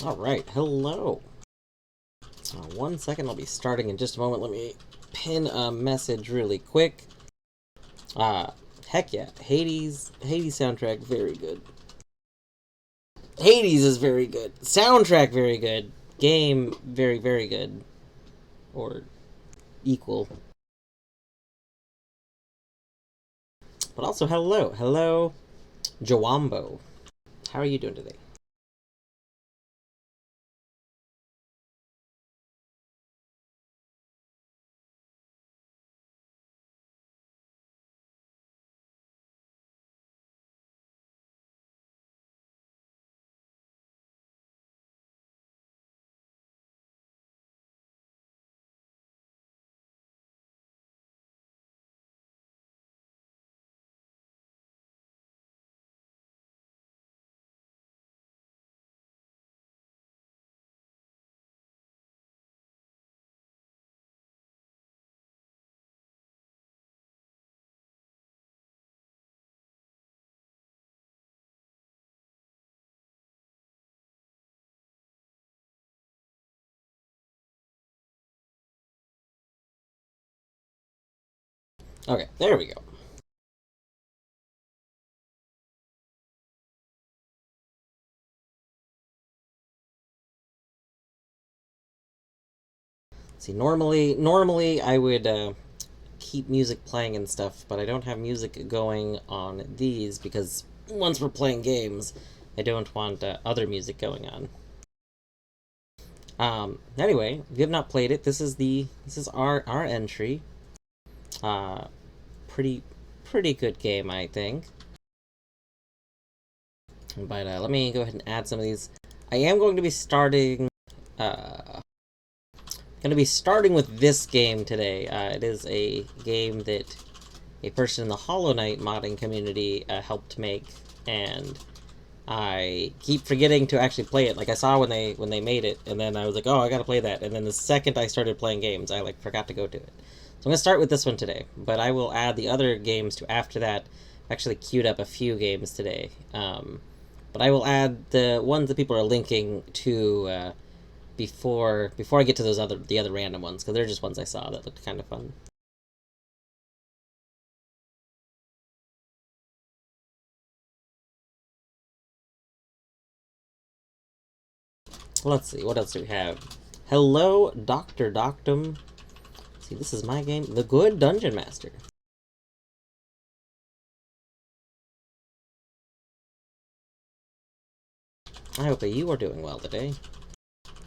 Alright, hello. 1 second, I'll be starting in just a moment. Let me pin a message really quick. Heck yeah. Hades soundtrack, very good. Hades is very good. Soundtrack, very good. Game, very, very good. Or equal. But also, hello. Hello, Jawambo. How are you doing today? Okay, there we go. See, normally I would keep music playing and stuff, but I don't have music going on these because once we're playing games, I don't want other music going on. Anyway, if you have not played it, this is our entry. Uh, pretty pretty good game, I think. But let me go ahead and add some of these. I am going to be starting. Going to be starting with this game today. It is a game that a person in the Hollow Knight modding community helped make, and I keep forgetting to actually play it. Like I saw when they made it, and then I was like, oh, I gotta play that. And then the second I started playing games, I like forgot to go to it. So I'm gonna start with this one today, but I will add the other games to after that. I actually queued up a few games today, but I will add the ones that people are linking to before I get to the other random ones, because they're just ones I saw that looked kind of fun. Let's see, what else do we have? Hello, Dr. Doctum. See, this is my game, The Good Dungeon Master. I hope that you are doing well today.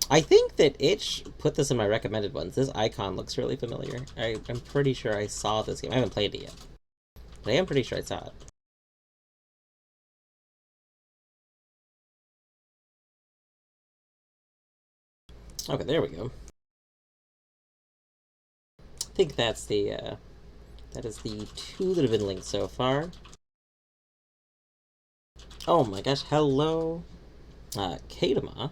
I think that Itch put this in my recommended ones. This icon looks really familiar. I'm pretty sure I saw this game. I haven't played it yet, but I am pretty sure I saw it. Okay, there we go. I think that is the two that have been linked so far. Oh my gosh, hello, Kadama.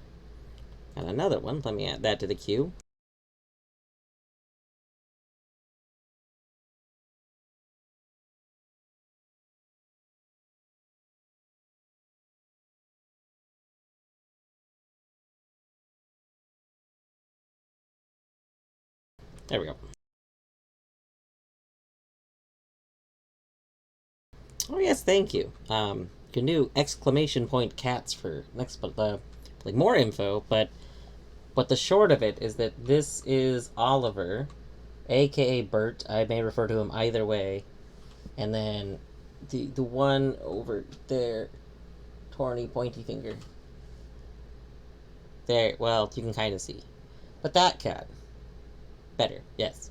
And another one. Let me add that to the queue. There we go. Oh yes, thank you. You can do exclamation point cats for next, but like more info. But the short of it is that this is Oliver, aka Bert. I may refer to him either way. And then the one over there, Torny pointy finger. There, well, you can kind of see. But that cat, better, yes.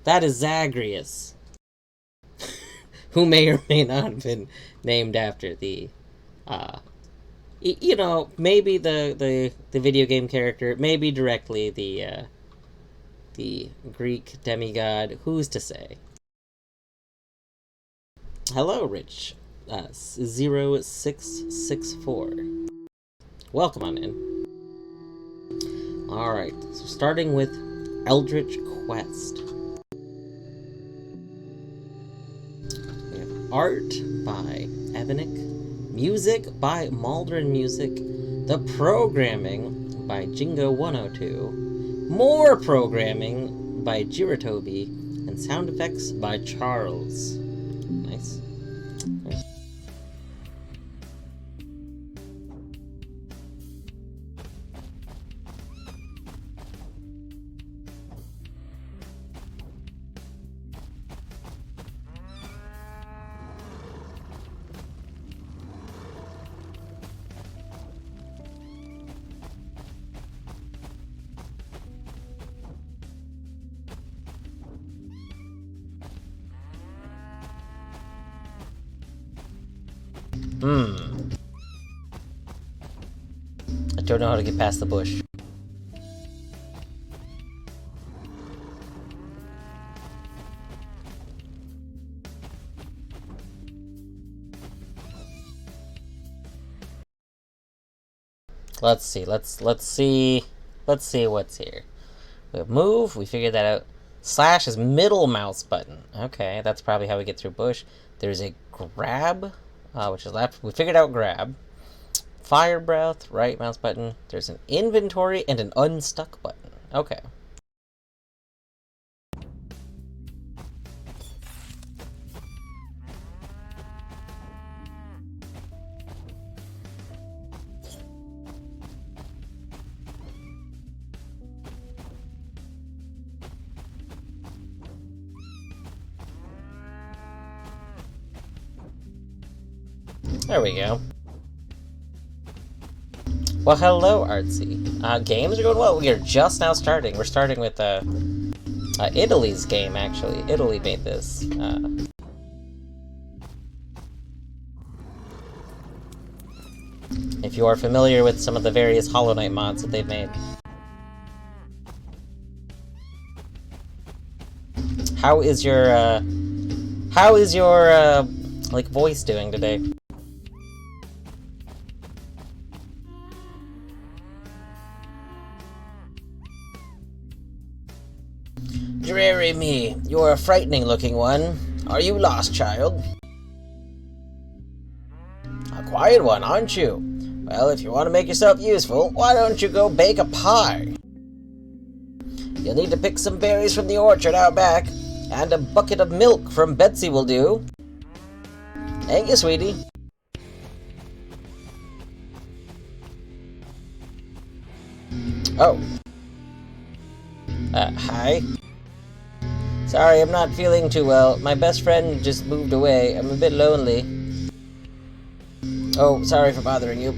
That is Zagreus, who may or may not have been named after the, uh, maybe the video game character, maybe directly the Greek demigod. Who's to say? Hello, Rich. 0664. Welcome on in. Alright, so starting with Eldritch Quest. We have art by Evanik, music by Maldron Music, the programming by Jingo102, more programming by Jiratobi, and sound effects by Charles. Nice. I don't know how to get past the bush. Let's see what's here. We have move, we figured that out. Slash is middle mouse button. Okay, that's probably how we get through bush. There's a grab, which is left. We figured out grab. Fire breath, right mouse button. There's an inventory and an unstuck button. Okay. There we go. Well, hello, Artsy. Games are going well. We are just now starting. We're starting with Italy's game, actually. Italy made this. If you are familiar with some of the various Hollow Knight mods that they've made. How is your like, voice doing today? Dreary me, you're a frightening-looking one. Are you lost, child? A quiet one, aren't you? Well, if you want to make yourself useful, why don't you go bake a pie? You'll need to pick some berries from the orchard out back, and a bucket of milk from Betsy will do. Ain't you, sweetie? Oh. Hi. Sorry, I'm not feeling too well. My best friend just moved away. I'm a bit lonely. Oh, sorry for bothering you.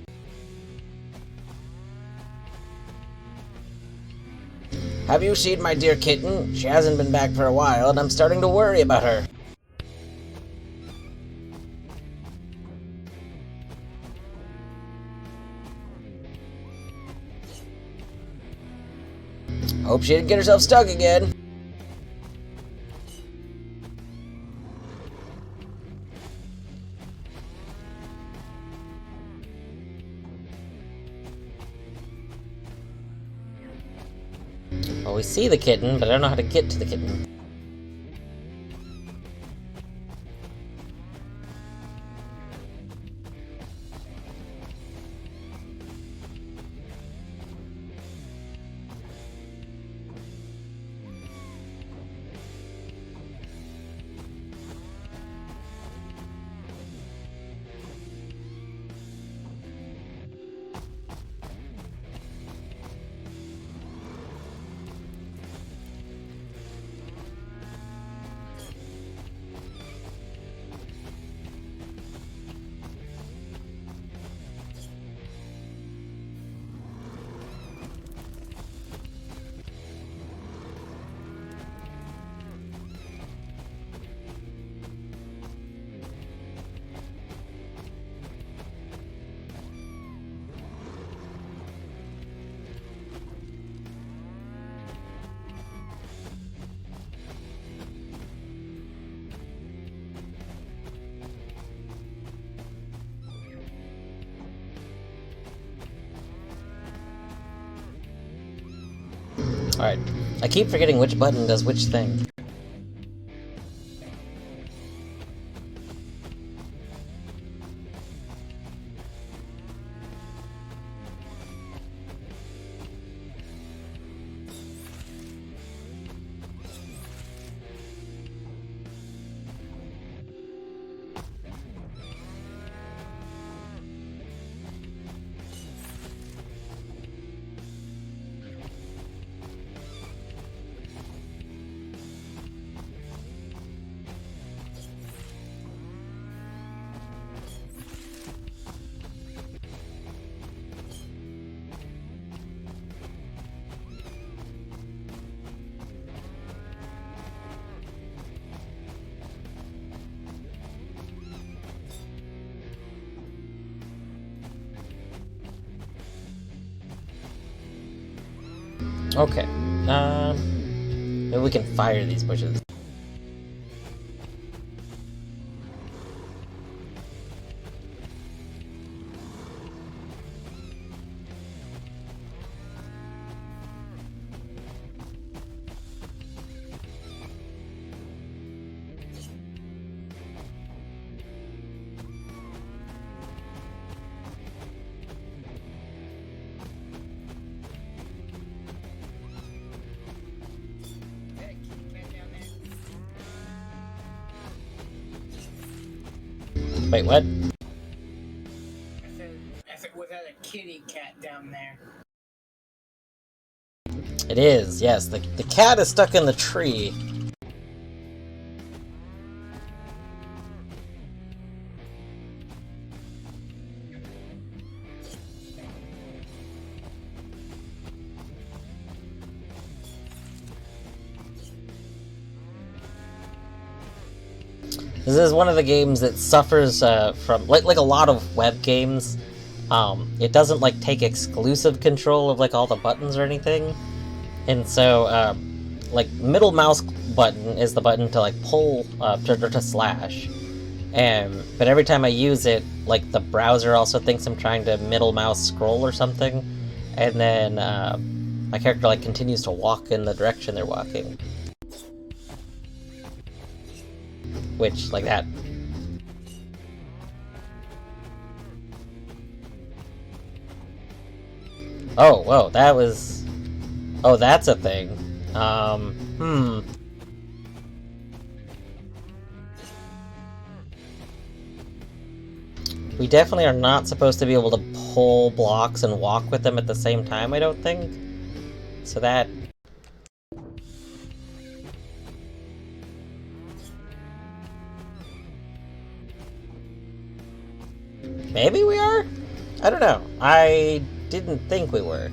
Have you seen my dear kitten? She hasn't been back for a while, and I'm starting to worry about her. Hope she didn't get herself stuck again. Well, we see the kitten, but I don't know how to get to the kitten. Alright. I keep forgetting which button does which thing. Okay. Maybe we can fire these bushes. Wait, what? I said, was that a kitty cat down there? It is, yes. The cat is stuck in the tree. This is one of the games that suffers from like a lot of web games. It doesn't like take exclusive control of like all the buttons or anything, and so like middle mouse button is the button to like pull to slash, and but every time I use it, like the browser also thinks I'm trying to middle mouse scroll or something, and then my character like continues to walk in the direction they're walking. Which, like that. Oh, whoa, that was... Oh, that's a thing. Hmm. We definitely are not supposed to be able to pull blocks and walk with them at the same time, I don't think. So that... Maybe we are? I don't know. I didn't think we were.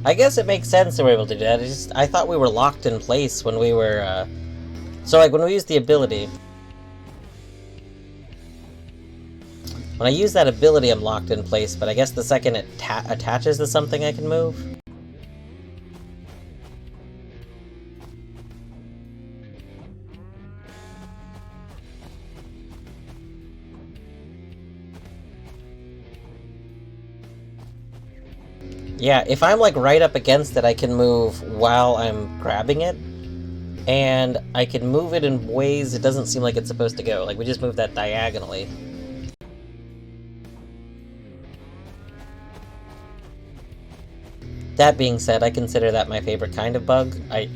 I guess it makes sense that we're able to do that. I thought we were locked in place when we were, So, like, when we use the ability... When I use that ability, I'm locked in place, but I guess the second it attaches to something, I can move? Yeah, if I'm like right up against it, I can move while I'm grabbing it, and I can move it in ways it doesn't seem like it's supposed to go. Like, we just moved that diagonally. That being said, I consider that my favorite kind of bug. I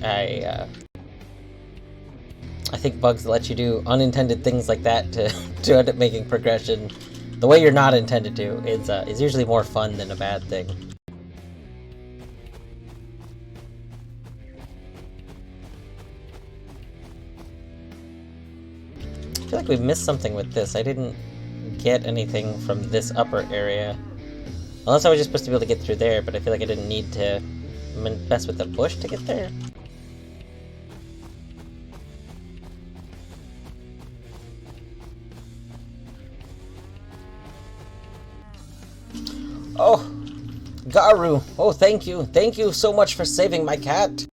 think bugs that let you do unintended things like that to end up making progression the way you're not intended to is usually more fun than a bad thing. I feel like we missed something with this. I didn't get anything from this upper area. Unless I was just supposed to be able to get through there, but I feel like I didn't need to mess with the bush to get there. Oh, Garu! Oh, thank you! Thank you so much for saving my cat!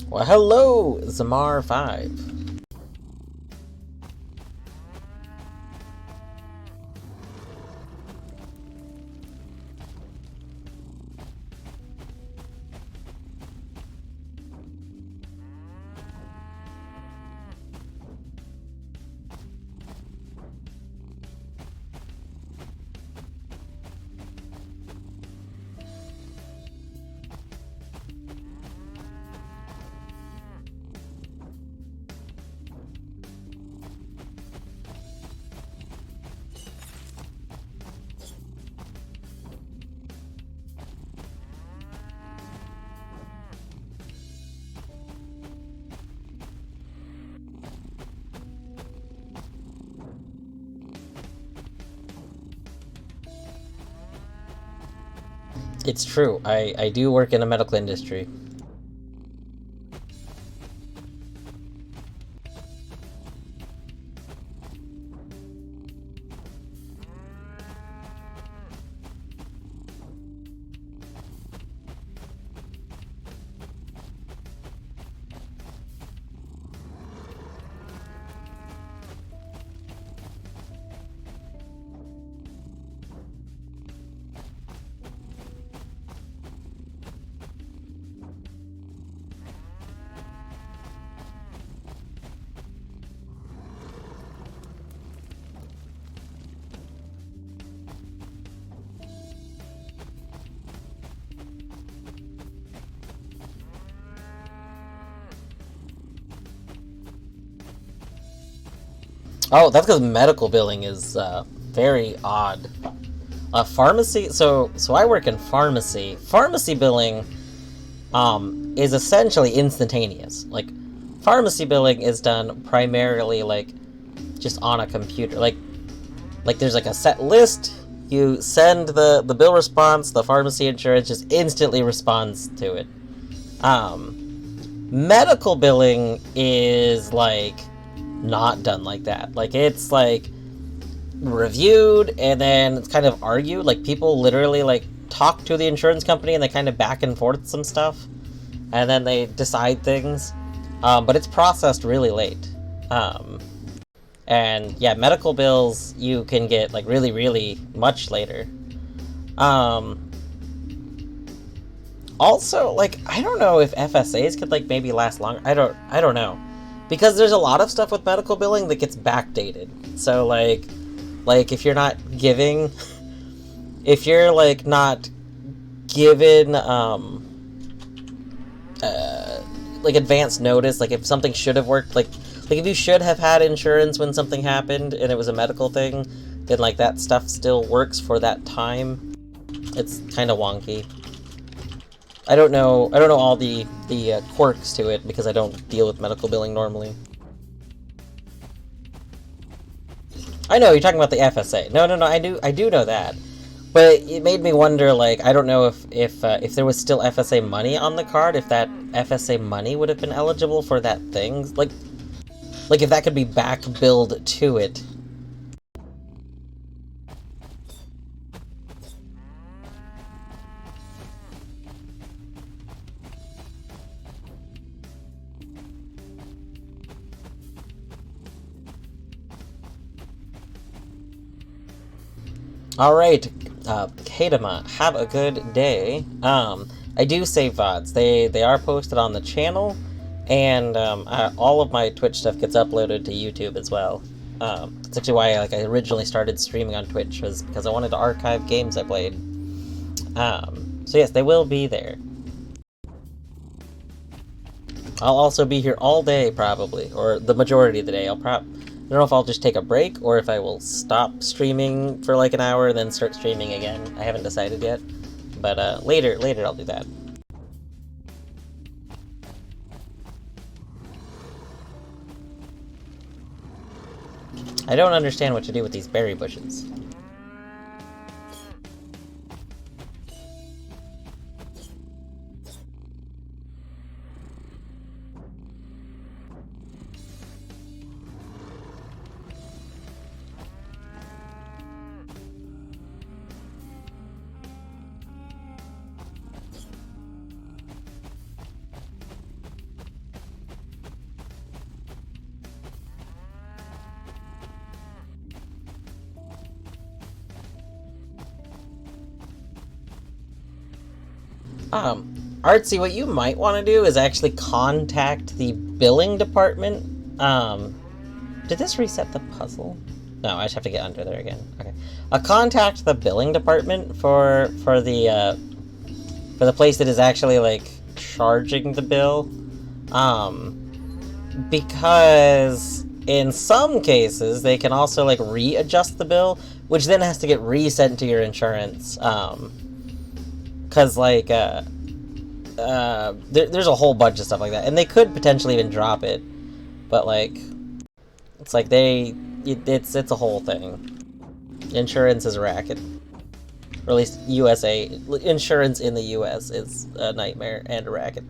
Well, hello, Zamar5. It's true. I do work in a medical industry. Oh, that's because medical billing is very odd. Pharmacy. So I work in pharmacy. Pharmacy billing is essentially instantaneous. Like, pharmacy billing is done primarily like just on a computer. Like there's like a set list. You send the bill response. The pharmacy insurance just instantly responds to it. Medical billing is like not done like that. Like, it's like reviewed and then it's kind of argued. Like, people literally like talk to the insurance company and they kind of back and forth some stuff, and then they decide things. But it's processed really late. And yeah, medical bills you can get like really, really much later. Also, like, I don't know if FSAs could like maybe last longer. I don't know, because there's a lot of stuff with medical billing that gets backdated. So like if you're not giving, if you're like not given like advance notice, like if something should have worked, like if you should have had insurance when something happened and it was a medical thing, then like that stuff still works for that time. It's kind of wonky. I don't know all the quirks to it because I don't deal with medical billing normally. I know you're talking about the FSA. No, I do know that, but it made me wonder. Like, I don't know if there was still FSA money on the card, if that FSA money would have been eligible for that thing. Like if that could be back billed to it. Alright, Kadama, have a good day. I do save VODs. They are posted on the channel, and all of my Twitch stuff gets uploaded to YouTube as well. That's actually why I originally started streaming on Twitch, was because I wanted to archive games I played. So yes, they will be there. I'll also be here all day, probably, or the majority of the day. I don't know if I'll just take a break, or if I will stop streaming for like an hour and then start streaming again. I haven't decided yet, but later I'll do that. I don't understand what to do with these berry bushes. Artsy, what you might want to do is actually contact the billing department. Did this reset the puzzle? No, I just have to get under there again. Okay. Contact the billing department for the place that is actually, like, charging the bill. Because in some cases, they can also, like, readjust the bill, which then has to get resent to your insurance. Because, like, there's a whole bunch of stuff like that, and they could potentially even drop it, but like, it's like it's a whole thing. Insurance is a racket. Or at least USA. Insurance in the US is a nightmare and a racket.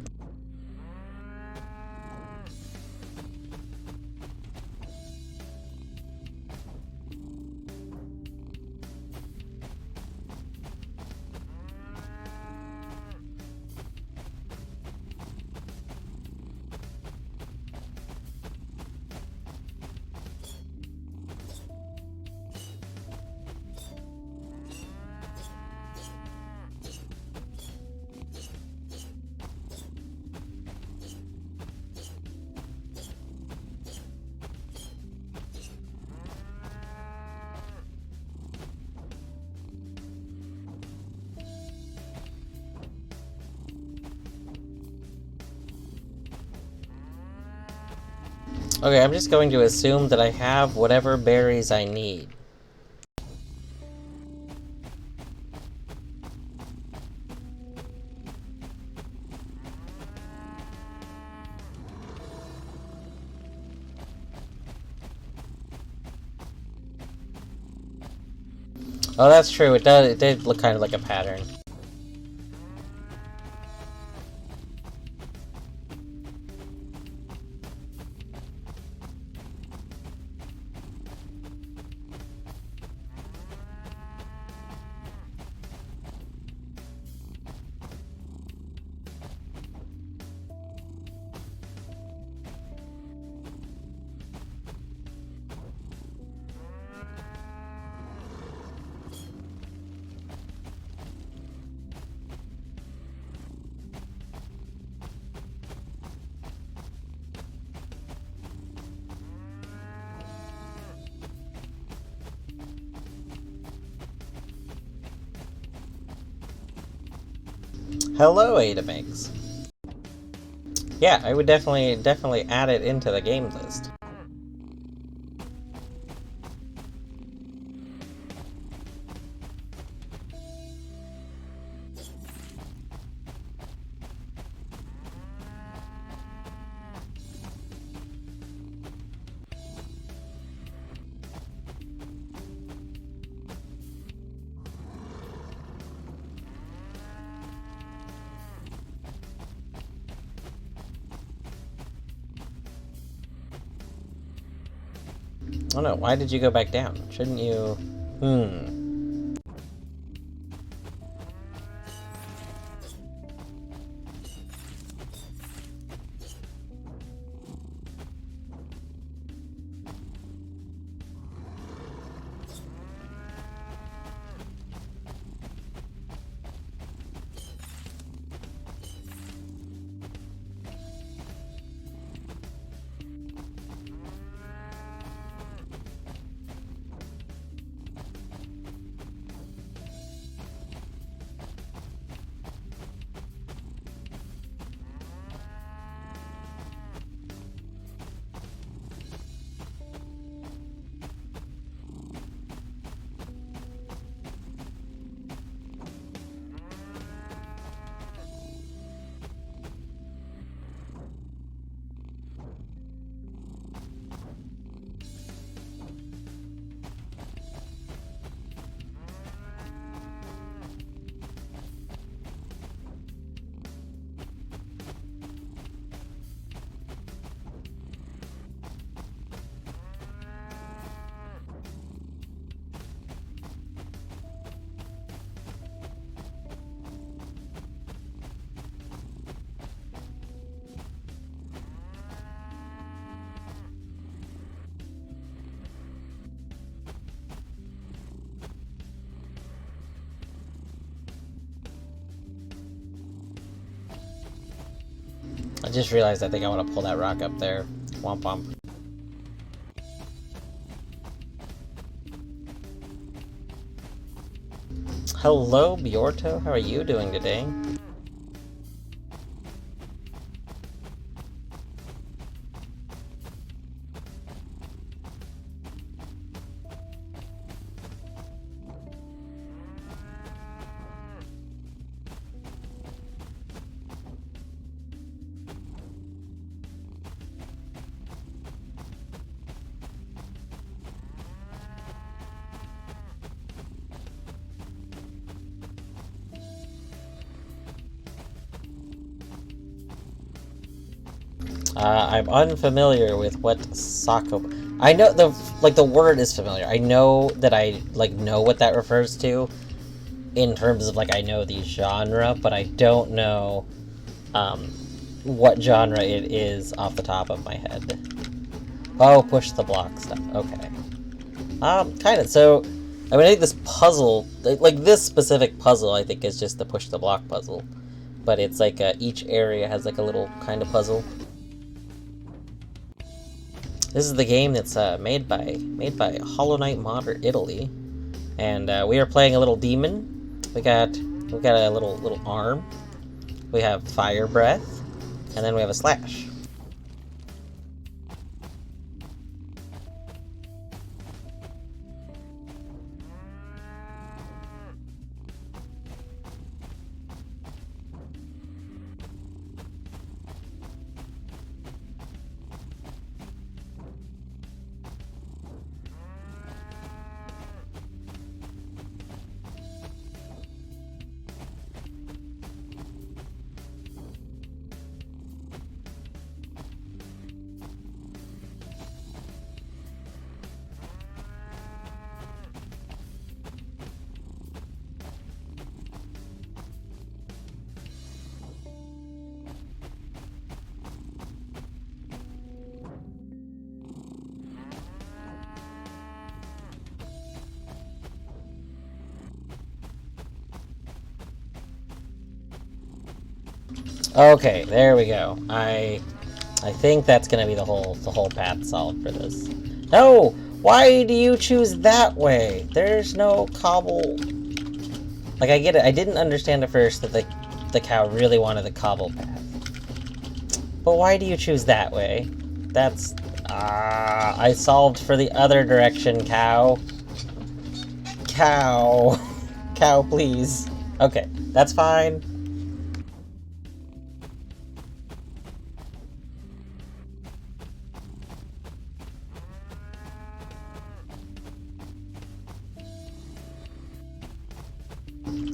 Okay, I'm just going to assume that I have whatever berries I need. Oh, that's true. It does. It did look kind of like a pattern. Hello, Adamix. Yeah, I would definitely add it into the game list. Oh no, why did you go back down? Shouldn't you... I just realized I think I want to pull that rock up there. Womp womp. Hello, Bjorto. How are you doing today? I'm unfamiliar with what Sako... I know the word is familiar. I know that I know what that refers to in terms of I know the genre, but I don't know what genre it is off the top of my head. Oh, push the block stuff. Okay. Kind of. So, I mean, I think this puzzle, this specific puzzle, I think is just the push the block puzzle, but it's each area has a little kind of puzzle. This is the game that's made by Hollow Knight Modder Italy, and we are playing a little demon. We got a little arm. We have fire breath, and then we have a slash. Okay, there we go. I think that's gonna be the whole path solved for this. No! Why do you choose that way? There's no cobble. I get it. I didn't understand at first that the cow really wanted the cobble path. But why do you choose that way? That's... I solved for the other direction, cow. Cow. Cow, please. Okay, that's fine.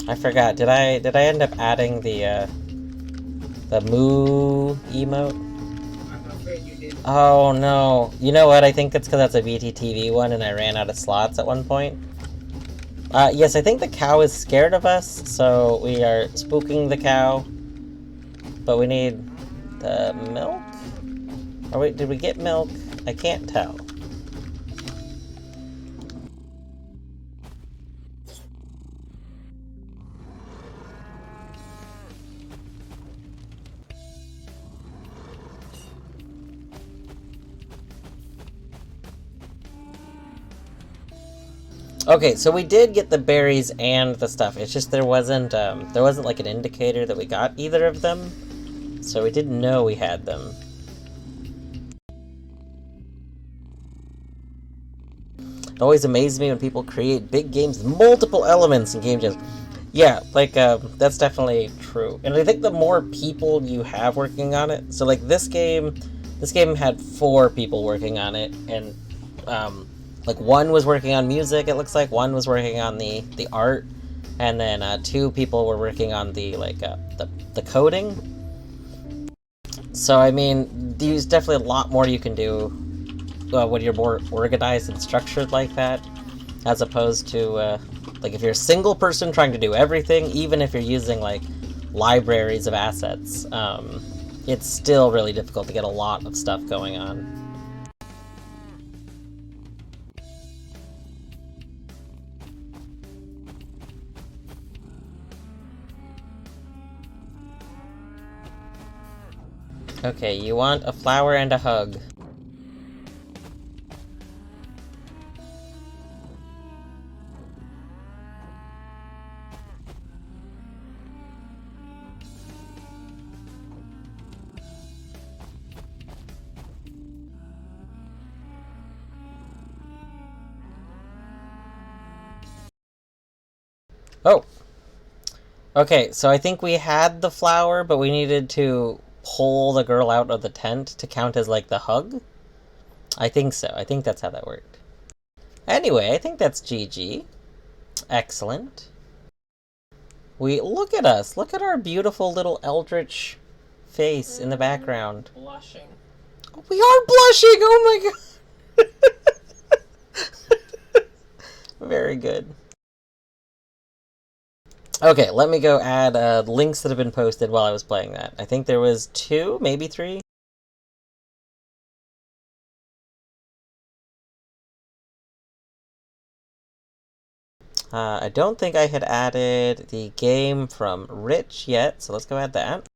I forgot. Did I end up adding the moo emote? I'm afraid you did. Oh no. You know what? I think it's because that's a VTTV one and I ran out of slots at one point. Yes, I think the cow is scared of us, so we are spooking the cow. But we need the milk? Or wait, did we get milk? I can't tell. Okay, so we did get the berries and the stuff. It's just there wasn't an indicator that we got either of them, so we didn't know we had them. It always amazes me when people create big games with multiple elements in game jams. Yeah, that's definitely true. And I think the more people you have working on it, so this game had 4 people working on it, and one was working on music, it looks like, one was working on the art, and then 2 people were working on the coding. So I mean, there's definitely a lot more you can do when you're more organized and structured like that, as opposed to if you're a single person trying to do everything, even if you're using libraries of assets, it's still really difficult to get a lot of stuff going on. Okay, you want a flower and a hug. Oh! Okay, so I think we had the flower, but we needed to pull the girl out of the tent to count as the hug? I think so. I think that's how that worked. Anyway, I think that's GG. Excellent. Look at us. Look at our beautiful little eldritch face in the background. Blushing. We are blushing! Oh my god! Very good. Okay, let me go add links that have been posted while I was playing that. I think there was 2, maybe 3. I don't think I had added the game from Rich yet, so let's go add that.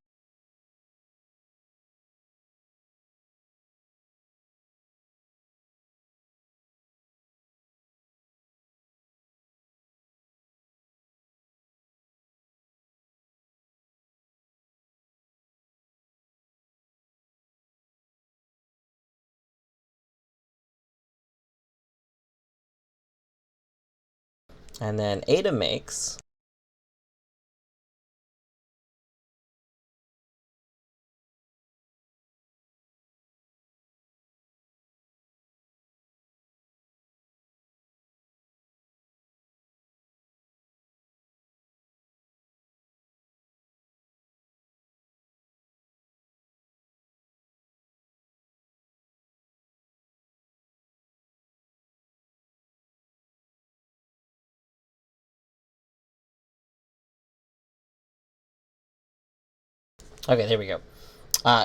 And then Ada makes. Okay, there we go.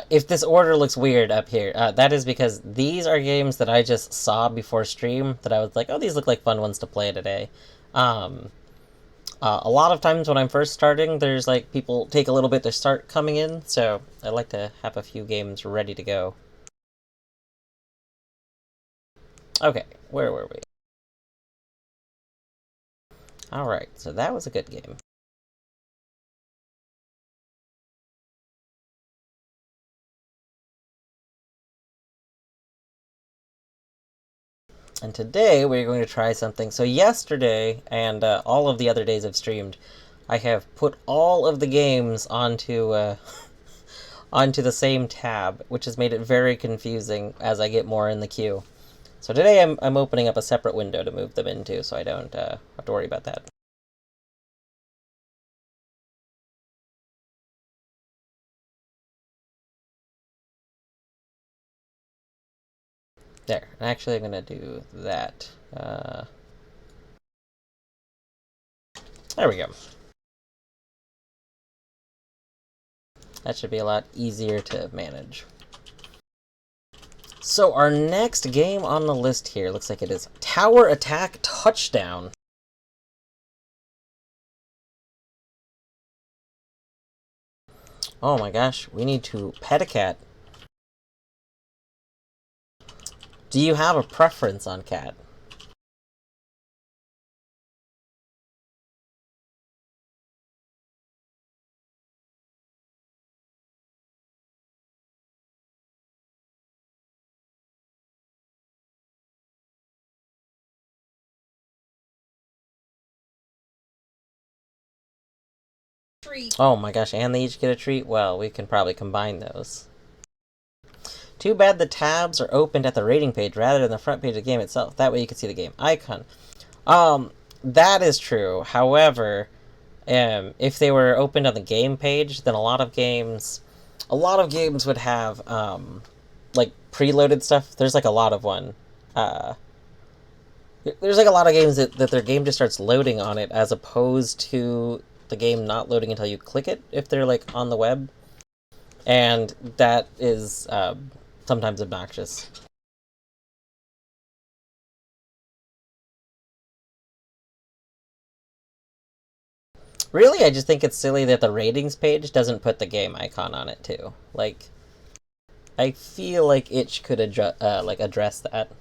If this order looks weird up here, that is because these are games that I just saw before stream that I was like, oh, these look like fun ones to play today. Um, a lot of times when I'm first starting, there's like people take a little bit to start coming in, so I like to have a few games ready to go. Okay, where were we? Alright, so that was a good game. And today we're going to try something. So yesterday and all of the other days I've streamed, I have put all of the games onto onto the same tab, which has made it very confusing as I get more in the queue. So today I'm opening up a separate window to move them into, so I don't have to worry about that. There. And actually, I'm gonna do that. There we go. That should be a lot easier to manage. So our next game on the list here looks like it is Tower Attack Touchdown. Oh my gosh, we need to pet a cat. Do you have a preference on cat? Treat. Oh my gosh, and they each get a treat? Well, we can probably combine those. Too bad the tabs are opened at the rating page rather than the front page of the game itself. That way you can see the game icon. That is true. However, if they were opened on the game page, then a lot of games would have like preloaded stuff. There's like a lot of one. Uh, there's like a lot of games that their game just starts loading on it as opposed to the game not loading until you click it if they're like on the web, and that is sometimes obnoxious. Really, I just think it's silly that the ratings page doesn't put the game icon on it too. Like, I feel like it could address that.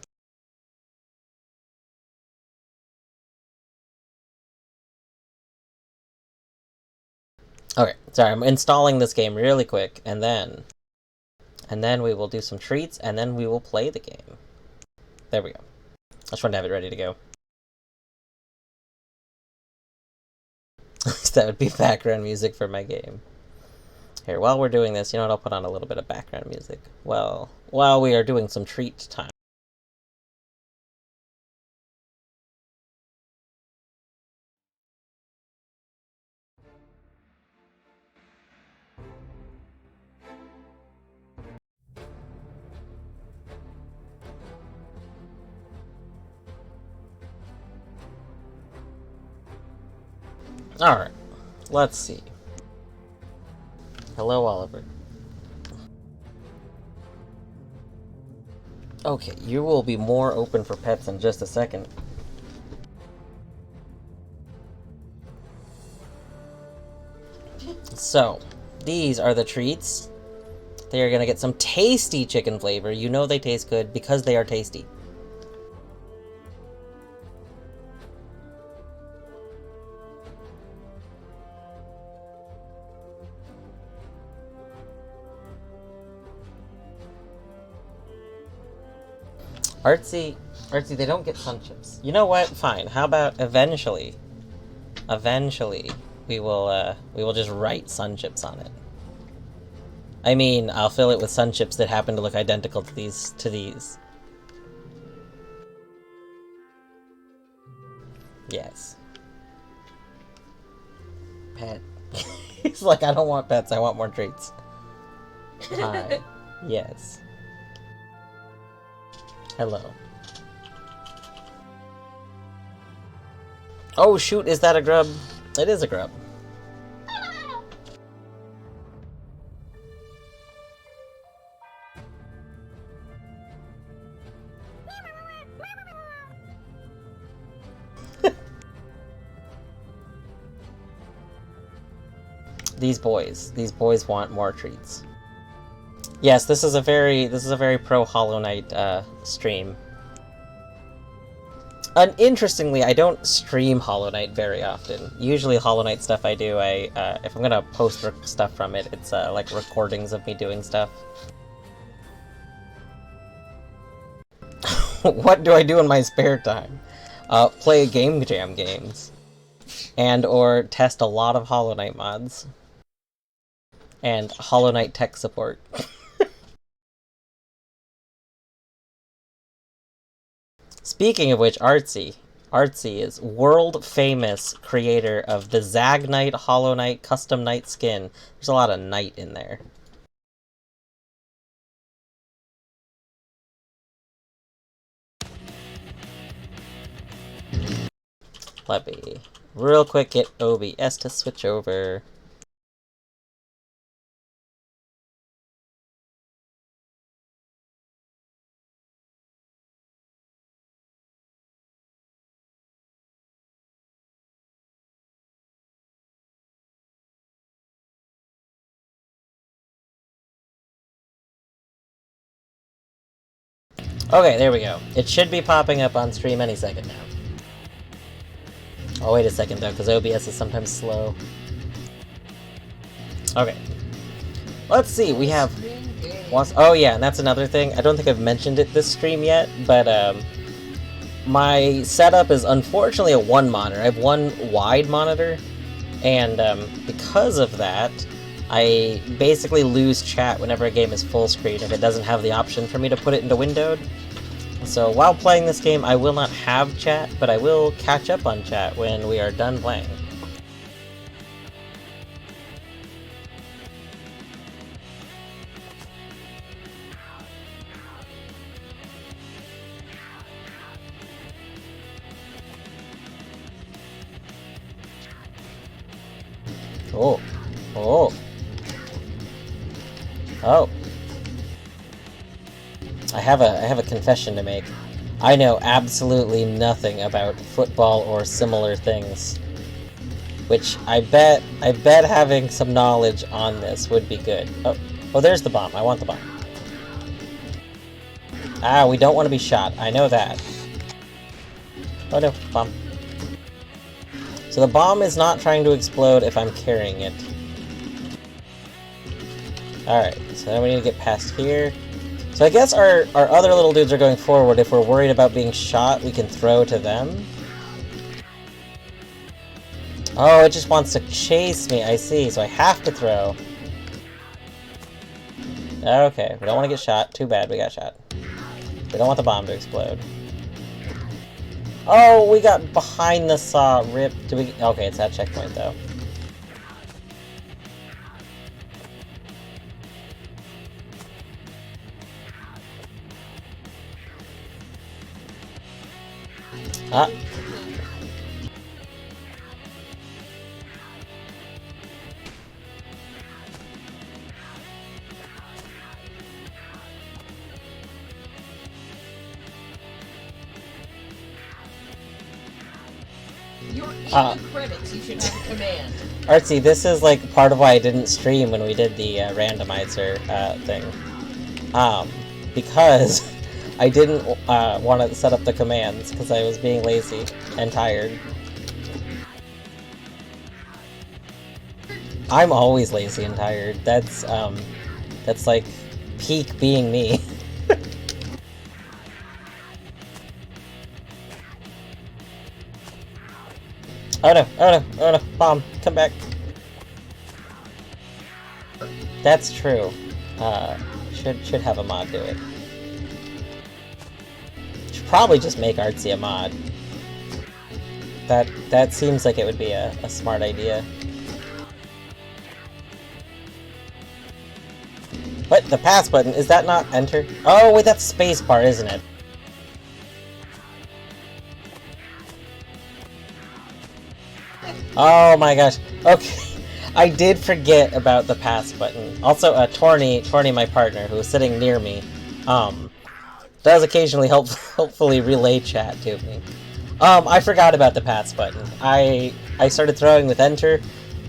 Okay, sorry, I'm installing this game really quick, and then we will do some treats, and then we will play the game. There we go. I just wanted to have it ready to go. That would be background music for my game. Here, while we're doing this, you know what? I'll put on a little bit of background music. Well, while we are doing some treat time. Alright, let's see. Hello, Oliver. Okay, you will be more open for pets in just a second. So, these are the treats. They are gonna get some tasty chicken flavor. You know they taste good because they are tasty. Artsy, they don't get sun chips. You know what? Fine. How about eventually, we will just write sun chips on it. I mean, I'll fill it with sun chips that happen to look identical to these. Yes. Pet. He's like, I don't want pets. I want more treats. Hi. Yes. Hello. Oh shoot, is that a grub? It is a grub. These boys want more treats. Yes, this is a very pro Hollow Knight stream. And interestingly, I don't stream Hollow Knight very often. Usually Hollow Knight stuff I do, if I'm gonna post stuff from it, it's like recordings of me doing stuff. What do I do in my spare time? Play Game Jam games. And or test a lot of Hollow Knight mods. And Hollow Knight tech support. Speaking of which, Artsy is world-famous creator of the Zag Knight Hollow Knight custom Knight skin. There's a lot of Knight in there. Let me real quick get OBS to switch over. Okay, there we go. It should be popping up on stream any second now. Oh, wait a second though, because OBS is sometimes slow. Okay. Let's see, we have... Oh yeah, and that's another thing. I don't think I've mentioned it this stream yet, but my setup is unfortunately a one monitor. I have one wide monitor, and because of that, I basically lose chat whenever a game is full screen if it doesn't have the option for me to put it into windowed. So while playing this game, I will not have chat, but I will catch up on chat when we are done playing. Oh. Oh. Oh. I have a confession to make. I know absolutely nothing about football or similar things. Which I bet having some knowledge on this would be good. Oh, there's the bomb. I want the bomb. Ah, we don't want to be shot. I know that. Oh no, bomb. So the bomb is not trying to explode if I'm carrying it. Alright, so then we need to get past here. So I guess our other little dudes are going forward. If we're worried about being shot, we can throw to them. Oh, it just wants to chase me, I see, so I have to throw. Okay, we don't want to get shot. Too bad we got shot. We don't want the bomb to explode. Oh, we got behind the saw. Rip. Okay, it's that checkpoint, though. Ah. Credits, you should have a command. Artsy, this is like part of why I didn't stream when we did the randomizer thing. Because I didn't want to set up the commands because I was being lazy and tired. I'm always lazy and tired. That's like peak being me. Oh no, oh no, oh no, bomb, come back. That's true. Should have a mod do it. Should probably just make Artsy a mod. That seems like it would be a smart idea. What? The pass button? Is that not enter? Oh wait, that's spacebar, isn't it? Oh my gosh. Okay. I did forget about the pass button. Also, Torny, my partner, who is sitting near me, does occasionally helpfully relay chat to me. I forgot about the pass button. I started throwing with enter,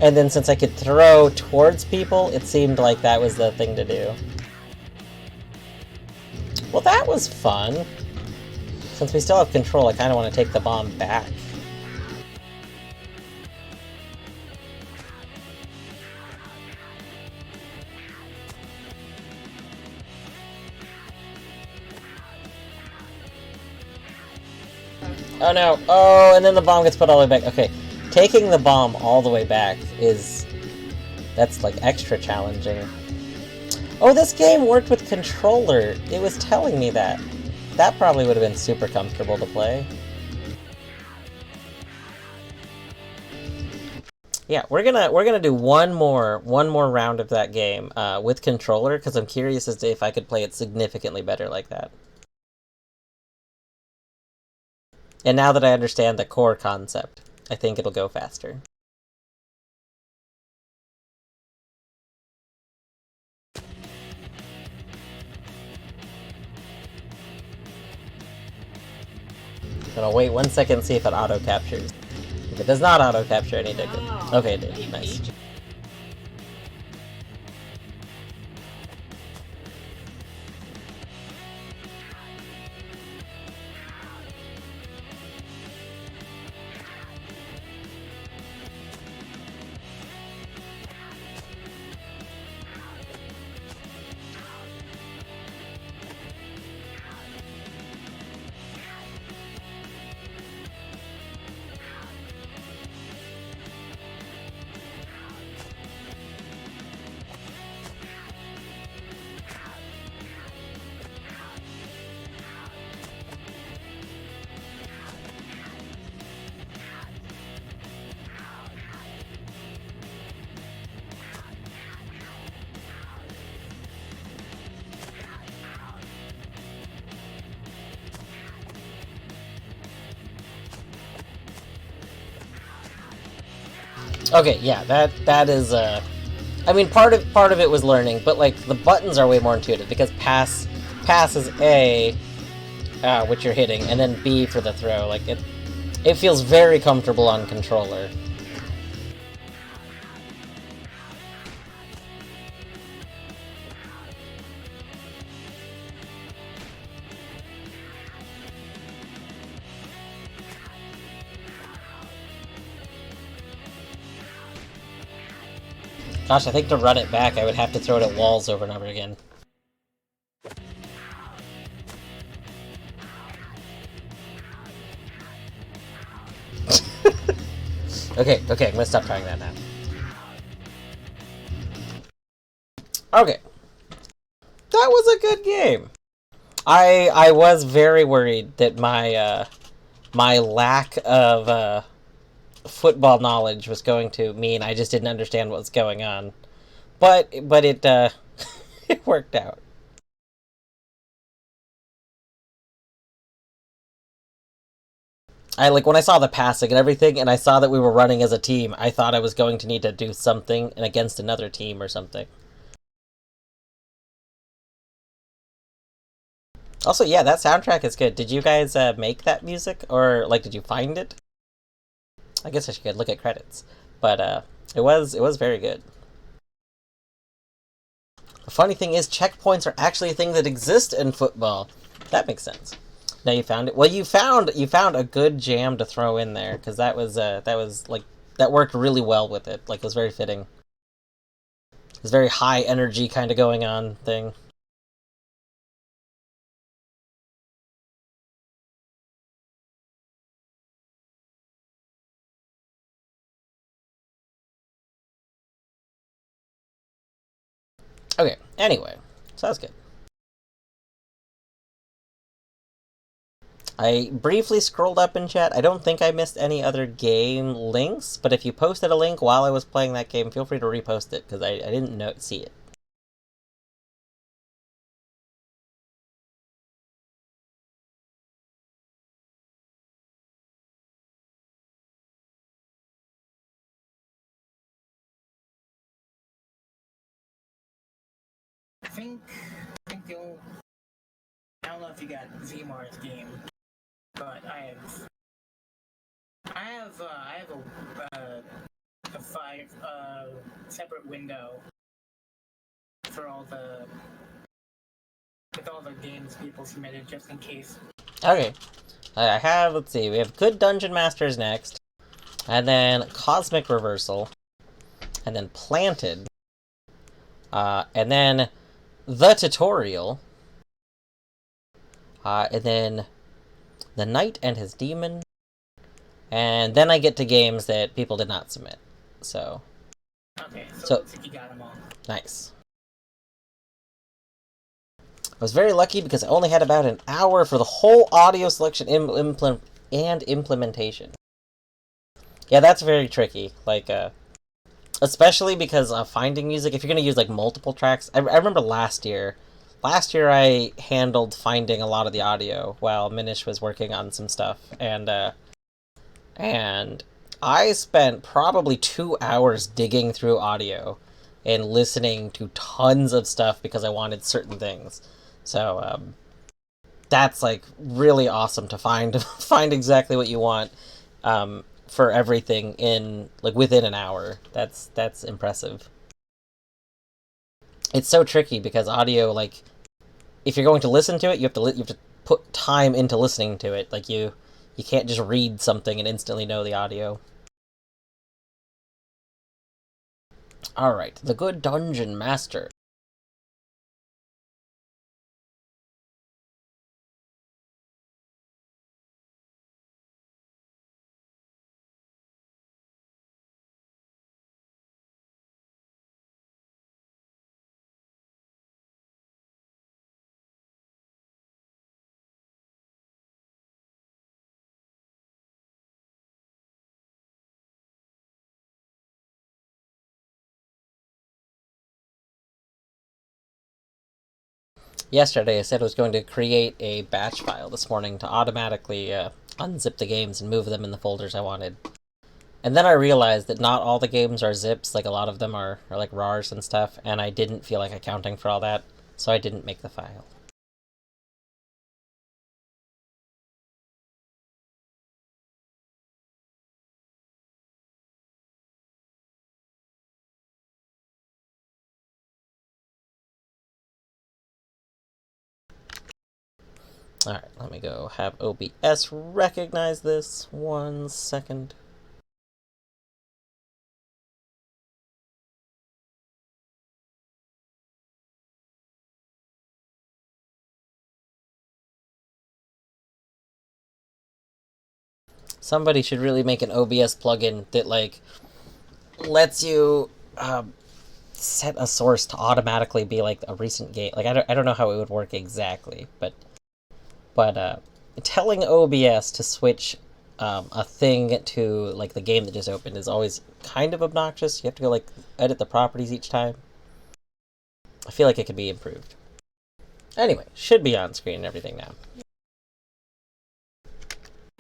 and then since I could throw towards people, it seemed like that was the thing to do. Well, that was fun. Since we still have control, I kind of want to take the bomb back. Oh no! Oh, and then the bomb gets put all the way back. Okay, taking the bomb all the way back that's like extra challenging. Oh, this game worked with controller! It was telling me that. That probably would have been super comfortable to play. Yeah, we're gonna do one more round of that game with controller because I'm curious as to if I could play it significantly better like that. And now that I understand the core concept, I think it'll go faster. Gonna wait 1 second and see if it auto-captures. If it does not auto-capture, I need to go. Okay, it did. Nice. Okay, yeah, that is I mean, part of it was learning, but like the buttons are way more intuitive because pass is A, which you're hitting, and then B for the throw. Like it feels very comfortable on controller. Gosh, I think to run it back, I would have to throw it at walls over and over again. Okay, I'm gonna stop trying that now. Okay. That was a good game. I was very worried that my my lack of football knowledge was going to mean I just didn't understand what was going on. But it it worked out. I like when I saw the passing and everything, and I saw that we were running as a team, I thought I was going to need to do something and against another team or something. Also, yeah, that soundtrack is good. Did you guys make that music, or like, did you find it? I guess I should look at credits. But it was very good. The funny thing is, checkpoints are actually a thing that exist in football. That makes sense. Now you found it. Well, you found a good jam to throw in there, because that was like that worked really well with it. Like, it was very fitting. It was very high energy kind of going on thing. Okay. Anyway, so that's good. I briefly scrolled up in chat. I don't think I missed any other game links, but if you posted a link while I was playing that game, feel free to repost it, because I didn't see it. I think you'll. I don't know if you got Zmar's game, but I have a five separate window for all the with all the games people submitted just in case. Okay. I have, let's see, we have Good Dungeon Masters next, and then Cosmic Reversal, and then Planted, and then The Tutorial, and then The Knight and His Demon, and then I get to games that people did not submit. So. Okay, so it looks like you got them all. Nice. I was very lucky because I only had about an hour for the whole audio selection and implementation. Yeah, that's very tricky. Like, especially because finding music, if you're going to use like multiple tracks. I remember last year I handled finding a lot of the audio while Minish was working on some stuff, and I spent probably 2 hours digging through audio and listening to tons of stuff because I wanted certain things. So that's like really awesome to find exactly what you want for everything in like within an hour. That's impressive. It's so tricky because audio, like, if you're going to listen to it, you have to put time into listening to it. Like, you can't just read something and instantly know the audio. All right, the Good Dungeon Master. Yesterday I said I was going to create a batch file this morning to automatically unzip the games and move them in the folders I wanted. And then I realized that not all the games are zips, like a lot of them are like RARs and stuff, and I didn't feel like accounting for all that, so I didn't make the file. Alright, let me go have OBS recognize this. 1 second. Somebody should really make an OBS plugin that, like, lets you set a source to automatically be, like, a recent game. Like, I don't know how it would work exactly, but telling OBS to switch a thing to, like, the game that just opened is always kind of obnoxious. You have to go, like, edit the properties each time. I feel like it could be improved. Anyway, should be on screen and everything now.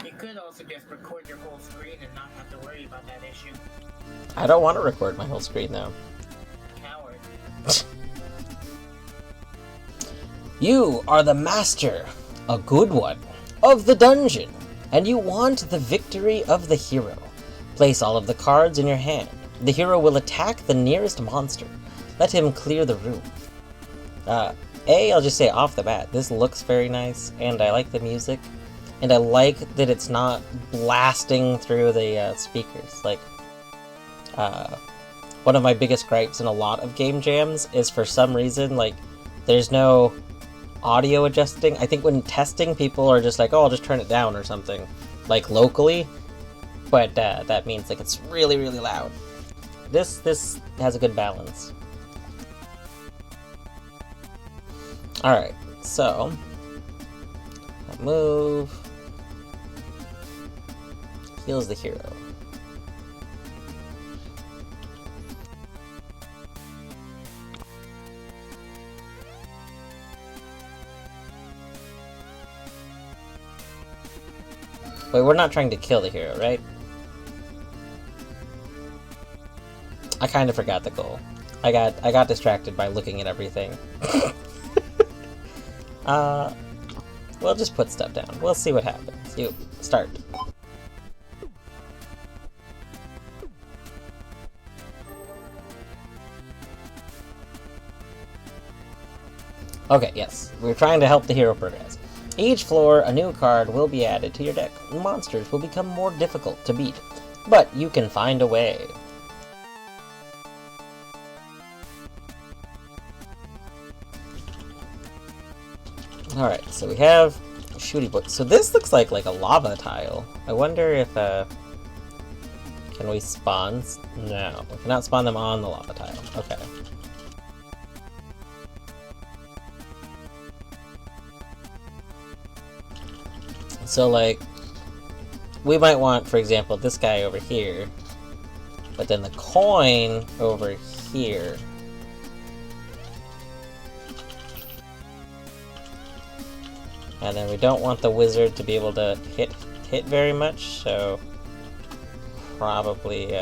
You could also just record your whole screen and not have to worry about that issue. I don't want to record my whole screen, though. Coward. You are the master, a good one, of the dungeon, and you want the victory of the hero. Place all of the cards in your hand. The hero will attack the nearest monster. Let him clear the room. I'll just say off the bat, this looks very nice, and I like the music, and I like that it's not blasting through the speakers. Like, one of my biggest gripes in a lot of game jams is for some reason, like, there's no audio adjusting. I think when testing, people are just like, oh, I'll just turn it down or something, like locally, but that means like it's really, really loud. This has a good balance. Alright, so move, heals the hero. Wait, we're not trying to kill the hero, right? I kind of forgot the goal. I got distracted by looking at everything. We'll just put stuff down. We'll see what happens. You start. Okay, yes. We're trying to help the hero progress. Each floor, a new card will be added to your deck. Monsters will become more difficult to beat, but you can find a way. Alright, so we have Shooty Boy. So this looks like a lava tile. I wonder if, can we spawn? No, we cannot spawn them on the lava tile. Okay. So, like, we might want, for example, this guy over here, but then the coin over here. And then we don't want the wizard to be able to hit very much, so probably,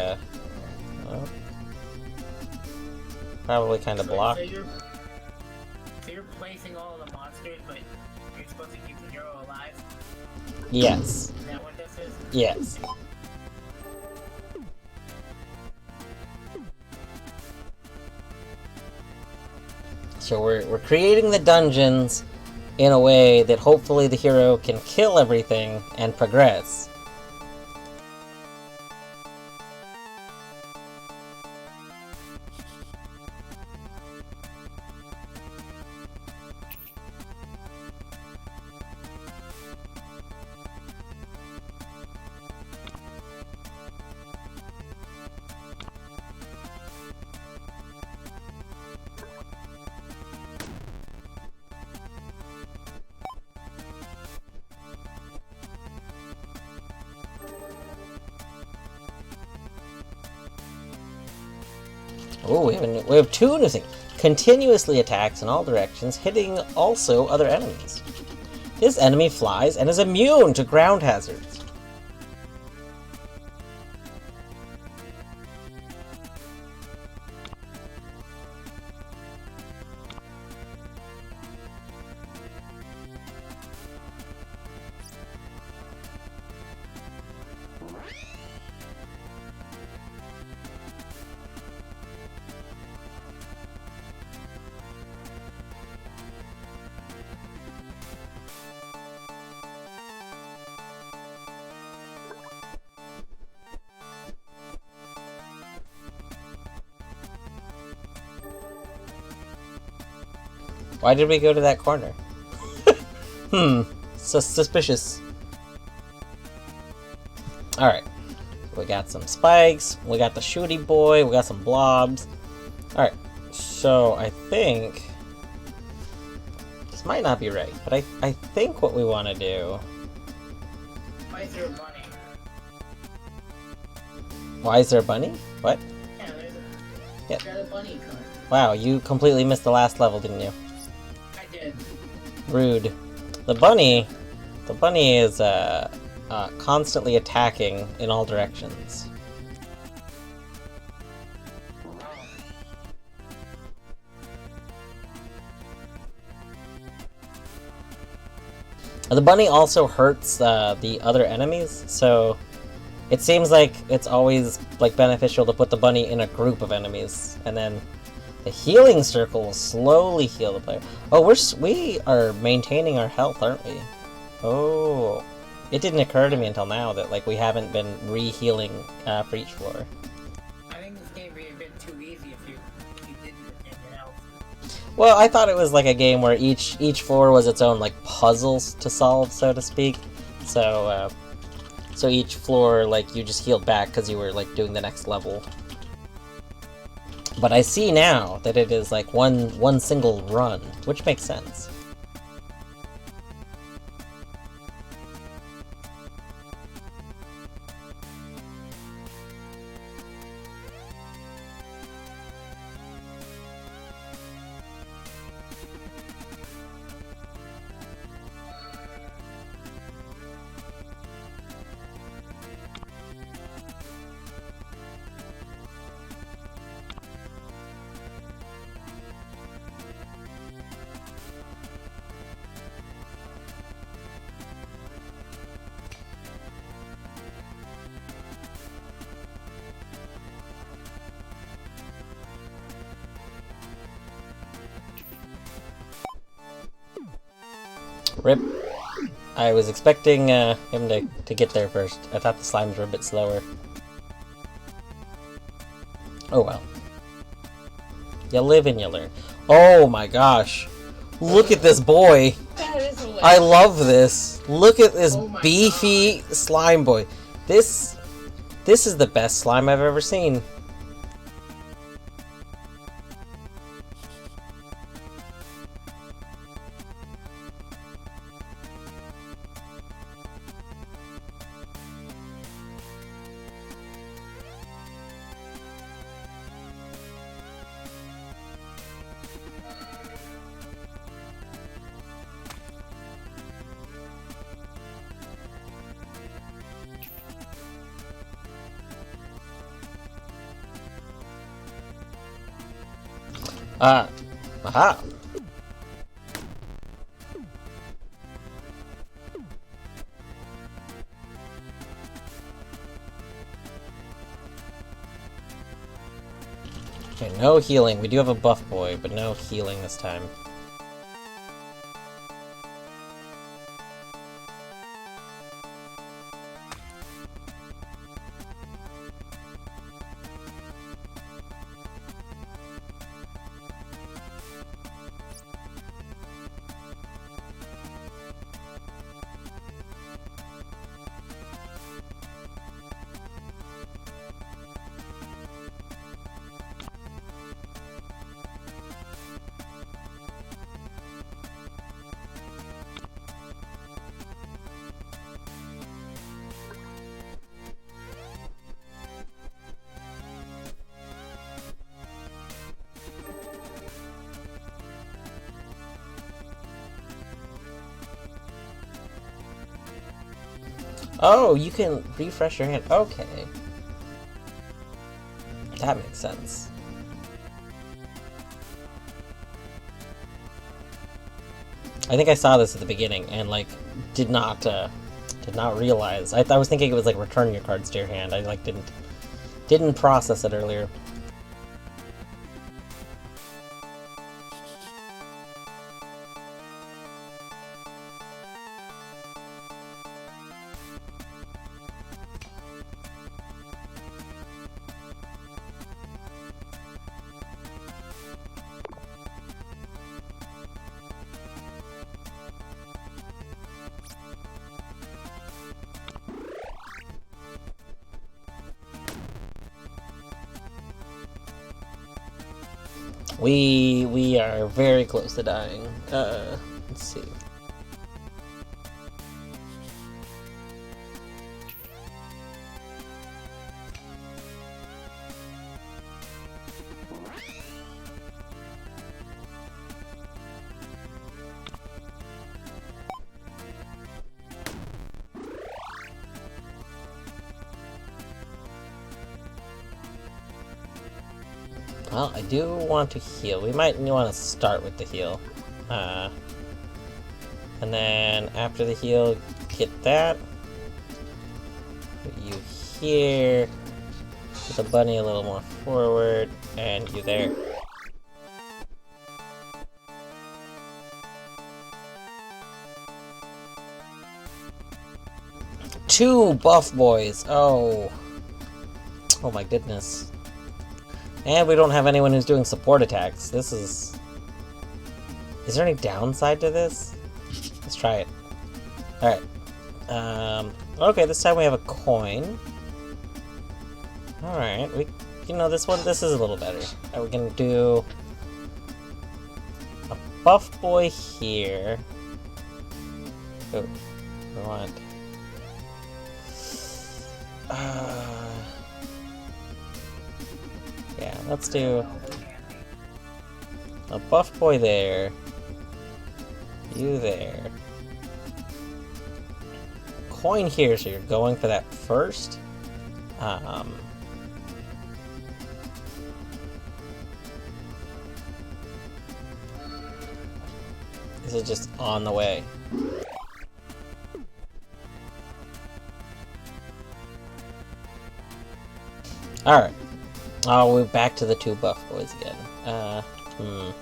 probably kind of block. So you're placing all the monsters, but you're supposed to keep the hero alive? Yes. Is that what this is? Yes. So we're creating the dungeons in a way that hopefully the hero can kill everything and progress. Oh, we have two new things. Continuously attacks in all directions, hitting also other enemies. This enemy flies and is immune to ground hazards. Why did we go to that corner? So suspicious. Alright. We got some spikes, we got the Shooty Boy, we got some blobs. Alright, so I think... this might not be right, but I think what we want to do... Why is there a bunny? Why is there a bunny? What? Yeah, there's a... Yeah. Got a bunny card. Wow, you completely missed the last level, didn't you? I did. Rude. The bunny is constantly attacking in all directions. The bunny also hurts the other enemies, so It seems like it's always like beneficial to put the bunny in a group of enemies, and then the healing circle will slowly heal the player. Oh, we are maintaining our health, aren't we? Oh, it didn't occur to me until now that like we haven't been re-healing for each floor. I think this game would be a bit too easy if you didn't retain your health. Well, I thought it was like a game where each floor was its own like puzzles to solve, so to speak. So so each floor like you just healed back because you were like doing the next level. But I see now that it is like one single run, which makes sense. Rip. I was expecting him to get there first. I thought the slimes were a bit slower. Oh well. You live and you learn. Oh my gosh. Look at this boy. That is hilarious. I love this. Look at this Oh my beefy slime boy. This is the best slime I've ever seen. Aha. Okay, no healing. We do have a buff boy, but no healing this time. Oh, you can refresh your hand. Okay. That makes sense. I think I saw this at the beginning and like did not realize. I was thinking it was like return your cards to your hand. I like didn't process it earlier. We are very close to dying. Let's see. Well, I do want to heal. We might want to start with the heal. And then after the heal, get that. You here. Put the bunny a little more forward, and you there. Two buff boys. Oh. Oh my goodness. And we don't have anyone who's doing support attacks. This is... Is there any downside to this? Let's try it. Alright. Okay, this time we have a coin. Alright, you know, this is a little better. We can do a buff boy here. Oh, we want... yeah, let's do a buff boy there. You there. Coin here, so you're going for that first. This is just on the way. Alright. Oh, we're back to the two buff boys again. I'm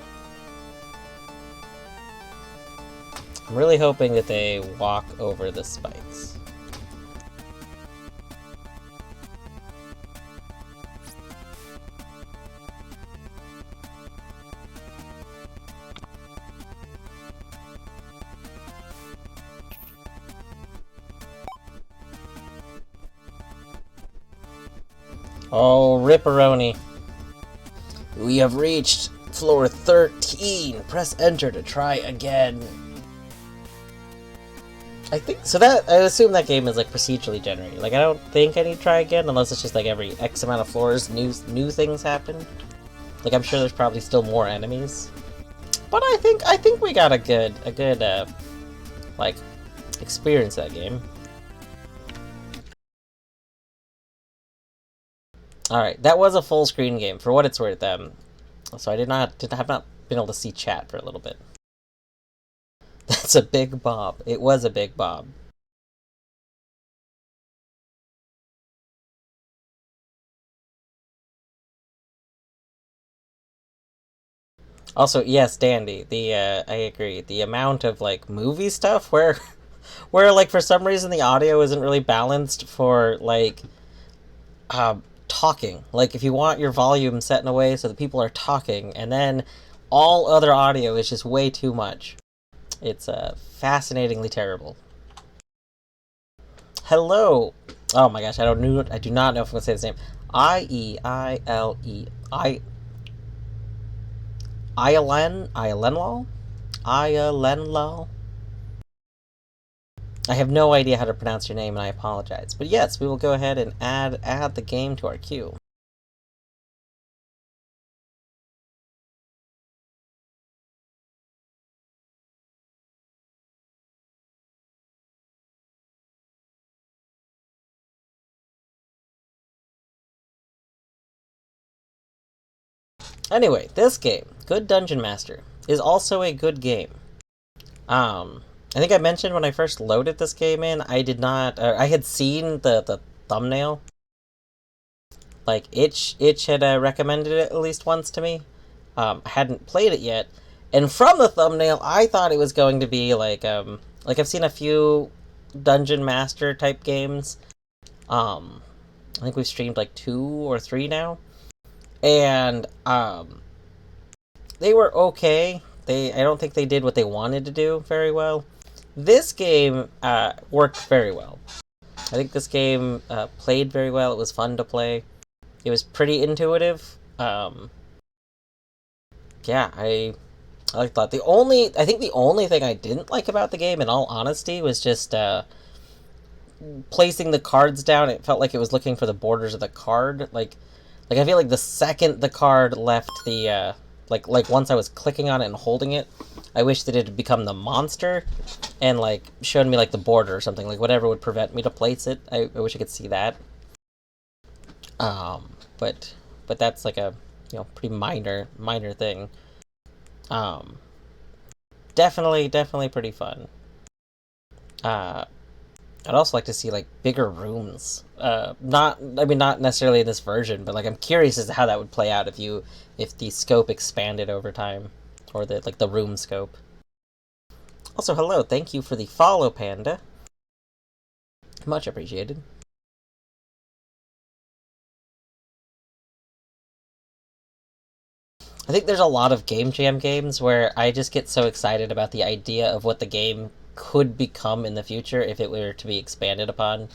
really hoping that they walk over the spikes. Oh, ripperoni. We have reached floor 13. Press enter to try again. I think so. I assume that game is like procedurally generated. Like, I don't think I need to try again unless it's just like every X amount of floors, new things happen. Like, I'm sure there's probably still more enemies, but I think we got a good like experience that game. All right, that was a full screen game for what it's worth. So I have not been able to see chat for a little bit. That's a big bob. It was a big bob. Also, yes, Dandy. I agree. The amount of like movie stuff where like for some reason the audio isn't really balanced for like talking. Like if you want your volume set in a way so that people are talking, and then all other audio is just way too much. It's fascinatingly terrible. Hello. Oh my gosh, I do not know if I'm gonna say this name. Ialenlal? Ialenlal? I have no idea how to pronounce your name, and I apologize. But yes, we will go ahead and add the game to our queue. Anyway, this game, Good Dungeon Master, is also a good game. I think I mentioned when I first loaded this game in, I did not... I had seen the thumbnail. Like, Itch had recommended it at least once to me. I hadn't played it yet. And from the thumbnail, I thought it was going to be like I've seen a few Dungeon Master type games. I think we've streamed like 2 or 3 now. And, they were okay. I don't think they did what they wanted to do very well. This game worked very well. I think this game played very well. It was fun to play. It was pretty intuitive. Yeah, I like that. I think the only thing I didn't like about the game, in all honesty, was just placing the cards down. It felt like it was looking for the borders of the card. Like I feel like the second the card left the like once I was clicking on it and holding it, I wish that it had become the monster and like showed me like the border or something, like whatever would prevent me to place it. I wish I could see that. But that's like a pretty minor thing. Definitely pretty fun. I'd also like to see like bigger rooms. Not necessarily in this version, but like I'm curious as to how that would play out if the scope expanded over time, or the room scope. Also, hello, thank you for the follow, Panda. Much appreciated. I think there's a lot of Game Jam games where I just get so excited about the idea of what the game could become in the future if it were to be expanded upon.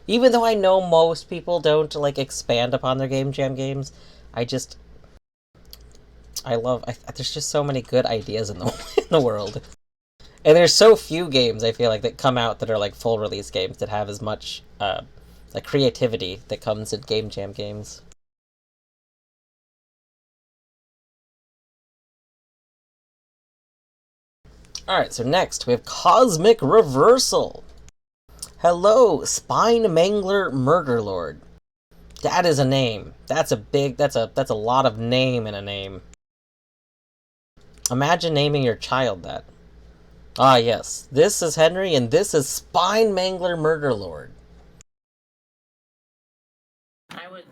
Even though I know most people don't like expand upon their Game Jam games, I just there's just so many good ideas in the in the world. And there's so few games I feel like that come out that are like full release games that have as much like creativity that comes in Game Jam games. Alright, so next we have Cosmic Reversal. Hello, Spine Mangler Murder Lord. That is a name. That's a lot of name in a name. Imagine naming your child that. Ah yes, this is Henry and this is Spine Mangler Murder Lord. I would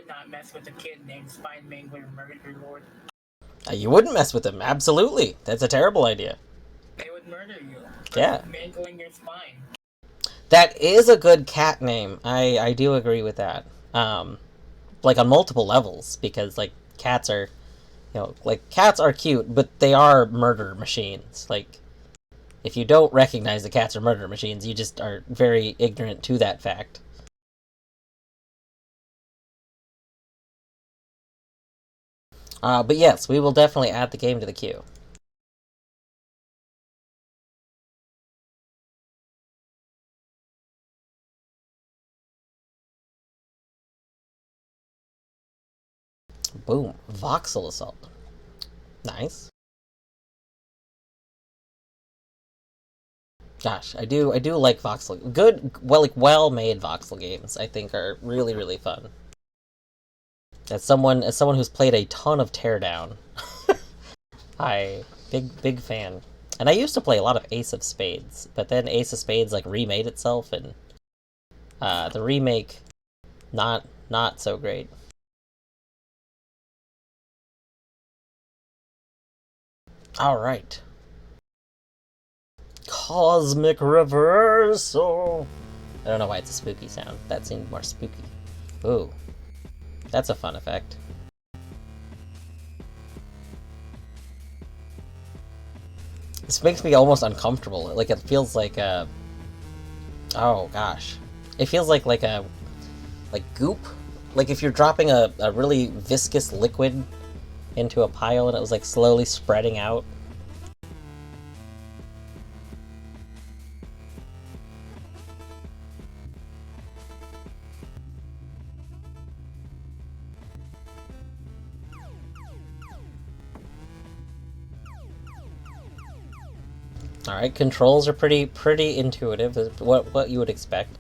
not mess with a kid named Spine Mangler Murder Lord. You wouldn't mess with him, absolutely. That's a terrible idea. They would murder you. Yeah. Mangling your spine. That is a good cat name. I do agree with that. Like on multiple levels, because like cats are, like cats are cute, but they are murder machines. Like, if you don't recognize the cats are murder machines, you just are very ignorant to that fact. But yes, we will definitely add the game to the queue. Boom. Voxel Assault. Nice. Gosh, I do like voxel. Good, well-made voxel games, I think, are really, really fun. As someone who's played a ton of Teardown, I big fan. And I used to play a lot of Ace of Spades, but then Ace of Spades like remade itself, and the remake not so great. All right. Cosmic Reversal. I don't know why it's a spooky sound. That seemed more spooky. Ooh, that's a fun effect. This makes me almost uncomfortable. Like it feels like oh gosh, it feels like a goop. Like if you're dropping a really viscous liquid into a pile and it was like slowly spreading out. All right, controls are pretty intuitive. What you would expect.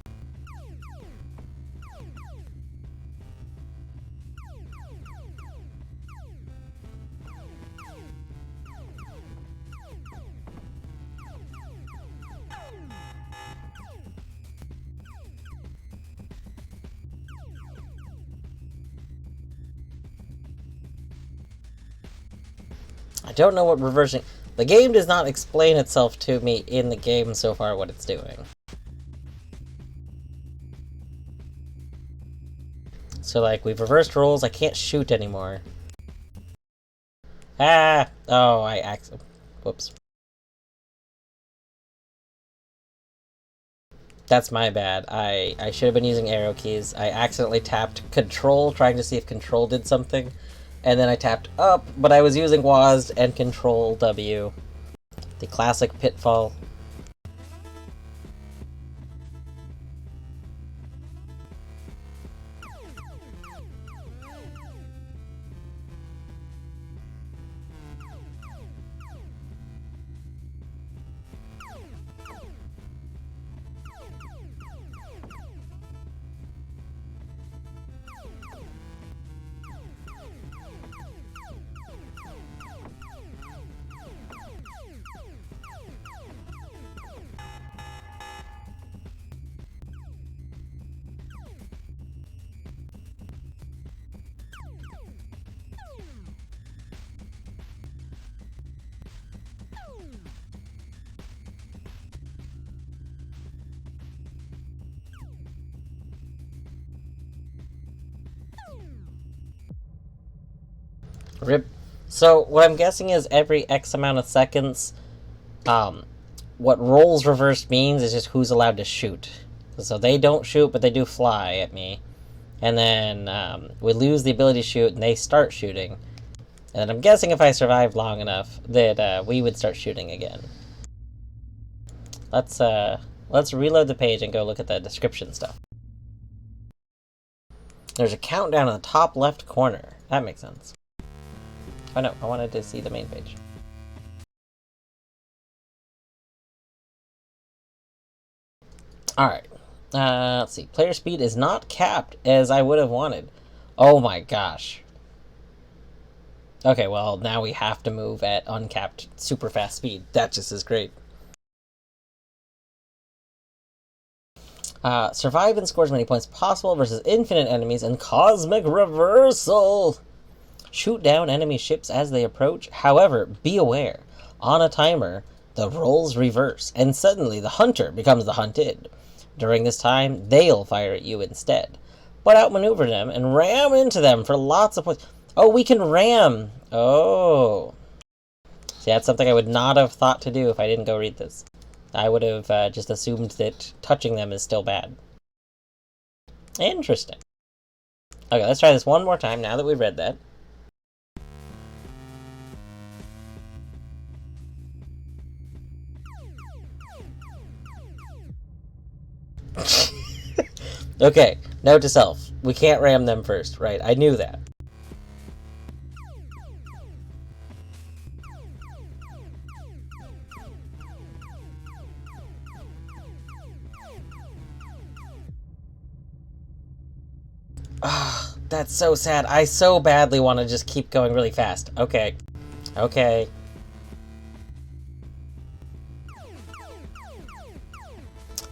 I don't know what reversing. The game does not explain itself to me in the game so far what it's doing. So like we've reversed roles. I can't shoot anymore. Ah! Oh, whoops. That's my bad. I should have been using arrow keys. I accidentally tapped control trying to see if control did something. And then I tapped up, but I was using WASD and control W. The classic pitfall. Rip. So what I'm guessing is every X amount of seconds, what roles reversed means is just who's allowed to shoot. So they don't shoot, but they do fly at me. And then we lose the ability to shoot, and they start shooting. And I'm guessing if I survived long enough, that we would start shooting again. Let's reload the page and go look at the description stuff. There's a countdown in the top left corner. That makes sense. Oh no, I wanted to see the main page. Alright. Let's see. Player speed is not capped as I would have wanted. Oh my gosh. Okay, well, now we have to move at uncapped super fast speed. That just is great. Survive and score as many points possible versus infinite enemies and cosmic reversal. Shoot down enemy ships as they approach. However, be aware, on a timer, the roles reverse, and suddenly the hunter becomes the hunted. During this time, they'll fire at you instead. But outmaneuver them and ram into them for lots of points. Oh, we can ram! Oh. See, that's something I would not have thought to do if I didn't go read this. I would have just assumed that touching them is still bad. Interesting. Okay, let's try this one more time now that we've read that. Okay, note to self. We can't ram them first, right? I knew that. Ah, that's so sad. I so badly want to just keep going really fast. Okay. Okay.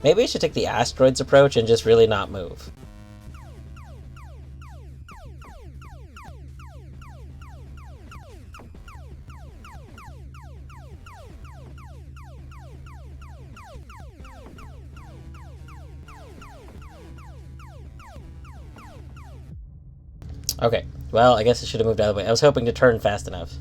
Maybe I should take the asteroids approach and just really not move. Okay, well, I guess I should have moved out of the way. I was hoping to turn fast enough.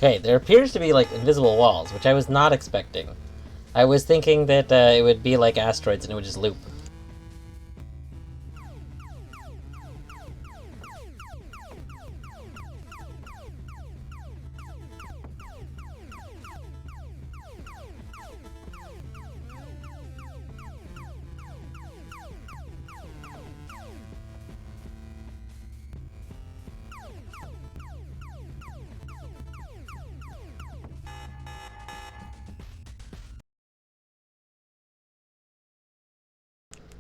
Okay, there appears to be, like, invisible walls, which I was not expecting. I was thinking that it would be like asteroids and it would just loop.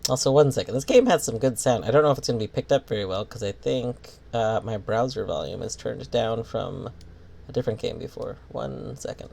Also, one second. This game has some good sound. I don't know if it's going to be picked up very well, because I think my browser volume is turned down from a different game before. 1 second.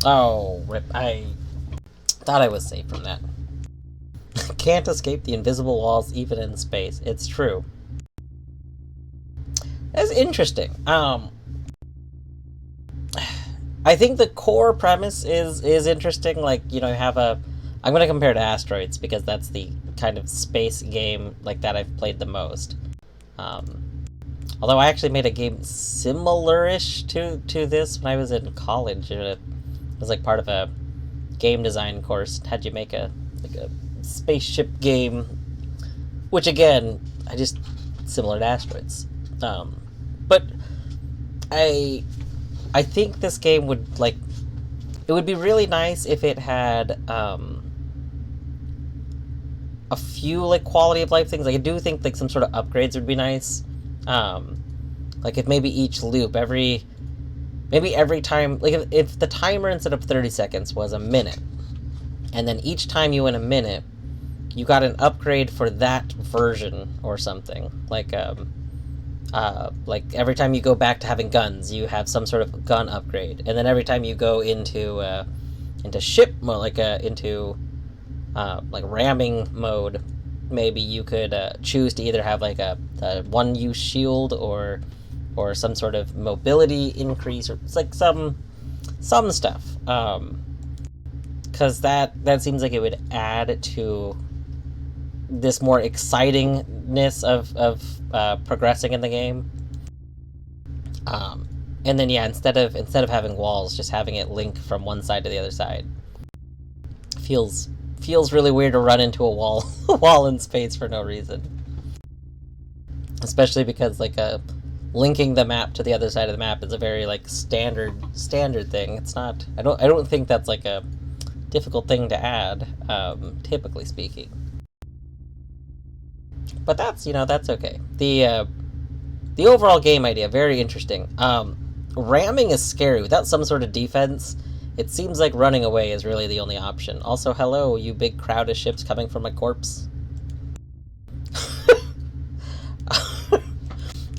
Oh, rip. I thought I was safe from that. Can't escape the invisible walls even in space. It's true. That's interesting. I think the core premise is interesting. Like, you have a. I'm gonna compare to Asteroids because that's the kind of space game like that I've played the most. Although I actually made a game similar-ish to this when I was in college. It was like part of a game design course. Had you make a spaceship game, which again, similar to Asteroids. But I I think this game would it would be really nice if it had a few quality of life things. Like I do think some sort of upgrades would be nice. Like if maybe each loop maybe every time, like if the timer instead of 30 seconds was a minute, and then each time you went a minute, you got an upgrade for that version or something. Like every time you go back to having guns, you have some sort of gun upgrade, and then every time you go into ship mode, into ramming mode, maybe you could choose to either have a one-use shield or some sort of mobility increase, or it's like some stuff. Because that seems like it would add to this more excitingness of progressing in the game. And then yeah, instead of having walls, just having it link from one side to the other side feels really weird to run into a wall wall in space for no reason. Especially because linking the map to the other side of the map is a very standard thing. It's not. I don't think that's a difficult thing to add, typically speaking. But that's okay. The overall game idea, very interesting. Ramming is scary without some sort of defense. It seems like running away is really the only option. Also, hello, you big crowd of ships coming from my corpse.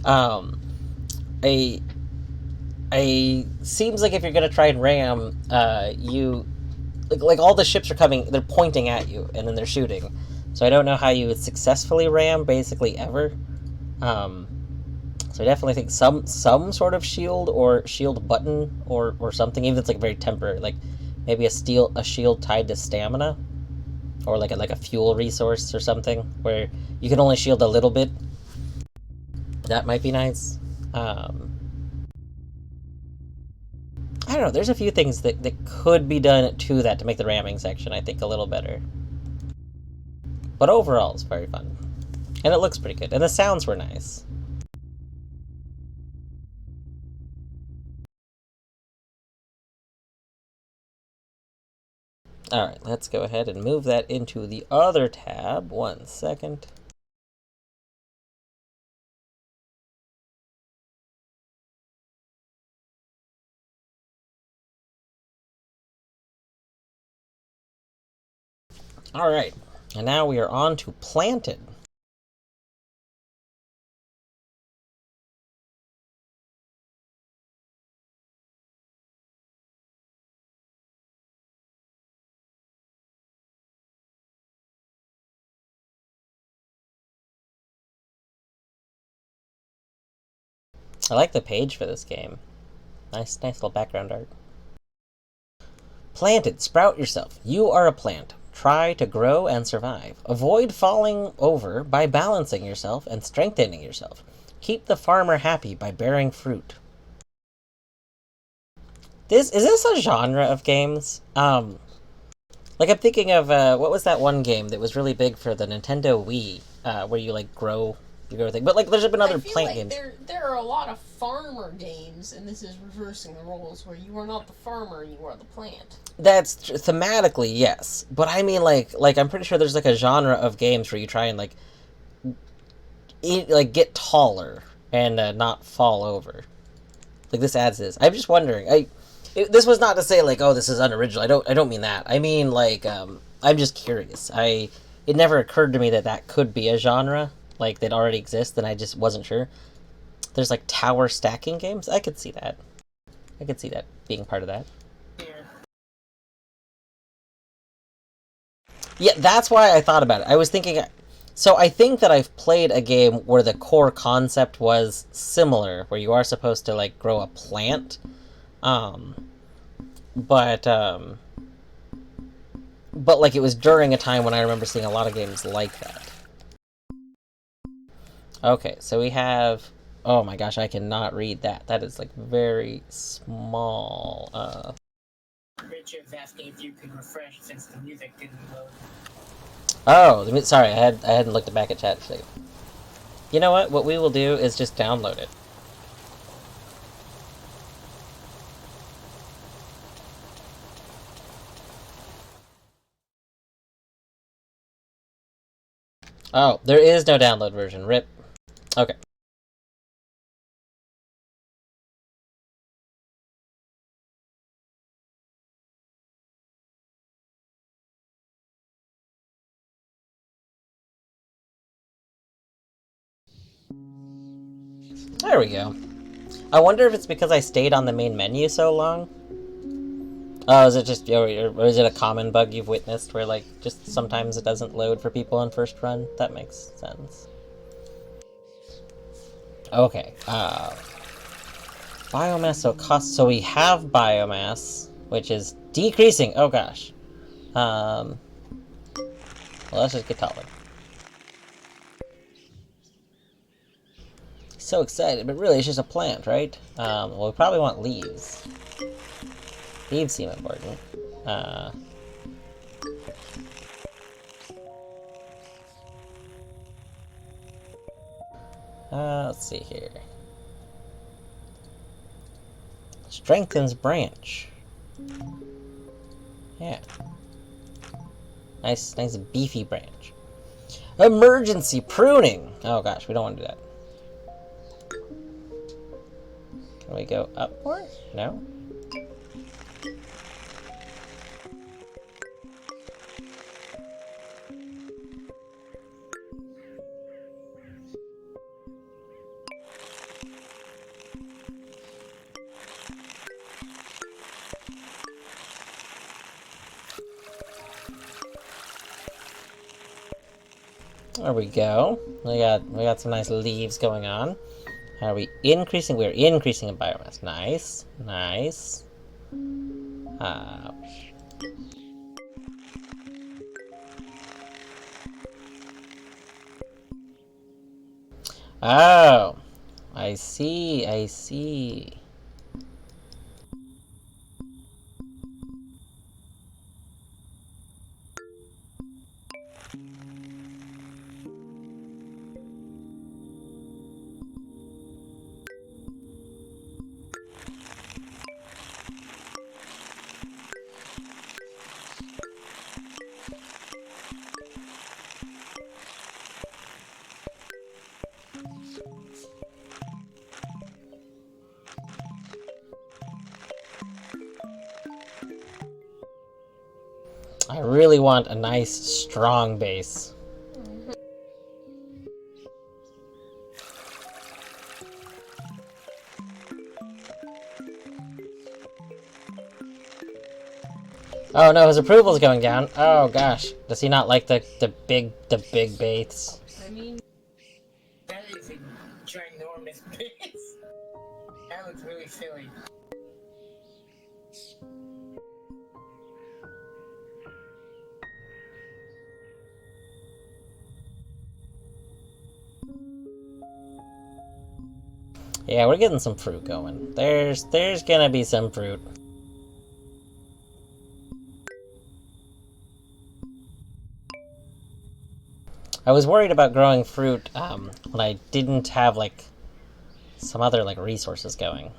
A seems like if you're gonna try and ram, you all the ships are coming. They're pointing at you, and then they're shooting. So I don't know how you would successfully ram basically ever. So I definitely think some sort of shield or shield button or something, even if it's very temporary, maybe a shield tied to stamina, or a fuel resource or something where you can only shield a little bit. That might be nice. I don't know. There's a few things that could be done to that to make the ramming section, I think, a little better. But overall, it's very fun. And it looks pretty good. And the sounds were nice. Alright, let's go ahead and move that into the other tab. 1 second. Alright, and now we are on to Planted. I like the page for this game. Nice little background art. Planted, sprout yourself. You are a plant. Try to grow and survive. Avoid falling over by balancing yourself and strengthening yourself. Keep the farmer happy by bearing fruit. Is this a genre of games? I'm thinking of what was that one game that was really big for the Nintendo Wii, where you grow thing. But there's been other plant games. There are a lot of farmer games, and this is reversing the roles where you are not the farmer, you are the plant. That's thematically, yes, but I mean I'm pretty sure there's a genre of games where you try and get taller and not fall over. This adds this. I'm just wondering. This was not to say oh, this is unoriginal. I don't mean that. I mean I'm just curious. It never occurred to me that could be a genre that already exists, and I just wasn't sure. There's tower stacking games. I could see that. I could see that being part of that. Yeah. Yeah, that's why I thought about it. I was thinking... So I think that I've played a game where the core concept was similar, where you are supposed to, like, grow a plant. Um, but, um... But, like, it was during a time when I remember seeing a lot of games like that. Okay, so we have... Oh my gosh, I cannot read that. That is, like, very small. Rich is asking if you could refresh since the music didn't load. Oh, sorry, I hadn't looked back at chat. You know what? What we will do is just download it. Oh, there is no download version. RIP. Okay. There we go. I wonder if it's because I stayed on the main menu so long. Oh, is it just, or is it a common bug you've witnessed where, like, just sometimes it doesn't load for people on first run? That makes sense. Okay, biomass, so cost, so we have biomass, which is decreasing, oh gosh. Well, let's just get taller. So excited, but really it's just a plant, right? Well, we probably want leaves. Leaves seem important. Let's see here. Strengthens branch. Yeah. Nice beefy branch. Emergency pruning! Oh gosh, we don't want to do that. Can we go up more? No? There we go. We got some nice leaves going on. Are we increasing? We're increasing in biomass. Nice. Nice. Oh. I see. I see. I really want a nice, strong base. Oh no, his approval's going down. Oh gosh. Does he not like the big baits? I mean, That is a ginormous base. That looks really silly. Yeah, we're getting some fruit going. There's gonna be some fruit. I was worried about growing fruit when I didn't have like some other like resources going.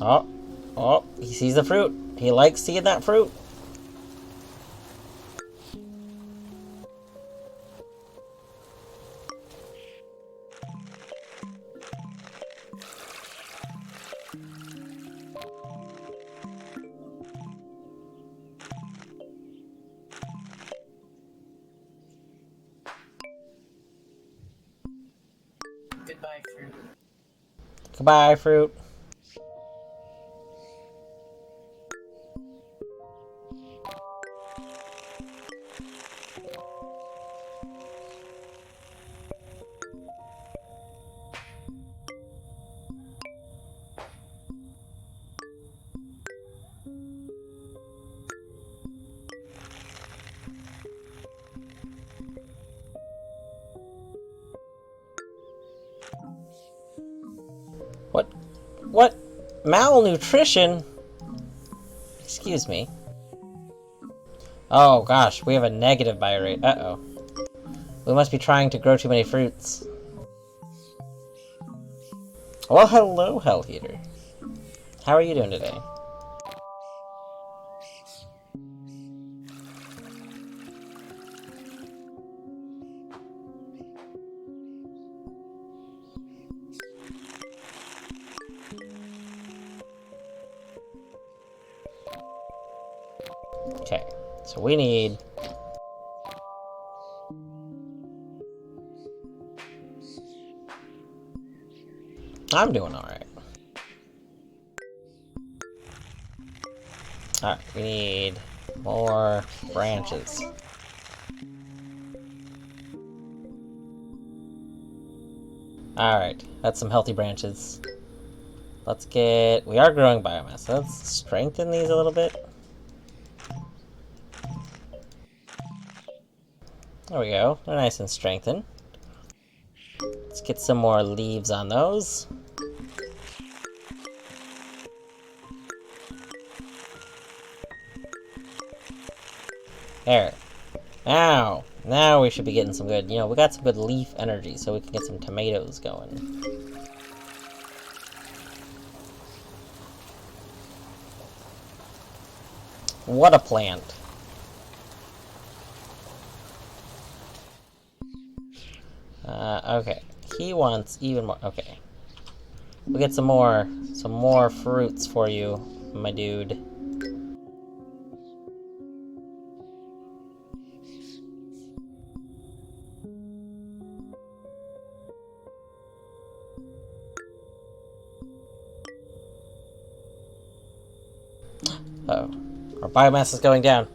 Oh, oh, he sees the fruit. He likes seeing that fruit. Goodbye, fruit. Goodbye, fruit. Malnutrition? Excuse me. Oh gosh, we have a negative buy rate. Uh-oh. We must be trying to grow too many fruits. Well, hello, Hell Heater. How are you doing today? Okay, so we need... I'm doing alright. Alright, we need more branches. Alright, that's some healthy branches. Let's get... We are growing biomass, so let's strengthen these a little bit. There we go. They're nice and strengthened. Let's get some more leaves on those. There. Now we should be getting some good... You know, we got some good leaf energy, so we can get some tomatoes going. What a plant. Okay. He wants even more. Okay. We'll get some more fruits for you, my dude. Uh-oh. Our biomass is going down.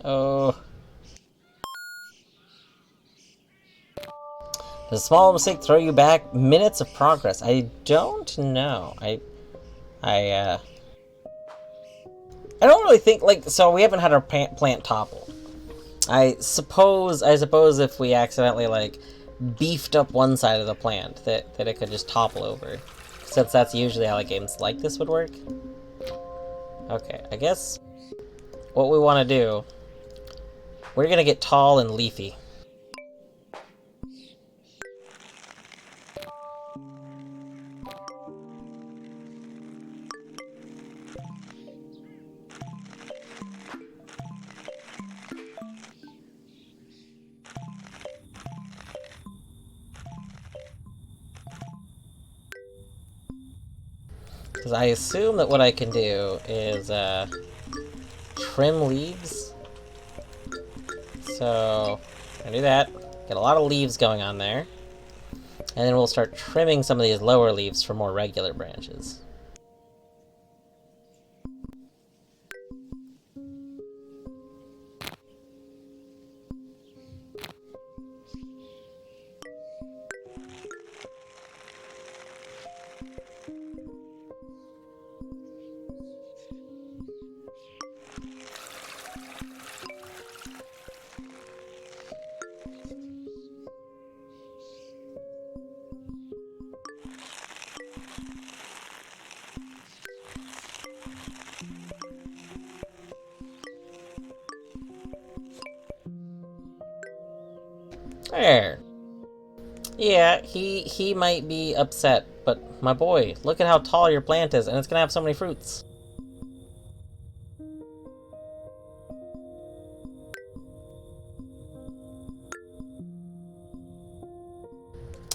Oh. Does a small mistake throw you back? Minutes of progress. I don't know. I don't really think, like, so we haven't had our plant topple. I suppose if we accidentally, like, beefed up one side of the plant, that it could just topple over. Since that's usually how, like, games like this would work. Okay, I guess what we want to do, we're gonna get tall and leafy. Because I assume that what I can do is trim leaves. So, I'm gonna do that. Get a lot of leaves going on there. And then we'll start trimming some of these lower leaves for more regular branches. There. Yeah, he might be upset, but my boy, look at how tall your plant is, and it's gonna have so many fruits.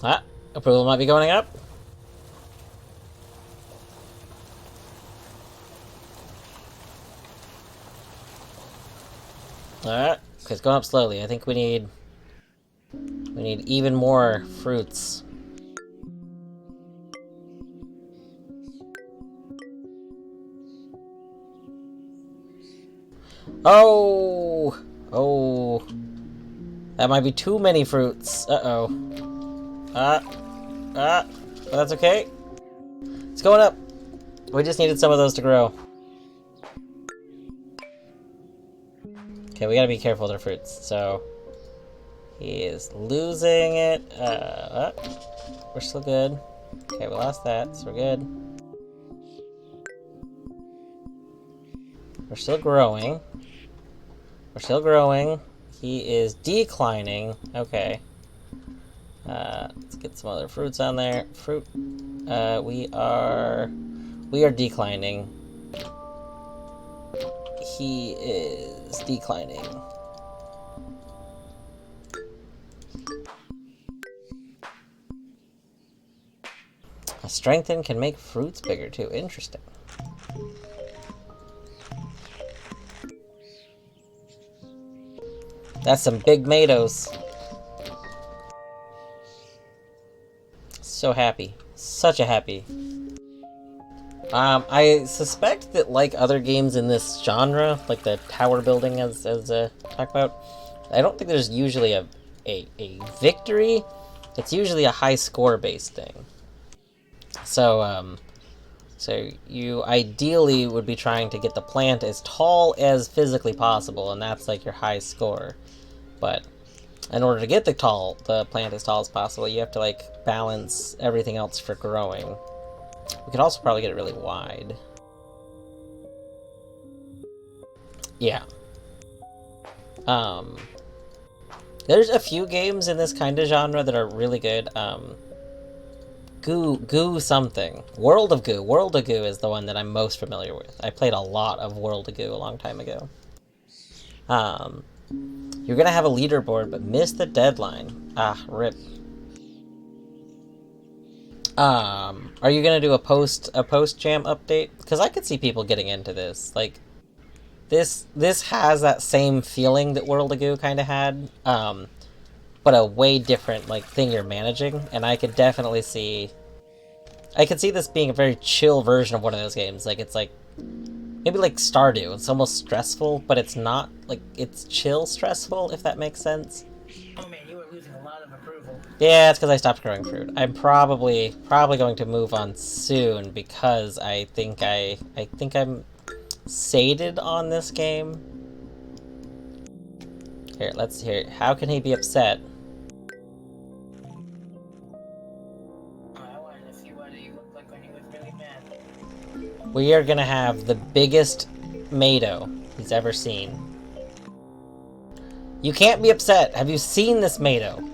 Ah, approval might be going up. Alright, okay, it's going up slowly. I think we need even more fruits. Oh! Oh. That might be too many fruits. Uh-oh. But that's okay. It's going up. We just needed some of those to grow. Okay, we gotta be careful with our fruits, so... He is losing it. We're still good. Okay, we lost that, so we're good. We're still growing. We're still growing. He is declining. Okay. Let's get some other fruits on there. Fruit. We are declining. He is declining. A strengthen can make fruits bigger too. Interesting. That's some big tomatoes. So happy. Such a happy. I suspect that, like other games in this genre, like the tower building as talked about, I don't think there's usually a victory. It's usually a high score based thing. So so you ideally would be trying to get the plant as tall as physically possible, and that's like your high score. But in order to get the plant as tall as possible, you have to like balance everything else for growing. We could also probably get it really wide. Yeah. Um, there's a few games in this kind of genre that are really good. Goo something. World of Goo. World of Goo is the one that I'm most familiar with. I played a lot of World of Goo a long time ago. You're gonna have a leaderboard, but missed the deadline. Ah, rip. Are you gonna do a post jam update? Because I could see people getting into this. Like, this has that same feeling that World of Goo kind of had. But a way different like thing you're managing, and I could definitely see. I could see this being a very chill version of one of those games. Like it's like maybe like Stardew. It's almost stressful, but it's not like it's chill stressful. If that makes sense. Oh man, you were losing a lot of approval. Yeah, it's because I stopped growing fruit. I'm probably going to move on soon because I think I'm sated on this game. Here, let's hear. How can he be upset? I wanted to see what he looked like when he was really mad. We are gonna have the biggest Mado he's ever seen. You can't be upset. Have you seen this Mado?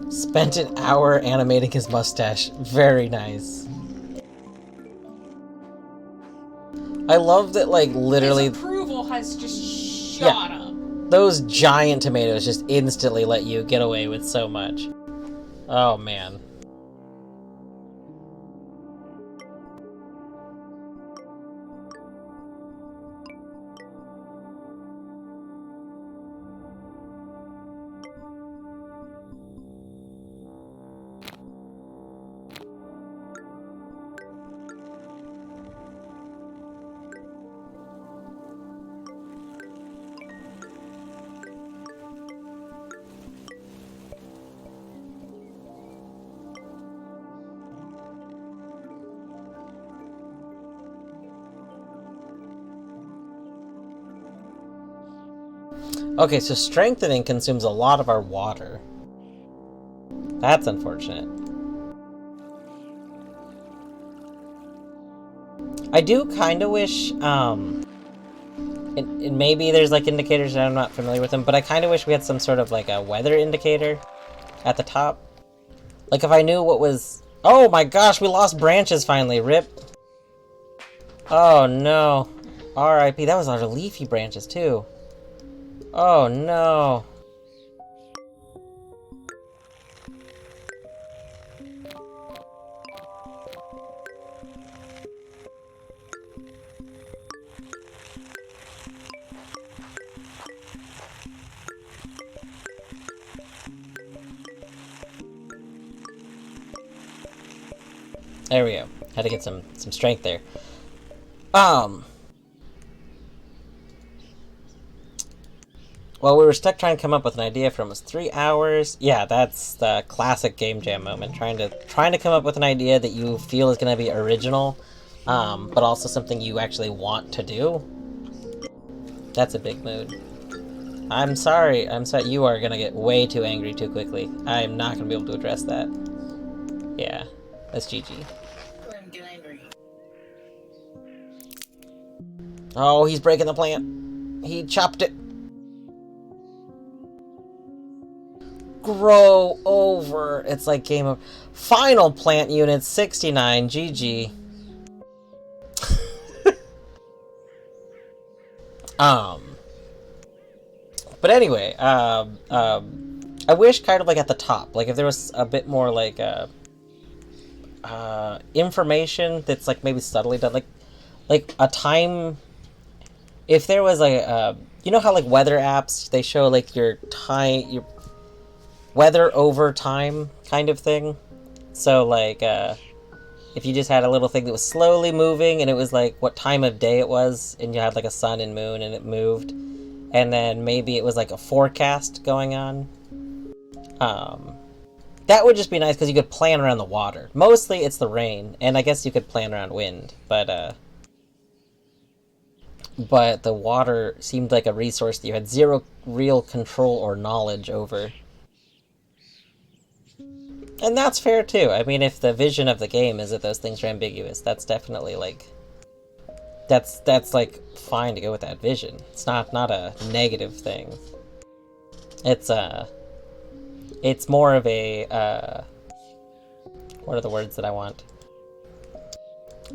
Spent an hour animating his mustache. Very nice. I love that, like, literally... His approval has just shot up. Those giant tomatoes just instantly let you get away with so much. Oh, man. Okay, so strengthening consumes a lot of our water. That's unfortunate. I do kind of wish, and maybe there's, like, indicators that I'm not familiar with them, but I kind of wish we had some sort of, like, a weather indicator at the top. Like, if I knew what was... Oh my gosh, we lost branches finally, rip. Oh no. R.I.P. That was our leafy branches, too. Oh no. There we go. Had to get some strength there. Well, we were stuck trying to come up with an idea for almost 3 hours. Yeah, that's the classic game jam moment. Trying to come up with an idea that you feel is going to be original, but also something you actually want to do. That's a big mood. I'm sorry. You are going to get way too angry too quickly. I'm not going to be able to address that. Yeah, that's GG. Go ahead and get angry. Oh, he's breaking the plant. He chopped it. Grow over. It's like game of final plant unit 69. GG. But anyway, I wish kind of like at the top, like if there was a bit more like information that's like maybe subtly done, like a time. If there was you know how like weather apps they show like your your weather over time kind of thing. So like if you just had a little thing that was slowly moving and it was like what time of day it was, and you had like a sun and moon and it moved, and then maybe it was like a forecast going on. That would just be nice because you could plan around the water. Mostly it's the rain, and I guess you could plan around wind, but the water seemed like a resource that you had zero real control or knowledge over. And that's fair too. I mean, if the vision of the game is that those things are ambiguous, that's definitely like that's like fine to go with that vision. It's not a negative thing. It's more of a what are the words that I want?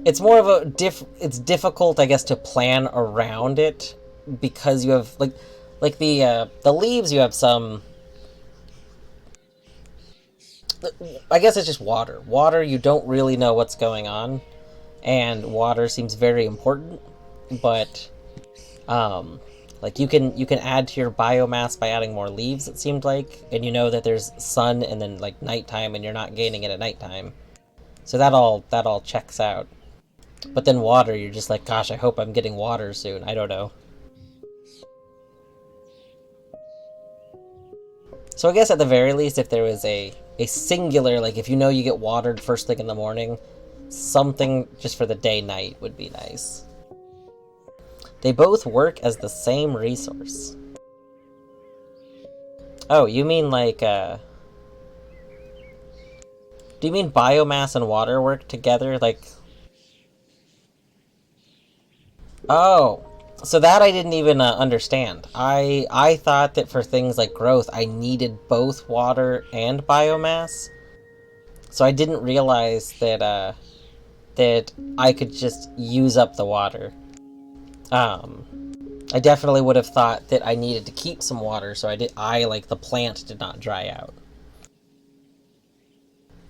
It's more of a it's difficult, I guess, to plan around it because you have like the leaves, you have some, I guess it's just water. Water, you don't really know what's going on, and water seems very important, but like you can add to your biomass by adding more leaves, it seemed like, and you know that there's sun and then like nighttime and you're not gaining it at nighttime. So that all checks out. But then water, you're just like, gosh, I hope I'm getting water soon. I don't know. So I guess at the very least, if there was a singular, like if you know you get watered first thing in the morning, something just for the day-night would be nice. They both work as the same resource. Oh, you mean like, do you mean biomass and water work together? Like, oh, so that I didn't even understand. I thought that for things like growth, I needed both water and biomass. So I didn't realize that that I could just use up the water. I definitely would have thought that I needed to keep some water, so I like the plant did not dry out.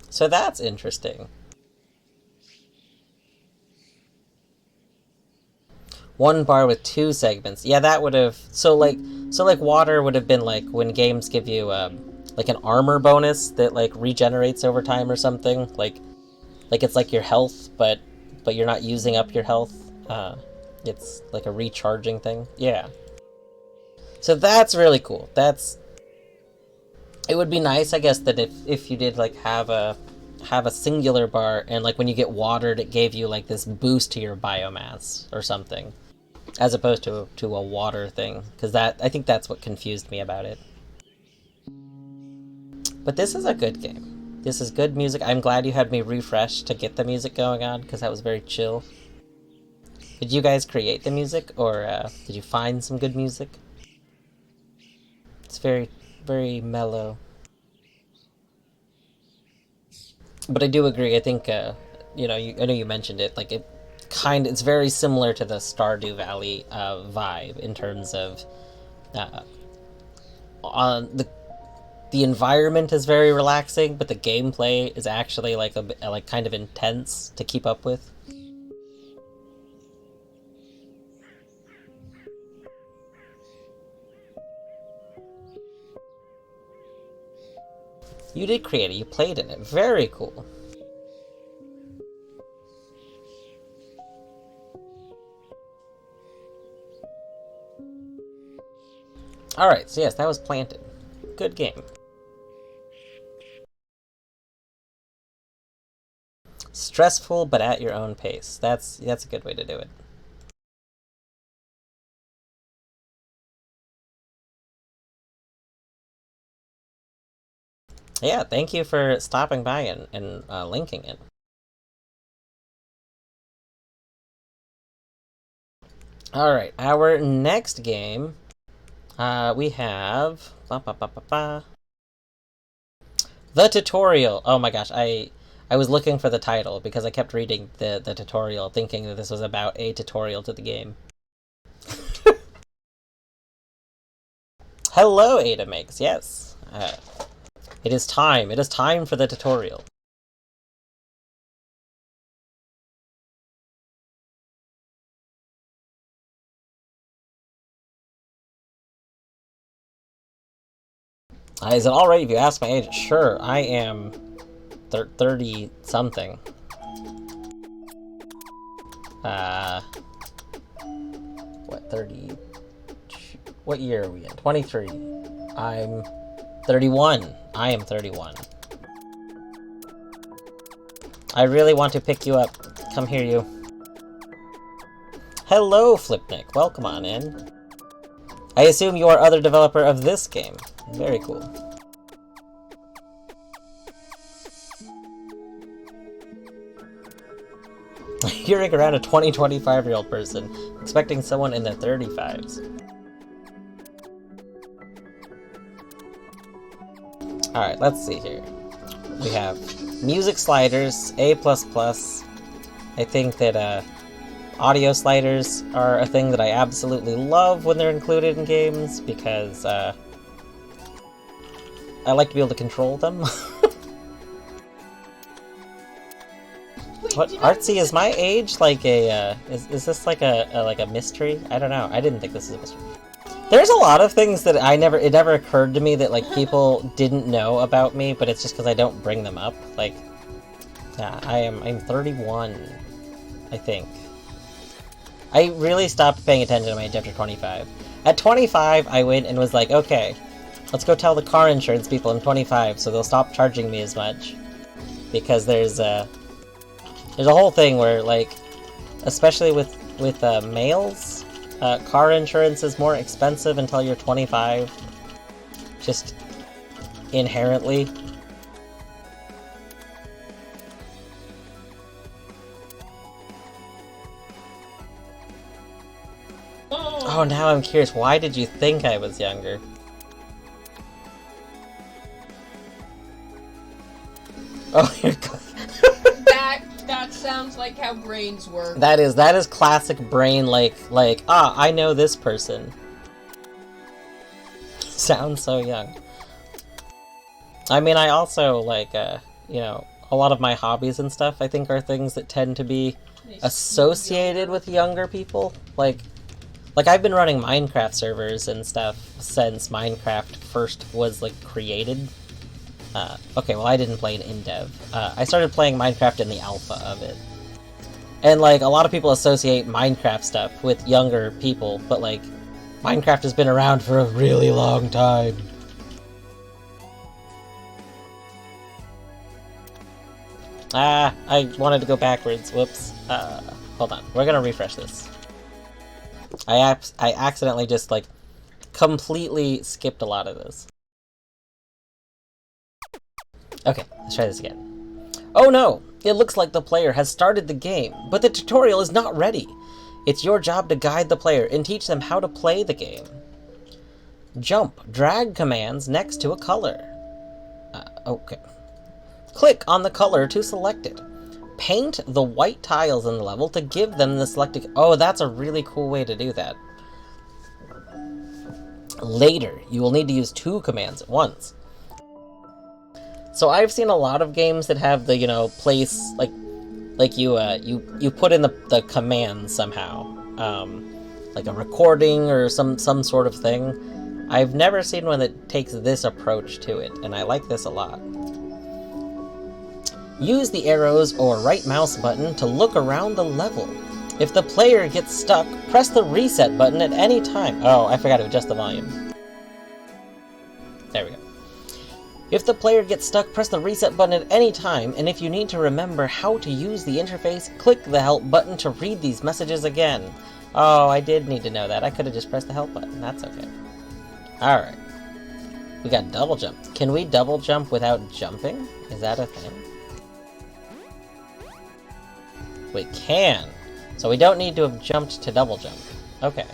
So that's interesting. One bar with two segments. Yeah, that would have so like water would have been like when games give you like an armor bonus that like regenerates over time or something. Like it's like your health, but you're not using up your health. It's like a recharging thing. Yeah. So that's really cool. It would be nice, I guess, that if you did like have a singular bar and like when you get watered it gave you like this boost to your biomass or something, as opposed to a water thing, because that I think that's what confused me about it. But this is a good game. This is good music. I'm glad you had me refresh to get the music going on because that was very chill. Did you guys create the music, or did you find some good music? It's very, very mellow. But I do agree. I think, I know you mentioned it. Like it's very similar to the Stardew Valley vibe in terms of on the environment is very relaxing, but the gameplay is actually like like kind of intense to keep up with. You did create it. You played in it. Very cool. Alright, so yes, that was Planted. Good game. Stressful, but at your own pace. That's a good way to do it. Yeah, thank you for stopping by and linking it. Alright, our next game, we have... The Tutorial! Oh my gosh, I was looking for the title because I kept reading the tutorial thinking that this was about a tutorial to the game. Hello, Ada Makes, yes. It is time for the tutorial. Is it alright if you ask my age? Sure, I am 30-something. What, 30... What year are we in? 23. I'm 31. I am 31. I really want to pick you up. Come here, you. Hello, Flipnik. Welcome on in. I assume you are other developer of this game. Very cool. Hearing around a 25-year-old person, expecting someone in their 35s. Alright, let's see here. We have music sliders, A++. I think that audio sliders are a thing that I absolutely love when they're included in games, because I like to be able to control them. What, artsy, is my age like a, is this like a mystery? I don't know, I didn't think this was a mystery. There's a lot of things that it never occurred to me that, like, people didn't know about me, but it's just because I don't bring them up. Like, yeah, I'm 31, I think. I really stopped paying attention to my age after 25. At 25, I went and was like, okay, let's go tell the car insurance people I'm 25 so they'll stop charging me as much. Because there's a whole thing where, like, especially with males, car insurance is more expensive until you're 25. Just inherently. Oh, now I'm curious. Why did you think I was younger? Oh, you're good. That sounds like how brains work. That is classic brain, like, I know this person. Sounds so young. I mean, I also, like, you know, a lot of my hobbies and stuff, I think, are things that tend to be associated with younger people. Like, I've been running Minecraft servers and stuff since Minecraft first was, like, created. Okay, well, I didn't play it in dev. I started playing Minecraft in the alpha of it. And, like, a lot of people associate Minecraft stuff with younger people, but, like, Minecraft has been around for a really long time. I wanted to go backwards. Whoops. Hold on. We're gonna refresh this. I accidentally just, like, completely skipped a lot of this. Okay, let's try this again. Oh no! It looks like the player has started the game, but the tutorial is not ready. It's your job to guide the player and teach them how to play the game. Jump, drag commands next to a color. Okay. Click on the color to select it. Paint the white tiles in the level to give them the selected... Oh, that's a really cool way to do that. Later, you will need to use 2 commands at once. So I've seen a lot of games that have the, you know, place, like you put in the command somehow, like a recording or some sort of thing. I've never seen one that takes this approach to it, and I like this a lot. Use the arrows or right mouse button to look around the level. If the player gets stuck, press the reset button at any time. Oh, I forgot to adjust the volume. If the player gets stuck, press the reset button at any time, and if you need to remember how to use the interface, click the help button to read these messages again. Oh, I did need to know that. I could have just pressed the help button. That's okay. Alright. We got double jump. Can we double jump without jumping? Is that a thing? We can. So we don't need to have jumped to double jump. Okay.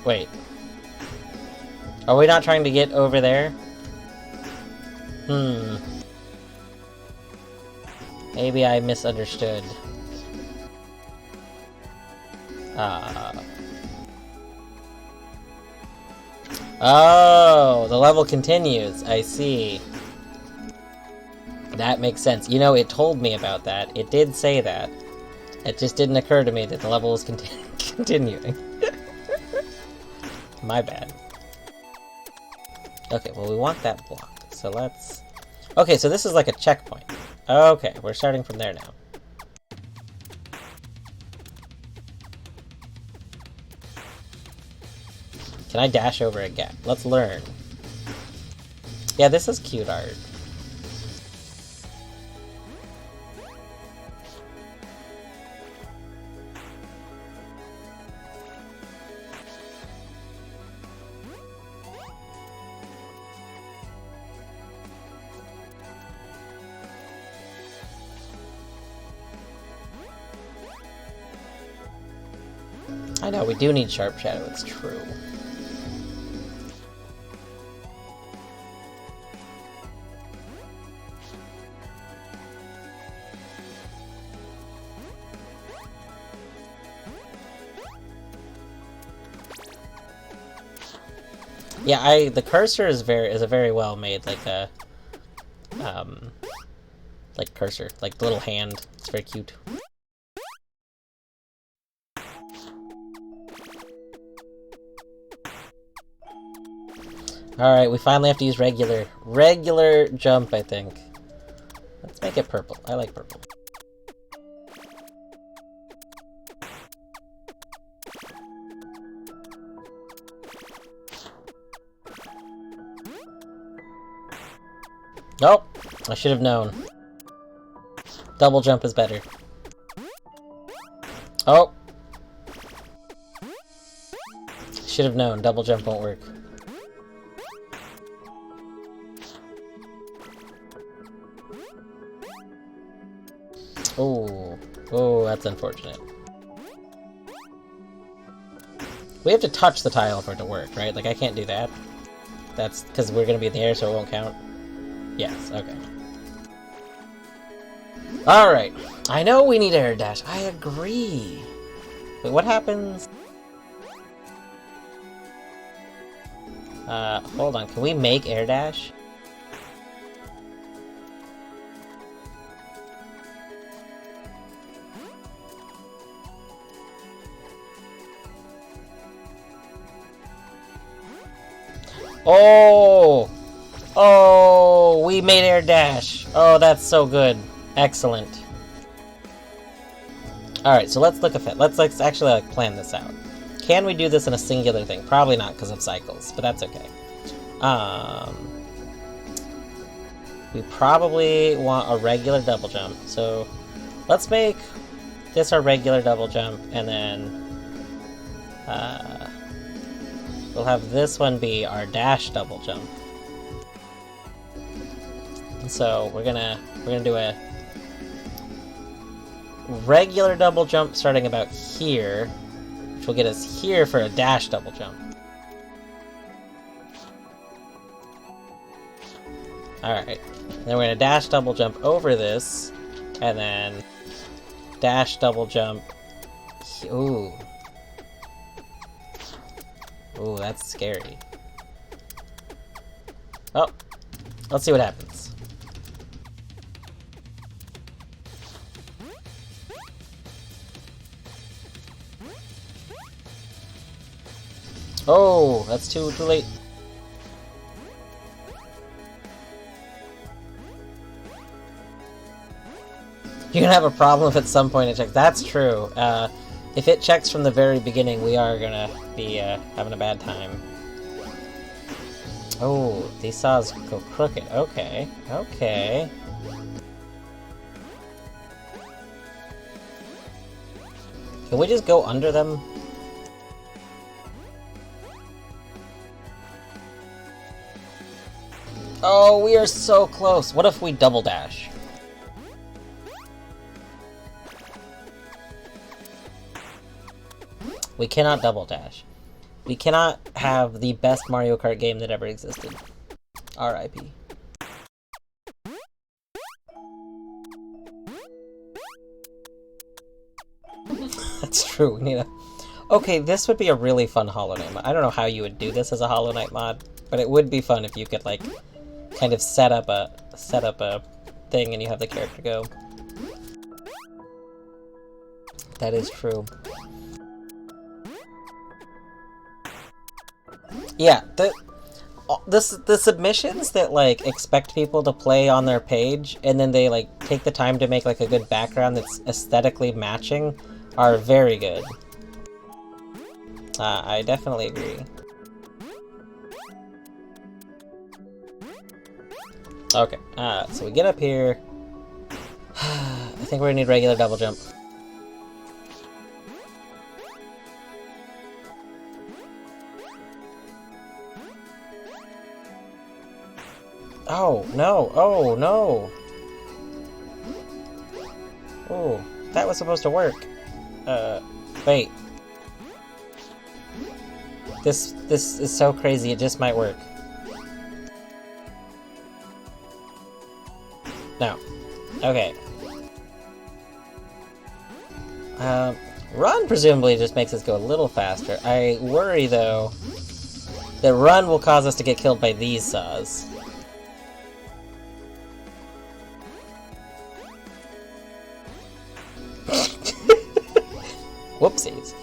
Wait. Are we not trying to get over there? Maybe I misunderstood. Oh, the level continues. I see. That makes sense. You know, it told me about that. It did say that. It just didn't occur to me that the level was continuing. My bad. Okay, well, we want that block. So let's... Okay, so this is like a checkpoint. Okay, we're starting from there now. Can I dash over a gap? Let's learn. Yeah, this is cute art. I know, we do need Sharp Shadow, it's true. Yeah, the cursor is a very well made, like a like cursor, like the little hand. It's very cute. Alright, we finally have to use regular jump, I think. Let's make it purple. I like purple. Nope! I should have known. Double jump is better. Oh! Should have known. Double jump won't work. Oh, oh, that's unfortunate. We have to touch the tile for it to work, right? Like, I can't do that. That's because we're gonna be in the air, so it won't count. Yes, okay. Alright. I know we need air dash. I agree. Wait, what happens? Hold on. Can we make air dash? Oh! Oh, we made air dash. Oh, that's so good. Excellent. Alright, so let's look at it. Let's actually like plan this out. Can we do this in a singular thing? Probably not because of cycles, but that's okay. We probably want a regular double jump. So let's make this our regular double jump, and then we'll have this one be our dash double jump. So we're gonna do a regular double jump starting about here, which will get us here for a dash double jump. Alright. Then we're gonna dash double jump over this, and then dash double jump. Ooh. Ooh, that's scary. Oh, let's see what happens. Oh, that's too late. You're gonna have a problem if at some point it checks. That's true. If it checks from the very beginning, we are gonna be having a bad time. Oh, these saws go crooked. Okay, okay. Can we just go under them? Oh, we are so close. What if we double dash? We cannot double dash. We cannot have the best Mario Kart game that ever existed. R.I.P. That's true. We need a... Okay, this would be a really fun Hollow Knight mod. I don't know how you would do this as a Hollow Knight mod, but it would be fun if you could like kind of set up a thing and you have the character go. That is true. Yeah, the submissions that like expect people to play on their page and then they like take the time to make like a good background that's aesthetically matching are very good. I definitely agree. Okay, so we get up here. I think we're gonna need regular double jump. Oh, no! Oh, no! Oh, that was supposed to work. Wait. This is so crazy, it just might work. No. Okay. Run presumably just makes us go a little faster. I worry, though, that run will cause us to get killed by these saws. Whoopsies.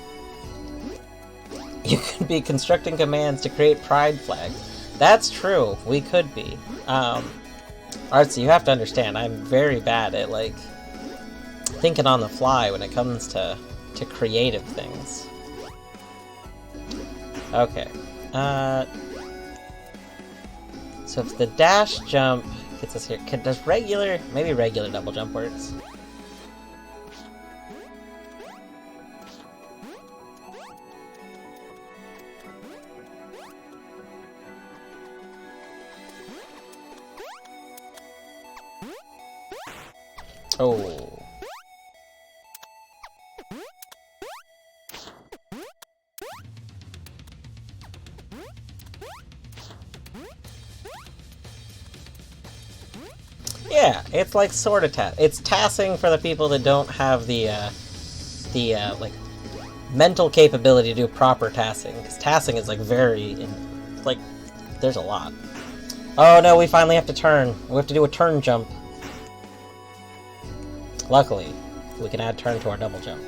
You could be constructing commands to create pride flags. That's true, we could be. Artsy, you have to understand, I'm very bad at, like, thinking on the fly when it comes to creative things. Okay. So if the dash jump gets us here, does regular, maybe regular double jump works? Oh. Yeah, it's like sort of it's tassing for the people that don't have the like mental capability to do proper tassing, because tassing is like like there's a lot. Oh no, we finally have to turn. We have to do a turn jump. Luckily, we can add turn to our double jump.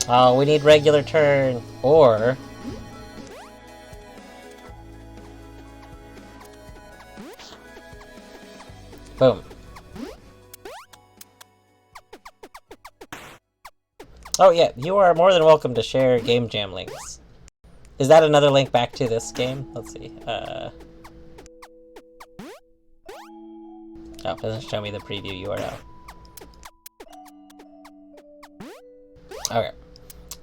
Oh, we need regular turn, or... Boom. Oh yeah, you are more than welcome to share Game Jam links. Is that another link back to this game? Let's see. Oh, it doesn't show me the preview URL. Okay.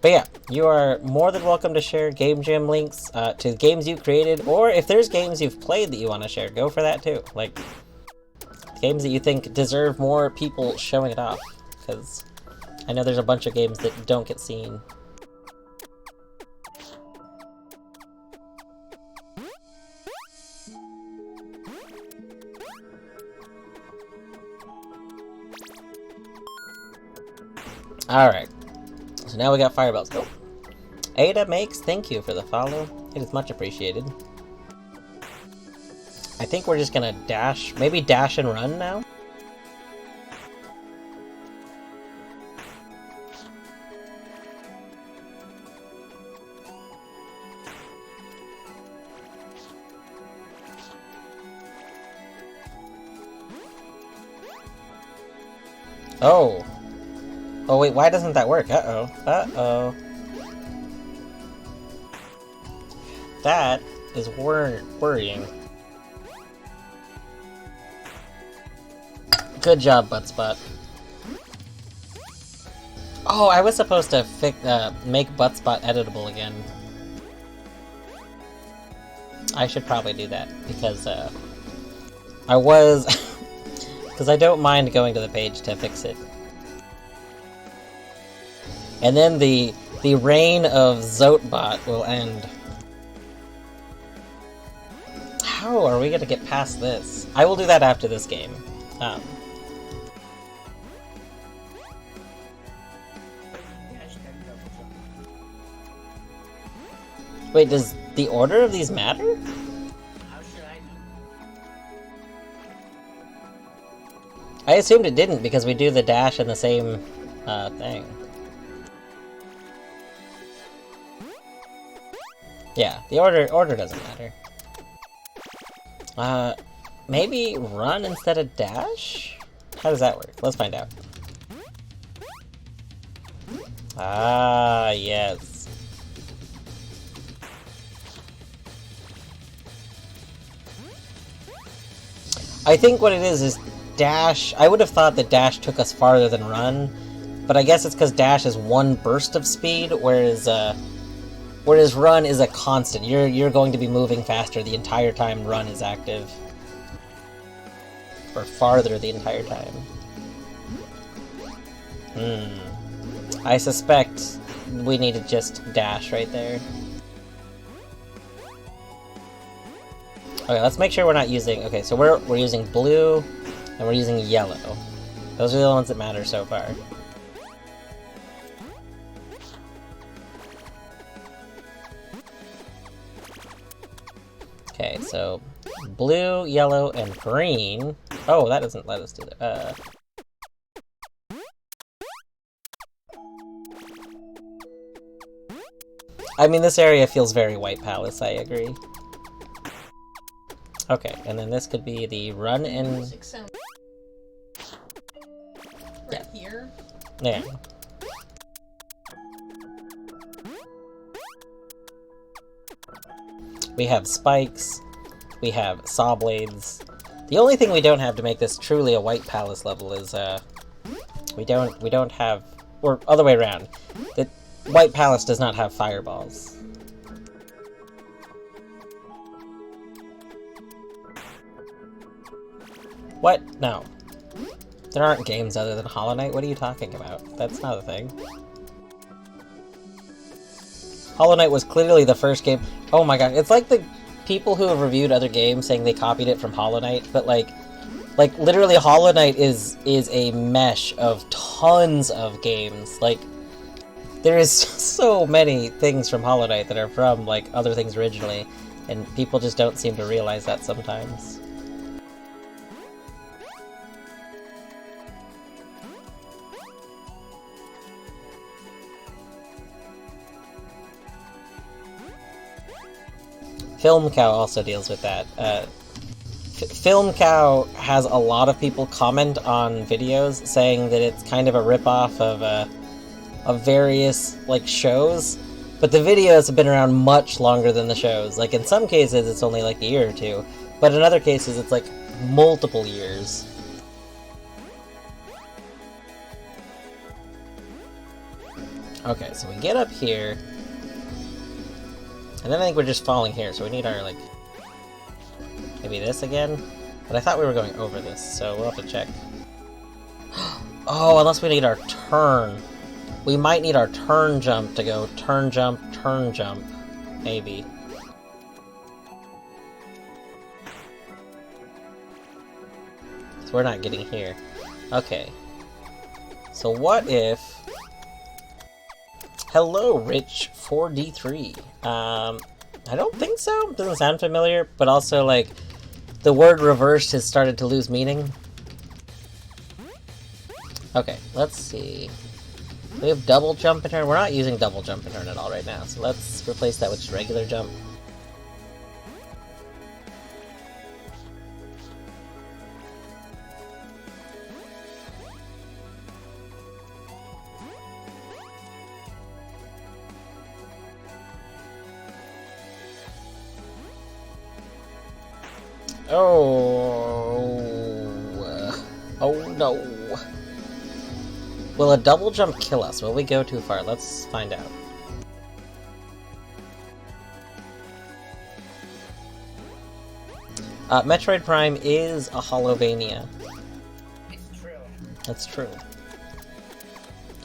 But yeah, you are more than welcome to share Game Jam links to games you created, or if there's games you've played that you want to share, go for that too. Like, games that you think deserve more people showing it off, because I know there's a bunch of games that don't get seen. Alright. So now we got firebells. Oh. Ada Makes, thank you for the follow. It is much appreciated. I think we're just gonna dash, maybe dash and run now? Oh. Oh wait, why doesn't that work? Uh-oh. Uh-oh. That is worrying. Good job, Buttspot. Oh, I was supposed to make Buttspot editable again. I should probably do that, because, I was... because I don't mind going to the page to fix it. And then the reign of Zotebot will end. How are we gonna get past this? I will do that after this game. Wait, does the order of these matter? How should I know? I assumed it didn't because we do the dash in the same thing. Yeah, the order doesn't matter. Maybe run instead of dash? How does that work? Let's find out. Ah, yes. I think what it is dash... I would have thought that dash took us farther than run, but I guess it's because dash is one burst of speed, whereas run is a constant. You're going to be moving faster the entire time run is active. Or farther the entire time. I suspect we need to just dash right there. Okay, let's make sure we're not using... Okay, so we're using blue, and we're using yellow. Those are the ones that matter so far. Okay, so blue, yellow, and green. Oh, that doesn't let us do that. I mean, this area feels very White Palace, I agree. Okay, and then this could be the run and... Right here? Yeah. We have spikes, we have saw blades. The only thing we don't have to make this truly a White Palace level is, we don't have... Or, other way around. The White Palace does not have fireballs. What? No. There aren't games other than Hollow Knight? What are you talking about? That's not a thing. Hollow Knight was clearly the first game... Oh my god, it's like the people who have reviewed other games saying they copied it from Hollow Knight, but like literally Hollow Knight is a mesh of tons of games. Like, there is so many things from Hollow Knight that are from, like, other things originally, and people just don't seem to realize that sometimes. Film Cow also deals with that. Film Cow has a lot of people comment on videos saying that it's kind of a ripoff of various, like, shows, but the videos have been around much longer than the shows. Like, in some cases it's only like a year or two, but in other cases it's like multiple years. Okay, so we get up here, and then I think we're just falling here, so we need our, like, maybe this again? But I thought we were going over this, so we'll have to check. Oh, unless we need our turn. We might need our turn jump to go turn jump, maybe. So we're not getting here. Okay. So what if... Hello, Rich 4D3. I don't think so. Doesn't sound familiar, but also, like, the word reversed has started to lose meaning. Okay, let's see. We have double jump in turn. We're not using double jump in turn at all right now, so let's replace that with just regular jump. Oh no. Will a double jump kill us? Will we go too far? Let's find out. Metroid Prime is a Holovania. It's true. That's true.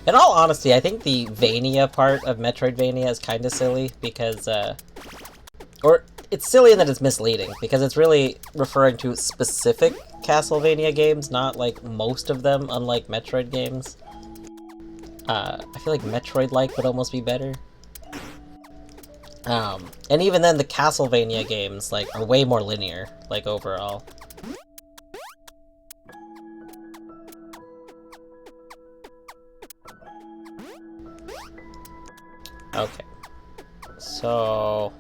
In all honesty, I think the Vania part of Metroidvania is kind of silly because, or it's silly in that it's misleading because it's really referring to specific Castlevania games, not like most of them, unlike Metroid games. I feel like Metroid-like would almost be better. And even then, the Castlevania games, like, are way more linear, like, overall. Okay. So...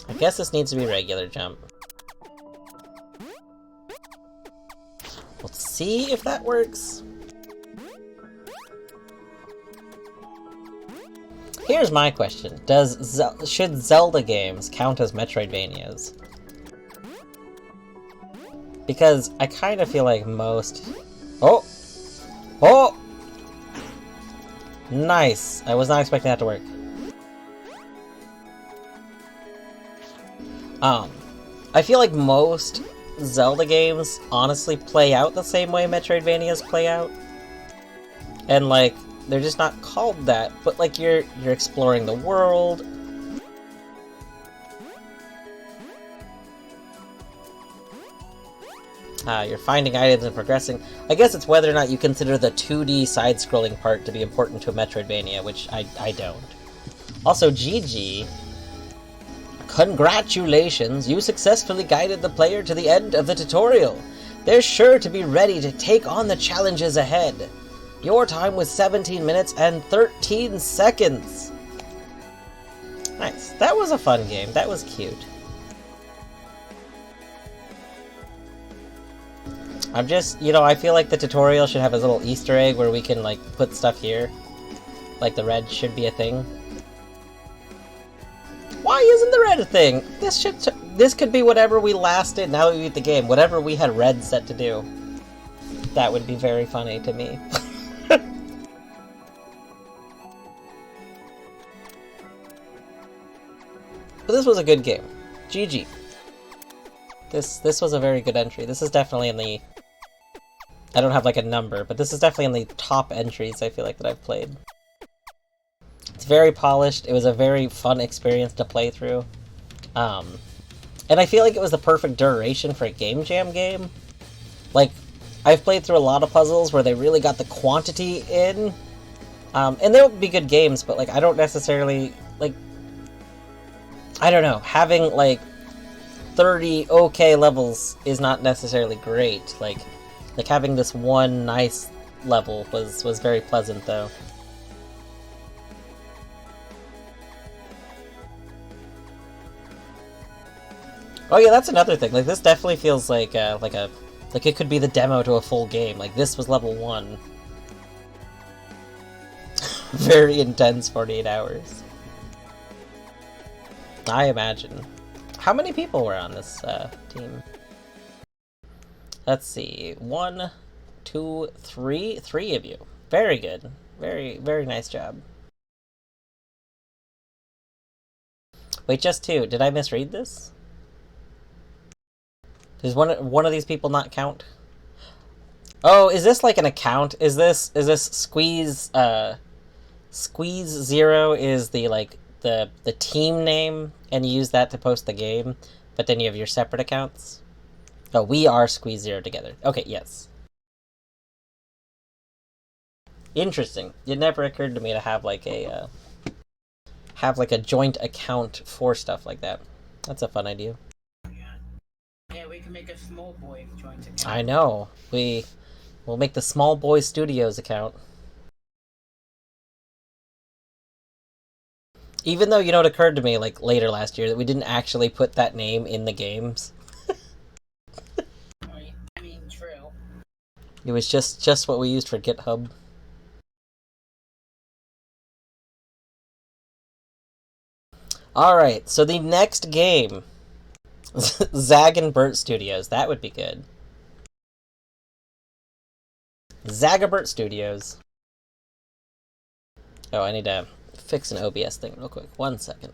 I guess this needs to be regular jump. Let's see if that works. Here's my question. Should Zelda games count as Metroidvanias? Because I kind of feel like most... Oh! Oh! Nice! I was not expecting that to work. I feel like most Zelda games honestly play out the same way Metroidvanias play out. And like, they're just not called that, but like you're exploring the world. You're finding items and progressing. I guess it's whether or not you consider the 2D side-scrolling part to be important to a Metroidvania, which I don't. Also, GG. Congratulations, you successfully guided the player to the end of the tutorial. They're sure to be ready to take on the challenges ahead. Your time was 17 minutes and 13 seconds. Nice. That was a fun game. That was cute. I'm just, I feel like the tutorial should have a little Easter egg where we can, like, put stuff here. Like, the red should be a thing. Why isn't the red a thing? This could be whatever we last did now that we beat the game. Whatever we had red set to do. That would be very funny to me. But this was a good game. GG. This was a very good entry. This is definitely in the... I don't have like a number, but this is definitely in the top entries I feel like that I've played. It's very polished. It was a very fun experience to play through. And I feel like it was the perfect duration for a Game Jam game. Like, I've played through a lot of puzzles where they really got the quantity in. And there would be good games, but like, I don't necessarily, like... I don't know, having like 30 okay levels is not necessarily great. Like having this one nice level was very pleasant though. Oh yeah, that's another thing. Like this definitely feels like it could be the demo to a full game. Like this was level 1. Very intense 48 hours. I imagine. How many people were on this team? Let's see. 1, 2, 3. 3 of you. Very good. Very, very nice job. Wait, just 2. Did I misread this? Does one of these people not count? Oh, is this like an account? Is this Squeeze Squeeze 0 is the like the team name, and you use that to post the game, but then you have your separate accounts? Oh, we are Squeeze 0 together. Okay, yes. Interesting. It never occurred to me to have like a have like a joint account for stuff like that. That's a fun idea. Yeah, we can make a small boy joint account. I know. We'll make the Small Boy Studios account. Even though, it occurred to me, like, later last year that we didn't actually put that name in the games. I mean, true. It was just what we used for GitHub. Alright, so the next game. Zag and Bert Studios. That would be good. Zagabert Studios. Oh, I need to fix an OBS thing real quick. 1 second.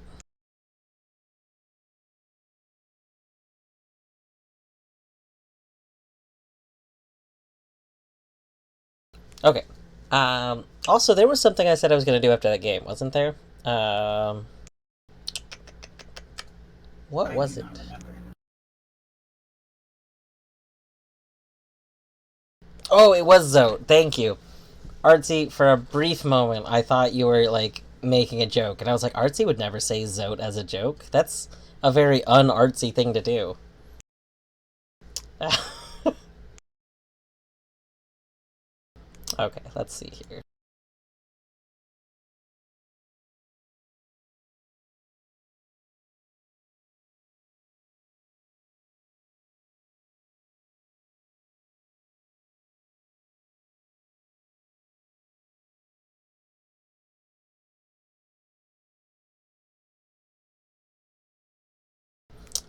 Okay. Also, there was something I said I was going to do after that game, wasn't there? What was it? Oh, it was Zote. Thank you. Artsy, for a brief moment, I thought you were, like, making a joke. And I was like, Artsy would never say Zote as a joke. That's a very un-artsy thing to do. Okay, let's see here.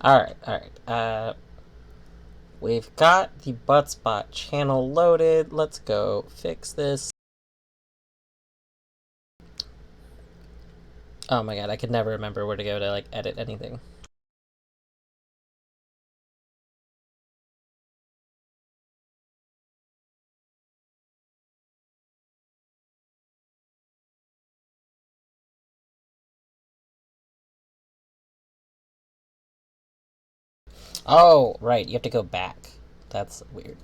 Alright. We've got the Buttspot channel loaded. Let's go fix this. Oh my god, I could never remember where to go to, like, edit anything. Oh, right, you have to go back. That's weird.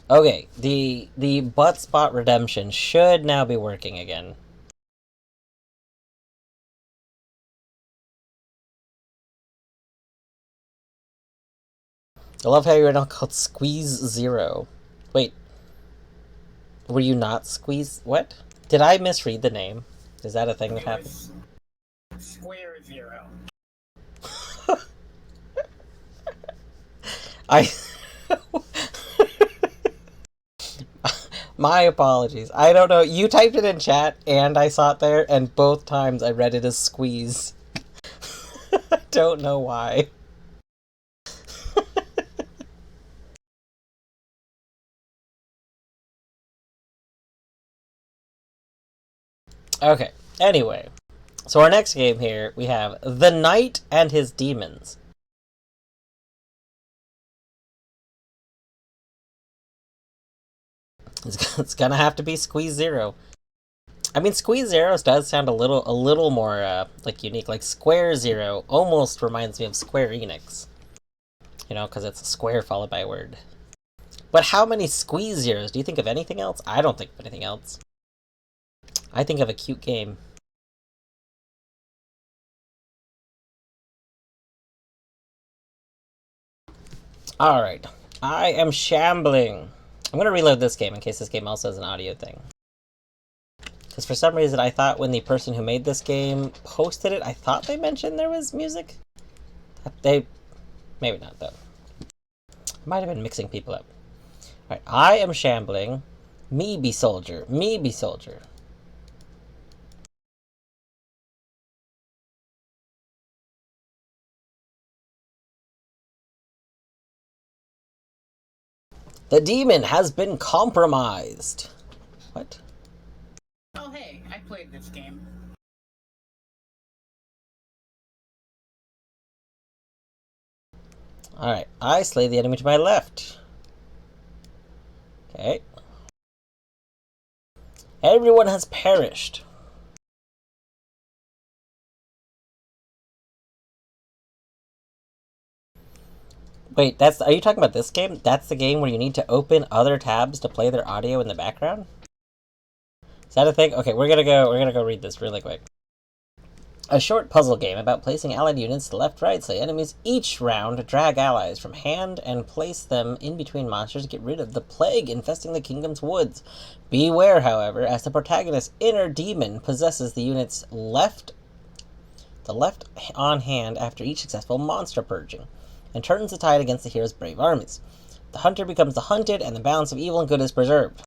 Okay, the Buttspot redemption should now be working again. I love how you're now called Squeeze Zero. Wait. Were you not Squeeze... What? Did I misread the name? Is that a thing that happened? Square Zero. My apologies. I don't know. You typed it in chat, and I saw it there, and both times I read it as Squeeze. I don't know why. Okay, anyway. So our next game here, we have The Knight and His Demons. It's gonna have to be Squeeze Zero. I mean, Squeeze Zero does sound a little more, like, unique. Like, Square Zero almost reminds me of Square Enix. Because it's a square followed by a word. But how many Squeeze Zeros? Do you think of anything else? I don't think of anything else. I think of a cute game. Alright. I am shambling. I'm gonna reload this game in case this game also has an audio thing. Because for some reason I thought when the person who made this game posted it, I thought they mentioned there was music. Maybe not, though. Might have been mixing people up. Alright, I am shambling. Me be soldier. Me be soldier. The demon has been compromised. What? Oh hey, I played this game. Alright, I slay the enemy to my left. Okay. Everyone has perished. Wait, are you talking about this game? That's the game where you need to open other tabs to play their audio in the background? Is that a thing? Okay, we're gonna go read this really quick. A short puzzle game about placing allied units to left, right, slay enemies each round, drag allies from hand, and place them in between monsters to get rid of the plague infesting the kingdom's woods. Beware, however, as the protagonist's inner demon possesses the unit's left on hand after each successful monster purging, and turns the tide against the hero's brave armies. The hunter becomes the hunted, and the balance of evil and good is preserved.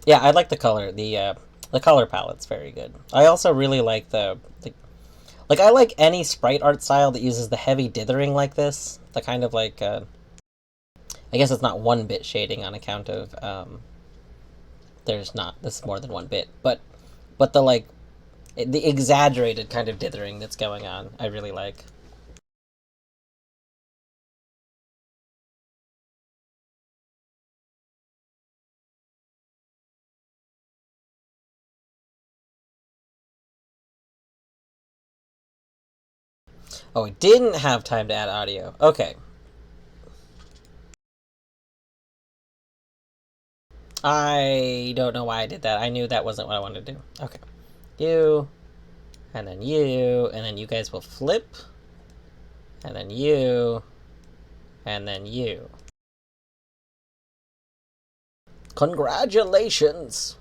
Yeah, I like the color. The color palette's very good. I also really like like I like any sprite art style that uses the heavy dithering like this. The kind of like I guess it's not 1-bit shading on account of there's not this is more than 1 bit, but the like the exaggerated kind of dithering that's going on, I really like. Oh, I didn't have time to add audio. Okay. I don't know why I did that. I knew that wasn't what I wanted to do. Okay. You, and then you, and then you guys will flip, and then you, and then you. Congratulations!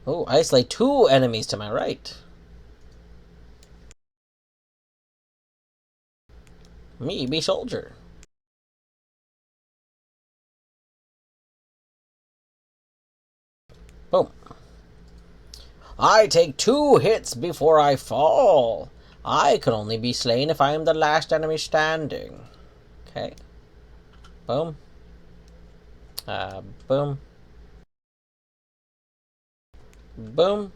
Oh, I slay 2 enemies to my right. Me be soldier. Boom. I take 2 hits before I fall. I can only be slain if I am the last enemy standing. Okay. Boom. Boom. Boom.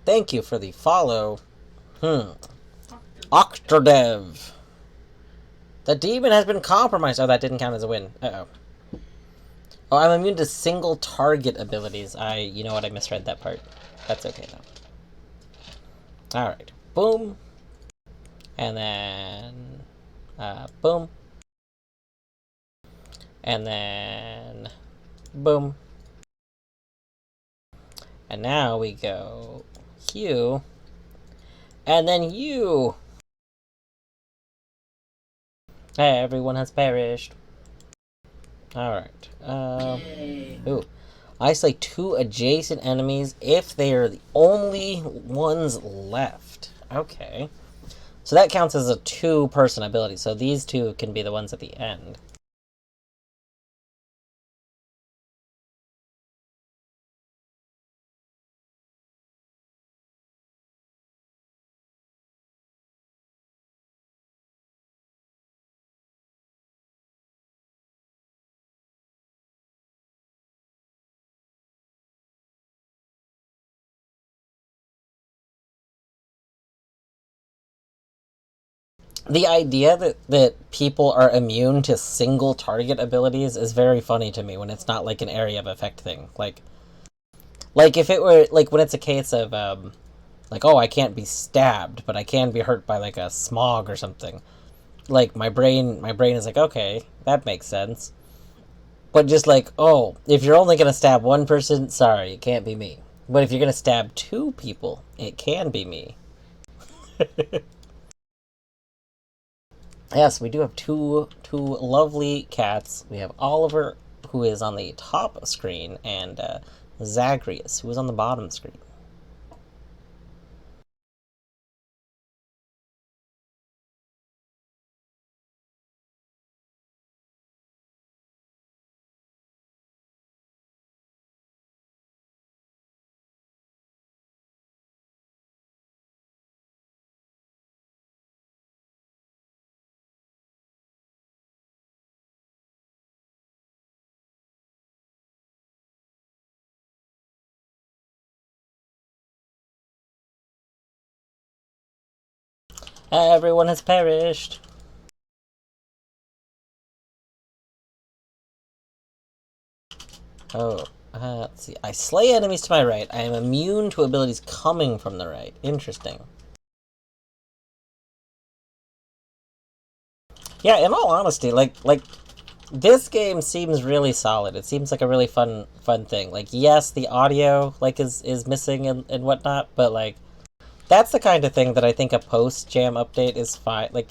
Thank you for the follow. Octadev. The demon has been compromised. Oh, that didn't count as a win. Uh-oh. Oh, I'm immune to single target abilities. You know what, I misread that part. That's okay, though. Alright. Boom. And then... boom. And then... boom. And now we go... you. And then you! Everyone has perished. Alright. Ooh. I slay 2 adjacent enemies if they are the only ones left. Okay. So that counts as a 2-person ability, so these 2 can be the ones at the end. The idea that people are immune to single target abilities is very funny to me when it's not like an area of effect thing. Like if it were like when it's a case of like, oh, I can't be stabbed, but I can be hurt by like a smog or something. Like my brain is like, okay, that makes sense. But just like, oh, if you're only gonna stab 1 person, sorry, it can't be me. But if you're gonna stab 2 people, it can be me. Yes, we do have two lovely cats. We have Oliver, who is on the top screen, and Zagreus, who is on the bottom screen. Everyone has perished. Oh, let's see. I slay enemies to my right. I am immune to abilities coming from the right. Interesting. Yeah, in all honesty, like this game seems really solid. It seems like a really fun thing. Like, yes, the audio is missing and whatnot, but like that's the kind of thing that I think a post jam update is fine. Like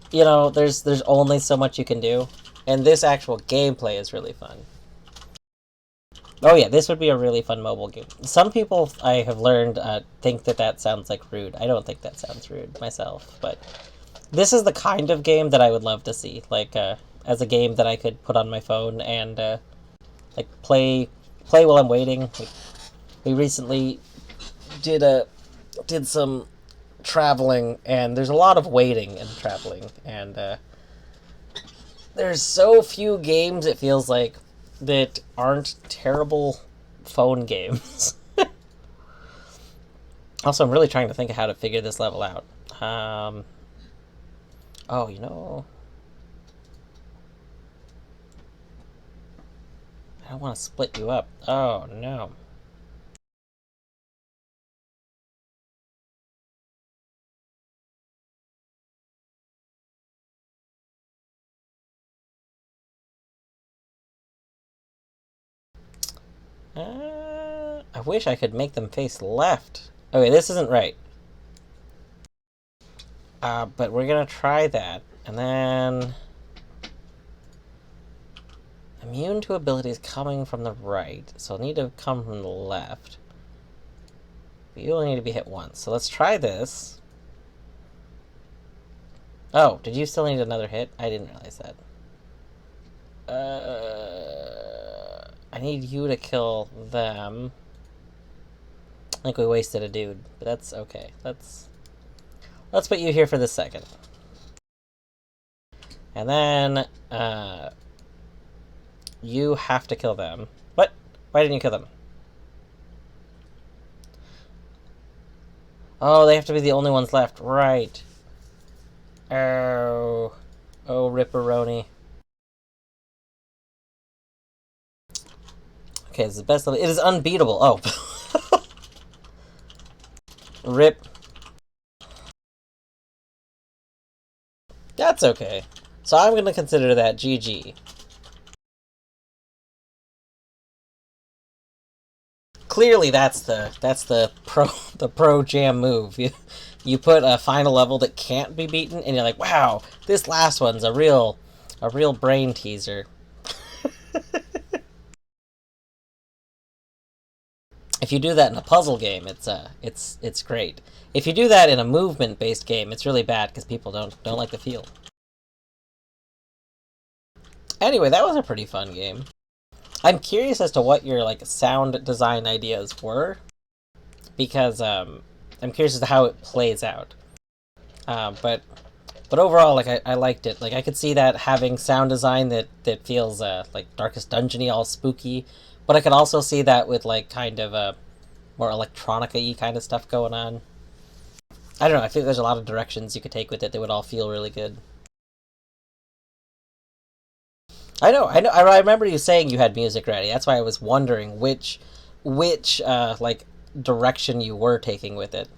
there's only so much you can do, and this actual gameplay is really fun. Oh yeah, this would be a really fun mobile game. Some people I have learned think that sounds like rude. I don't think that sounds rude myself, but this is the kind of game that I would love to see, as a game that I could put on my phone and like play while I'm waiting. Like, we recently did some traveling, and there's a lot of waiting and traveling, and there's so few games it feels like that aren't terrible phone games. Also, I'm really trying to think of how to figure this level out. Oh, I don't want to split you up. Oh, no. I wish I could make them face left. Okay, this isn't right. But we're gonna try that. And then... Immune to abilities coming from the right. So it'll need to come from the left. But you only need to be hit once. So let's try this. Oh, did you still need another hit? I didn't realize that. I need you to kill them. I think we wasted a dude, but that's okay. Let's put you here for the second. And then, you have to kill them. What? Why didn't you kill them? Oh, they have to be the only ones left. Right. Oh. Oh, Ripperoni. Okay, it's the best level. It is unbeatable. Oh. Rip. That's okay. So I'm going to consider that GG. Clearly, that's the pro jam move. You put a final level that can't be beaten, and you're like, wow, this last one's a real brain teaser. If you do that in a puzzle game, it's great. If you do that in a movement based game, it's really bad because people don't like the feel. Anyway, that was a pretty fun game. I'm curious as to what your sound design ideas were, because I'm curious as to how it plays out. But overall, I liked it. Like, I could see that having sound design that feels like Darkest Dungeon-y, all spooky. But I could also see that with kind of more electronica-y kind of stuff going on. I don't know. I think there's a lot of directions you could take with it that would all feel really good. I know. I remember you saying you had music ready. That's why I was wondering which direction you were taking with it.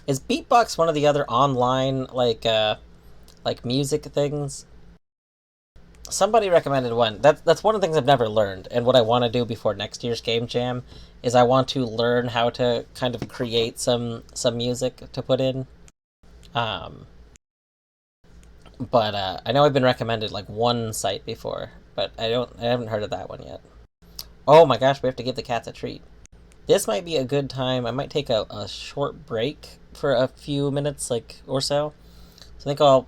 Is Beatbox one of the other online music things? Somebody recommended one. That's one of the things I've never learned, and what I want to do before next year's game jam is I want to learn how to kind of create some music to put in. Um, but I know I've been recommended one site before, but I haven't heard of that one yet. Oh my gosh, we have to give the cats a treat. This might be a good time. I might take a short break for a few minutes, or so. So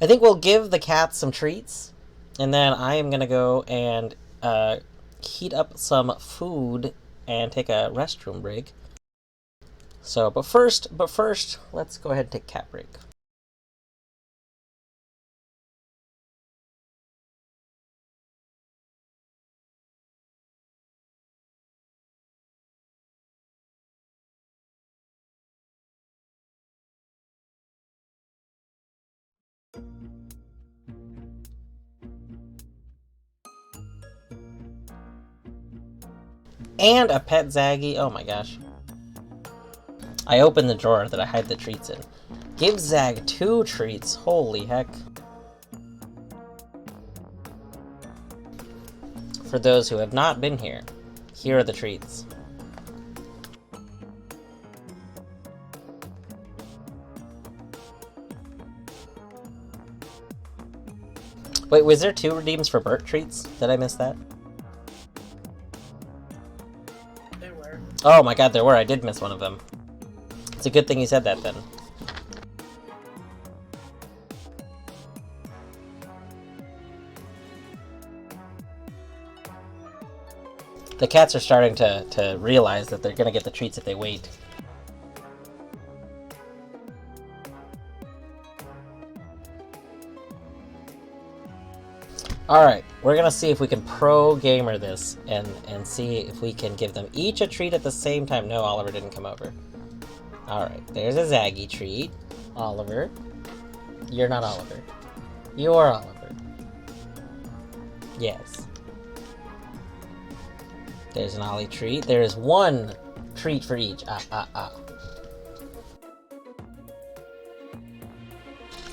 I think we'll give the cats some treats, and then I am gonna go and heat up some food and take a restroom break. So, but first, let's go ahead and take a cat break. And a pet Zaggy. Oh my gosh. I opened the drawer that I hide the treats in. Give Zag 2 treats. Holy heck. For those who have not been here, here are the treats. Wait, was there 2 redeems for Burt treats? Did I miss that? There were. Oh my god, there were. I did miss one of them. It's a good thing you said that then. The cats are starting to realize that they're gonna get the treats if they wait. Alright, we're gonna see if we can pro-gamer this and see if we can give them each a treat at the same time. No, Oliver didn't come over. Alright, there's a Zaggy treat. Oliver. You're not Oliver. You're Oliver. Yes. There's an Ollie treat. There is 1 treat for each.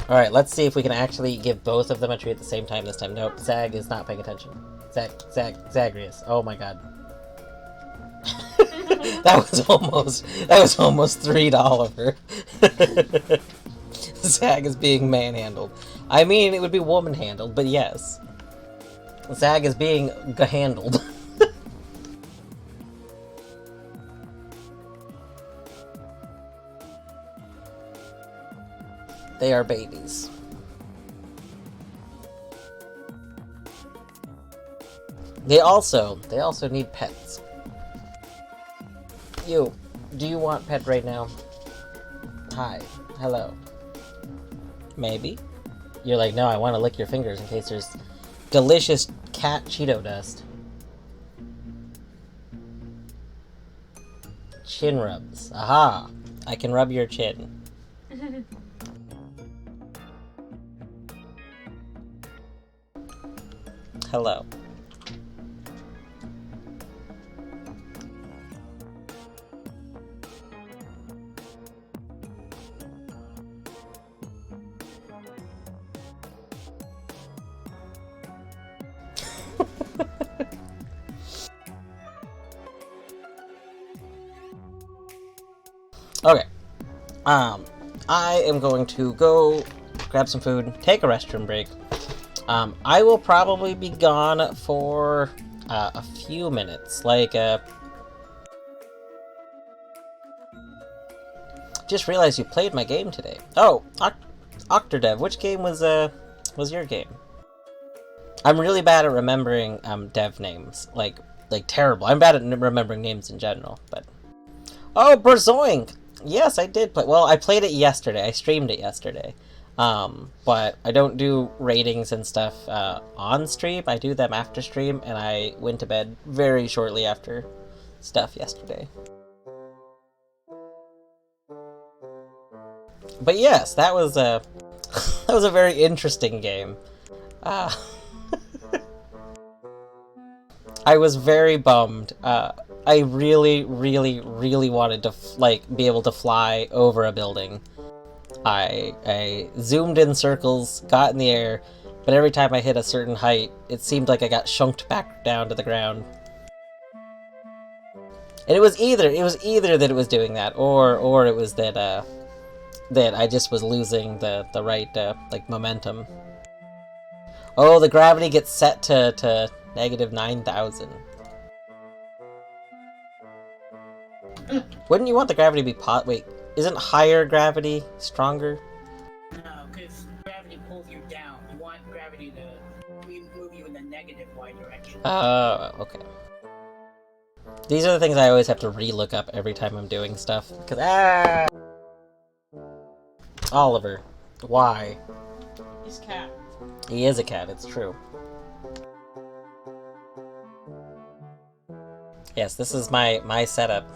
Alright, let's see if we can actually give both of them a treat at the same time this time. Nope, Zag is not paying attention. Zagreus. Oh my god. that was almost 3 to Oliver. Zag is being manhandled. I mean, it would be woman-handled, but yes. Zag is being handled. They are babies. They also need pets. You, do you want pet right now? Hi, hello. Maybe? You're like, no, I want to lick your fingers in case there's delicious cat Cheeto dust. Chin rubs. Aha! I can rub your chin. Hello. Okay. I am going to go grab some food, take a restroom break. I will probably be gone for a few minutes. Like, just realized you played my game today. Oh, Octodev, which game was your game? I'm really bad at remembering dev names. Like terrible. I'm bad at remembering names in general, but... Oh, Berzoink! Yes, I did play. Well, I played it yesterday. I streamed it yesterday. But I don't do ratings and stuff on stream. I do them after stream, and I went to bed very shortly after stuff yesterday. But yes, that was a that was a very interesting game. I was very bummed. I really, really, really wanted to be able to fly over a building. I zoomed in circles, got in the air, but every time I hit a certain height, it seemed like I got shunked back down to the ground. And it was either that it was doing that, or it was that that I just was losing the right momentum. Oh, the gravity gets set to negative 9,000. Wouldn't you want the gravity to be wait, isn't higher gravity stronger? No, because gravity pulls you down. You want gravity to move you in the negative y direction. Oh, okay. These are the things I always have to re-look up every time I'm doing stuff. Because, Oliver. Why? He's a cat. He is a cat, it's true. Yes, this is my setup.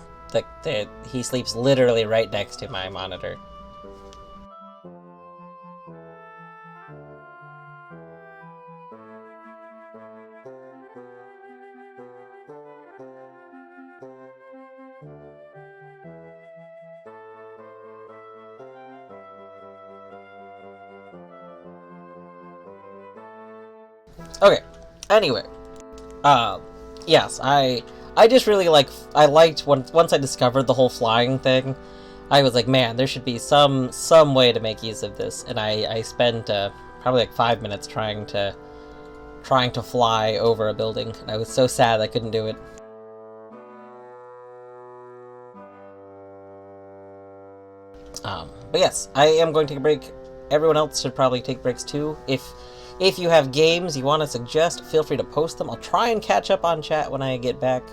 He sleeps literally right next to my monitor. Okay. Anyway, yes, I just really I liked once I discovered the whole flying thing. I was like, man, there should be some way to make use of this, and I spent probably like 5 minutes trying to fly over a building, and I was so sad I couldn't do it. But yes, I am going to take a break. Everyone else should probably take breaks too. If you have games you want to suggest, feel free to post them. I'll try and catch up on chat when I get back.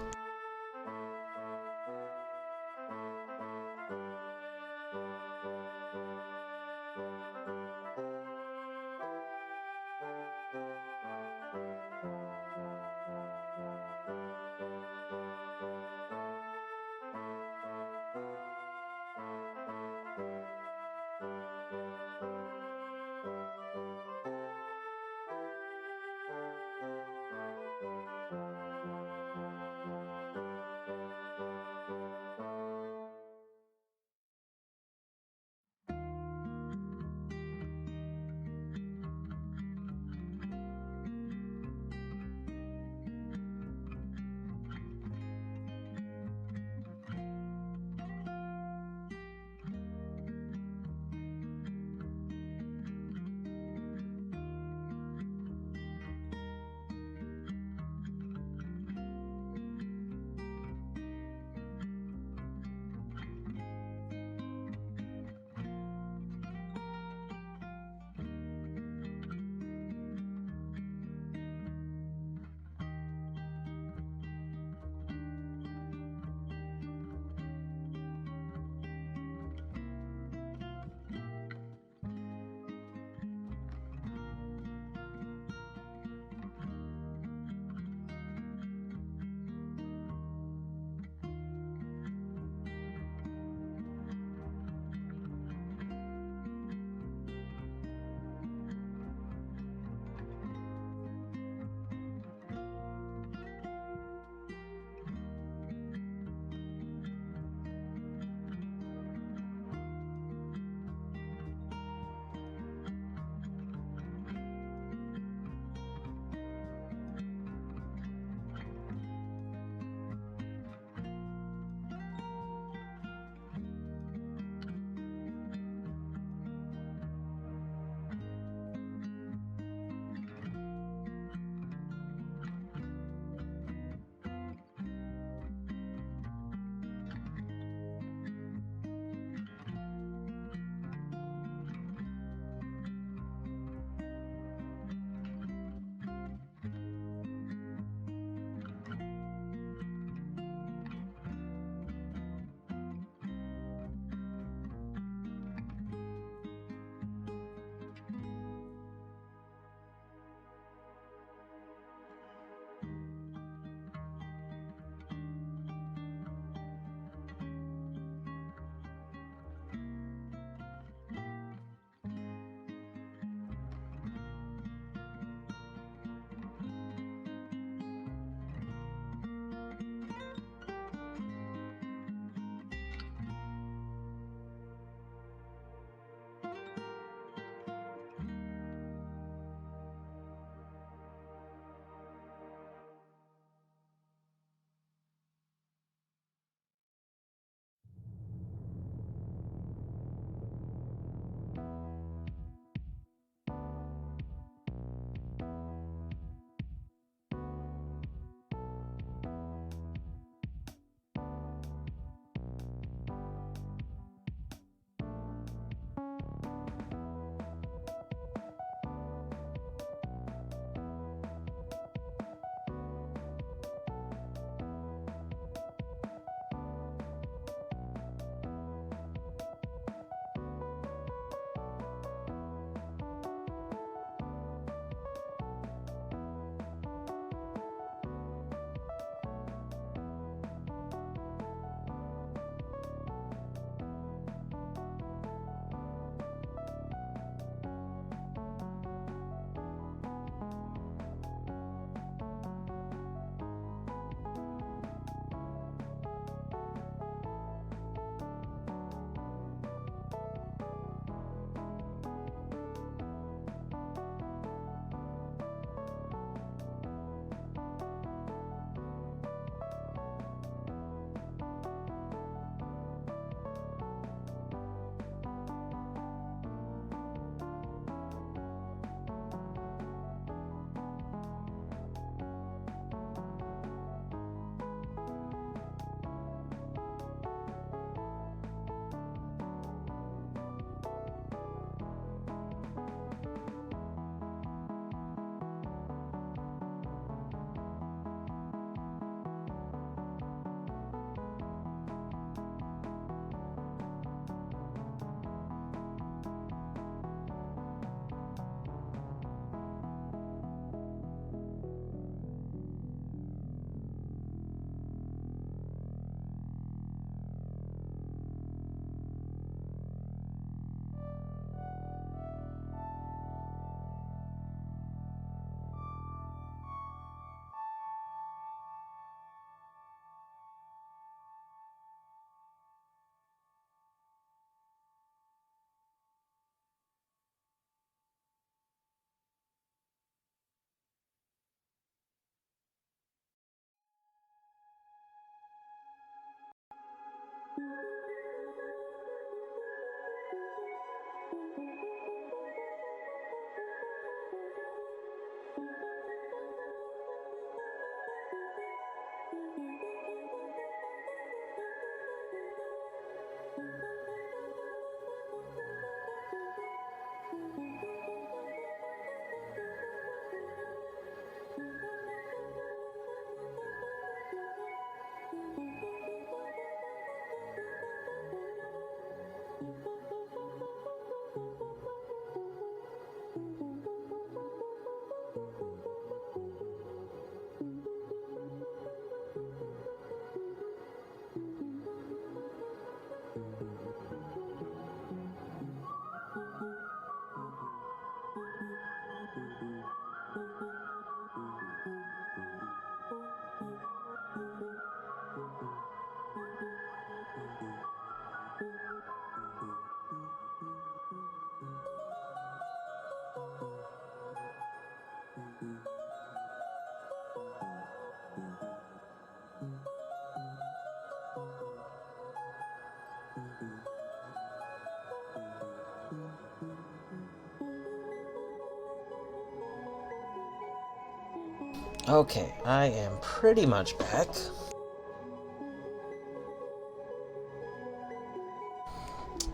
Okay, I am pretty much back.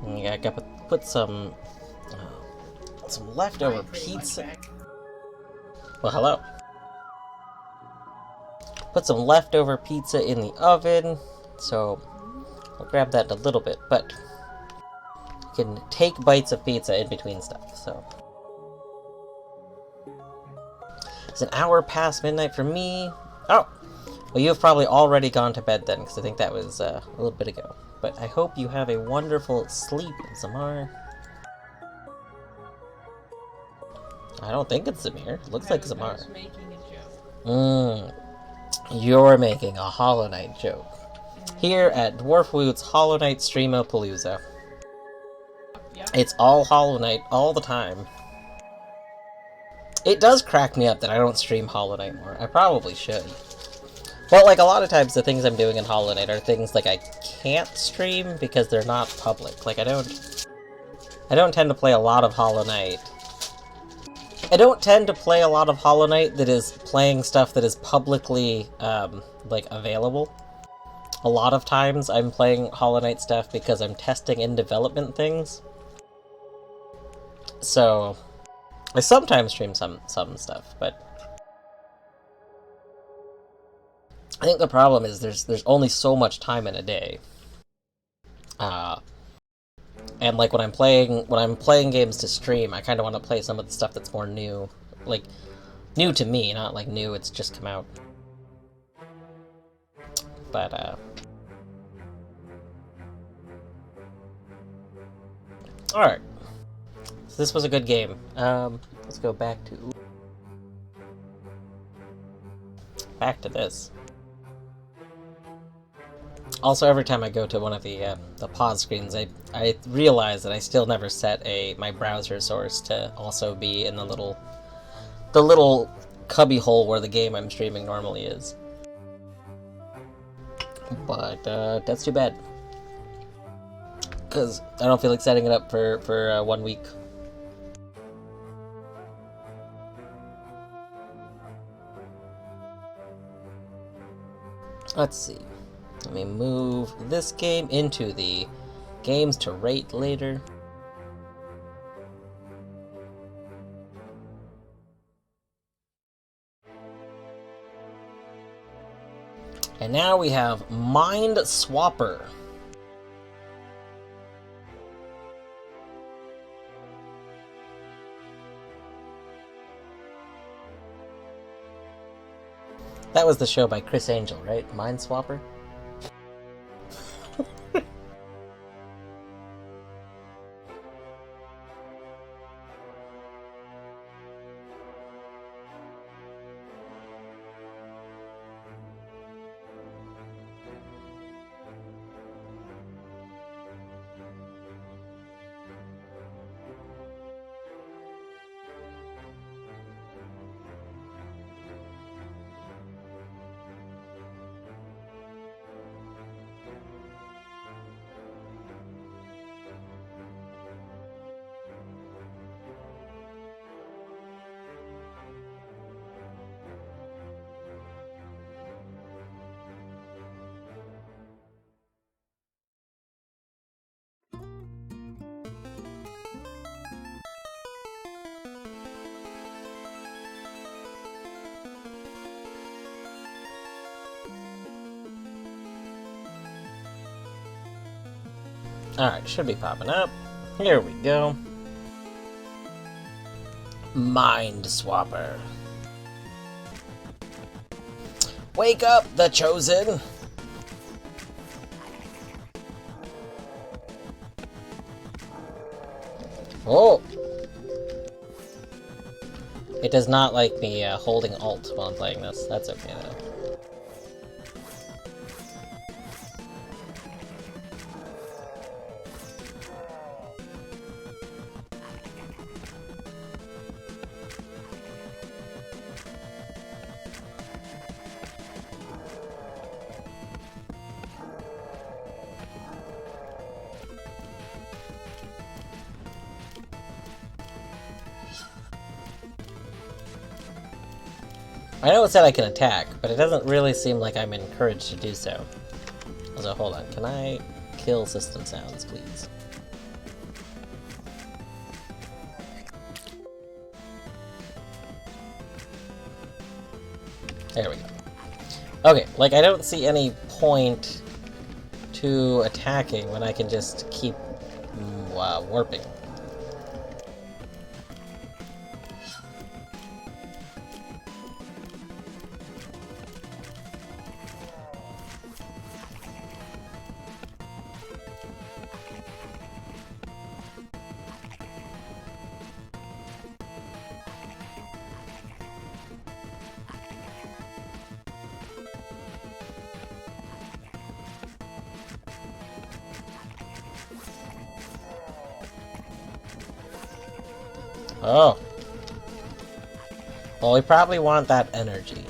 Yeah, I gotta put some leftover I'm pretty much pizza. back. Well, hello. Put some leftover pizza in the oven, so I'll grab that in a little bit, but you can take bites of pizza in between stuff, so. It's an hour past midnight for me. Oh! Well, you've probably already gone to bed then, because I think that was a little bit ago. But I hope you have a wonderful sleep, Zamar. I don't think it's Zamir. It looks like I Zamar. was making a joke. You're making a Hollow Knight joke. Here at Dwarfwoot's Hollow Knight Streamopalooza. Yep. It's all Hollow Knight all the time. It does crack me up that I don't stream Hollow Knight more. I probably should. But, like, a lot of times the things I'm doing in Hollow Knight are things, like, I can't stream because they're not public. Like, I don't tend to play a lot of Hollow Knight. I don't tend to play a lot of Hollow Knight that is playing stuff that is publicly, like, available. A lot of times I'm playing Hollow Knight stuff because I'm testing in development things. So, I sometimes stream some stuff, but I think the problem is there's only so much time in a day. And like when I'm playing games to stream, I kind of want to play some of the stuff that's more new, like new to me, not like new it's just come out. But all right. So this was a good game. Let's go back to this. Also, every time I go to one of the pause screens, I realize that I still never set my browser source to also be in the little cubby hole where the game I'm streaming normally is. But that's too bad, because I don't feel like setting it up for 1 week. Let's see. Let me move this game into the games to rate later. And now we have Mind Swapper. That was the show by Chris Angel, right? Mind Swapper? Alright, should be popping up. Here we go. Mind Swapper. Wake up, the Chosen! Oh! It does not like me holding Alt while I'm playing this. That's okay, though. I know it said I can attack, but it doesn't really seem like I'm encouraged to do so. So hold on, can I kill system sounds, please? There we go. Okay, like I don't see any point to attacking when I can just keep warping. Oh. Well, we probably want that energy.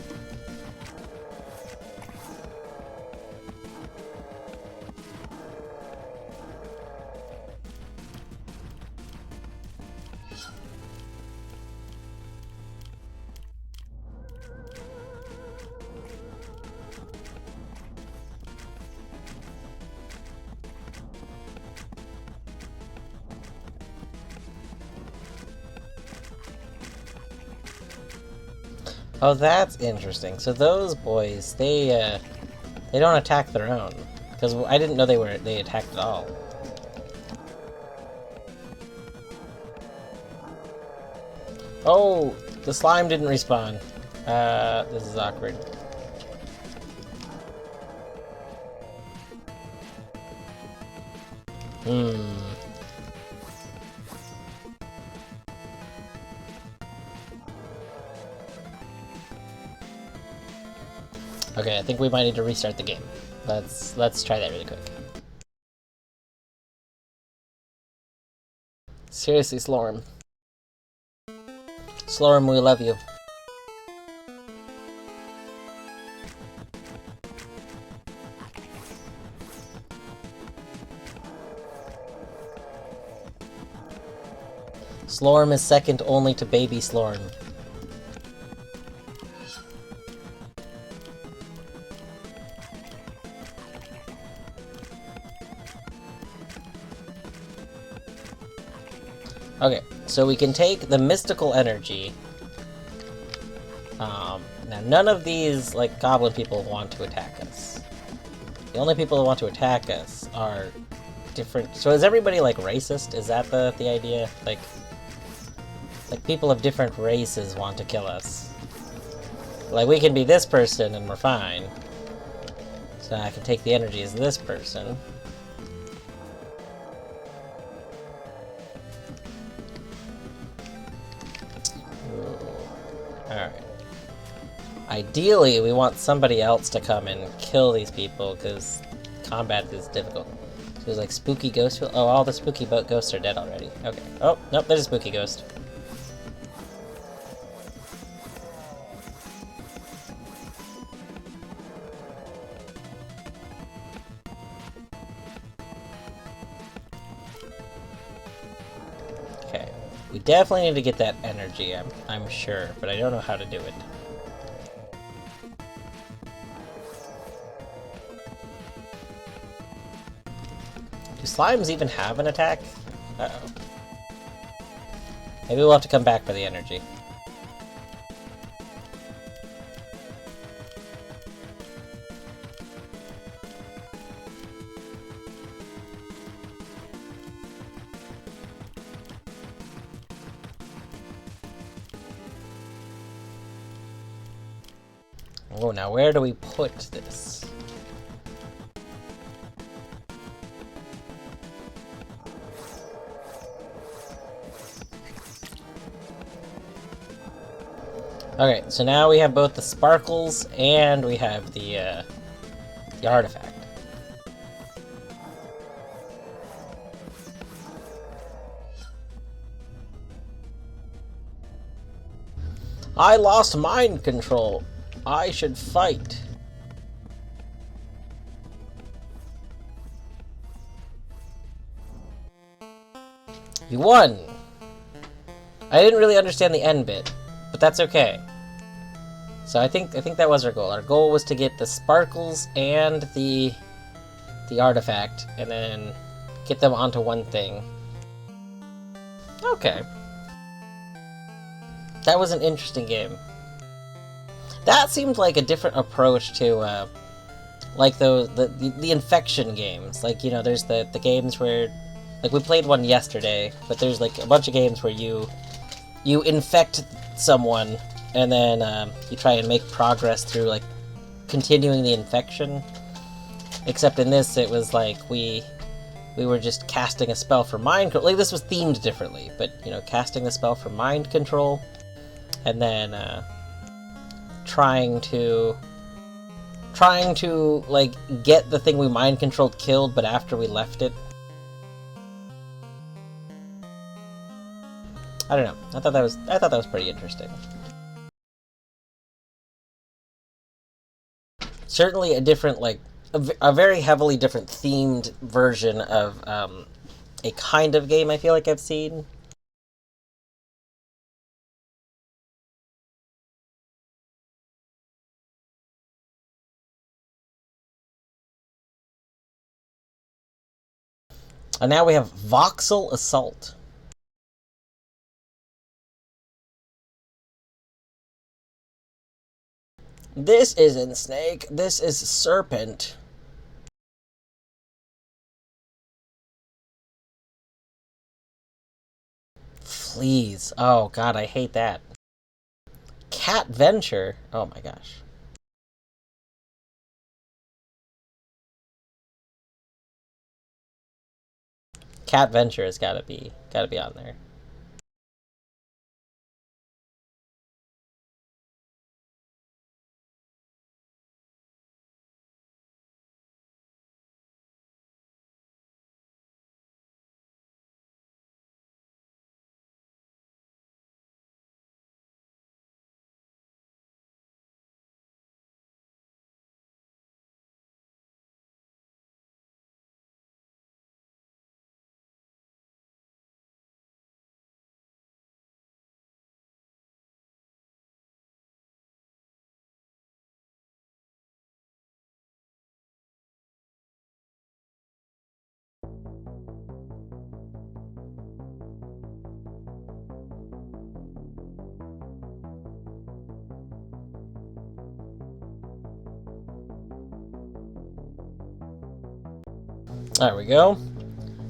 Oh, that's interesting. So those boys, they don't attack their own. Because I didn't know they attacked at all. Oh, the slime didn't respawn. This is awkward. Okay, I think we might need to restart the game. Let's try that really quick. Seriously, Slorm. Slorm, we love you. Slorm is second only to Baby Slorm. Okay, so we can take the mystical energy. Now none of these, like, goblin people want to attack us. The only people who want to attack us are different... So is everybody, like, racist? Is that the idea? Like, people of different races want to kill us. Like, we can be this person and we're fine. So I can take the energy as this person. Alright. Ideally, we want somebody else to come and kill these people, because combat is difficult. So there's like spooky ghost... Oh, all the spooky ghosts are dead already. Okay. Oh, nope, there's a spooky ghost. Okay. We definitely need to get that energy, I'm sure, but I don't know how to do it. Do slimes even have an attack? Uh-oh. Maybe we'll have to come back for the energy. Oh, now where do we put this? Okay, so now we have both the sparkles and we have the artifact. I lost mind control. I should fight. You won! I didn't really understand the end bit, but that's okay. So I think that was our goal. Our goal was to get the sparkles and the artifact, and then get them onto one thing. Okay. That was an interesting game. That seemed like a different approach to, like the infection games. Like, you know, there's the games where, like, we played one yesterday, but there's like a bunch of games where you infect someone, and then you try and make progress through, like, continuing the infection. Except in this, it was like we were just casting a spell for mind control. Like, this was themed differently, but, you know, casting the spell for mind control, and then trying to like get the thing we mind controlled killed, but after we left it. I don't know. I thought that was pretty interesting. Certainly a different, like, a very heavily different themed version of a kind of game I feel like I've seen. And now we have Voxel Assault. This isn't Snake, this is Serpent. Fleas. Oh god, I hate that. Cat Venture. Oh my gosh. Cat Venture has gotta be on there. There we go.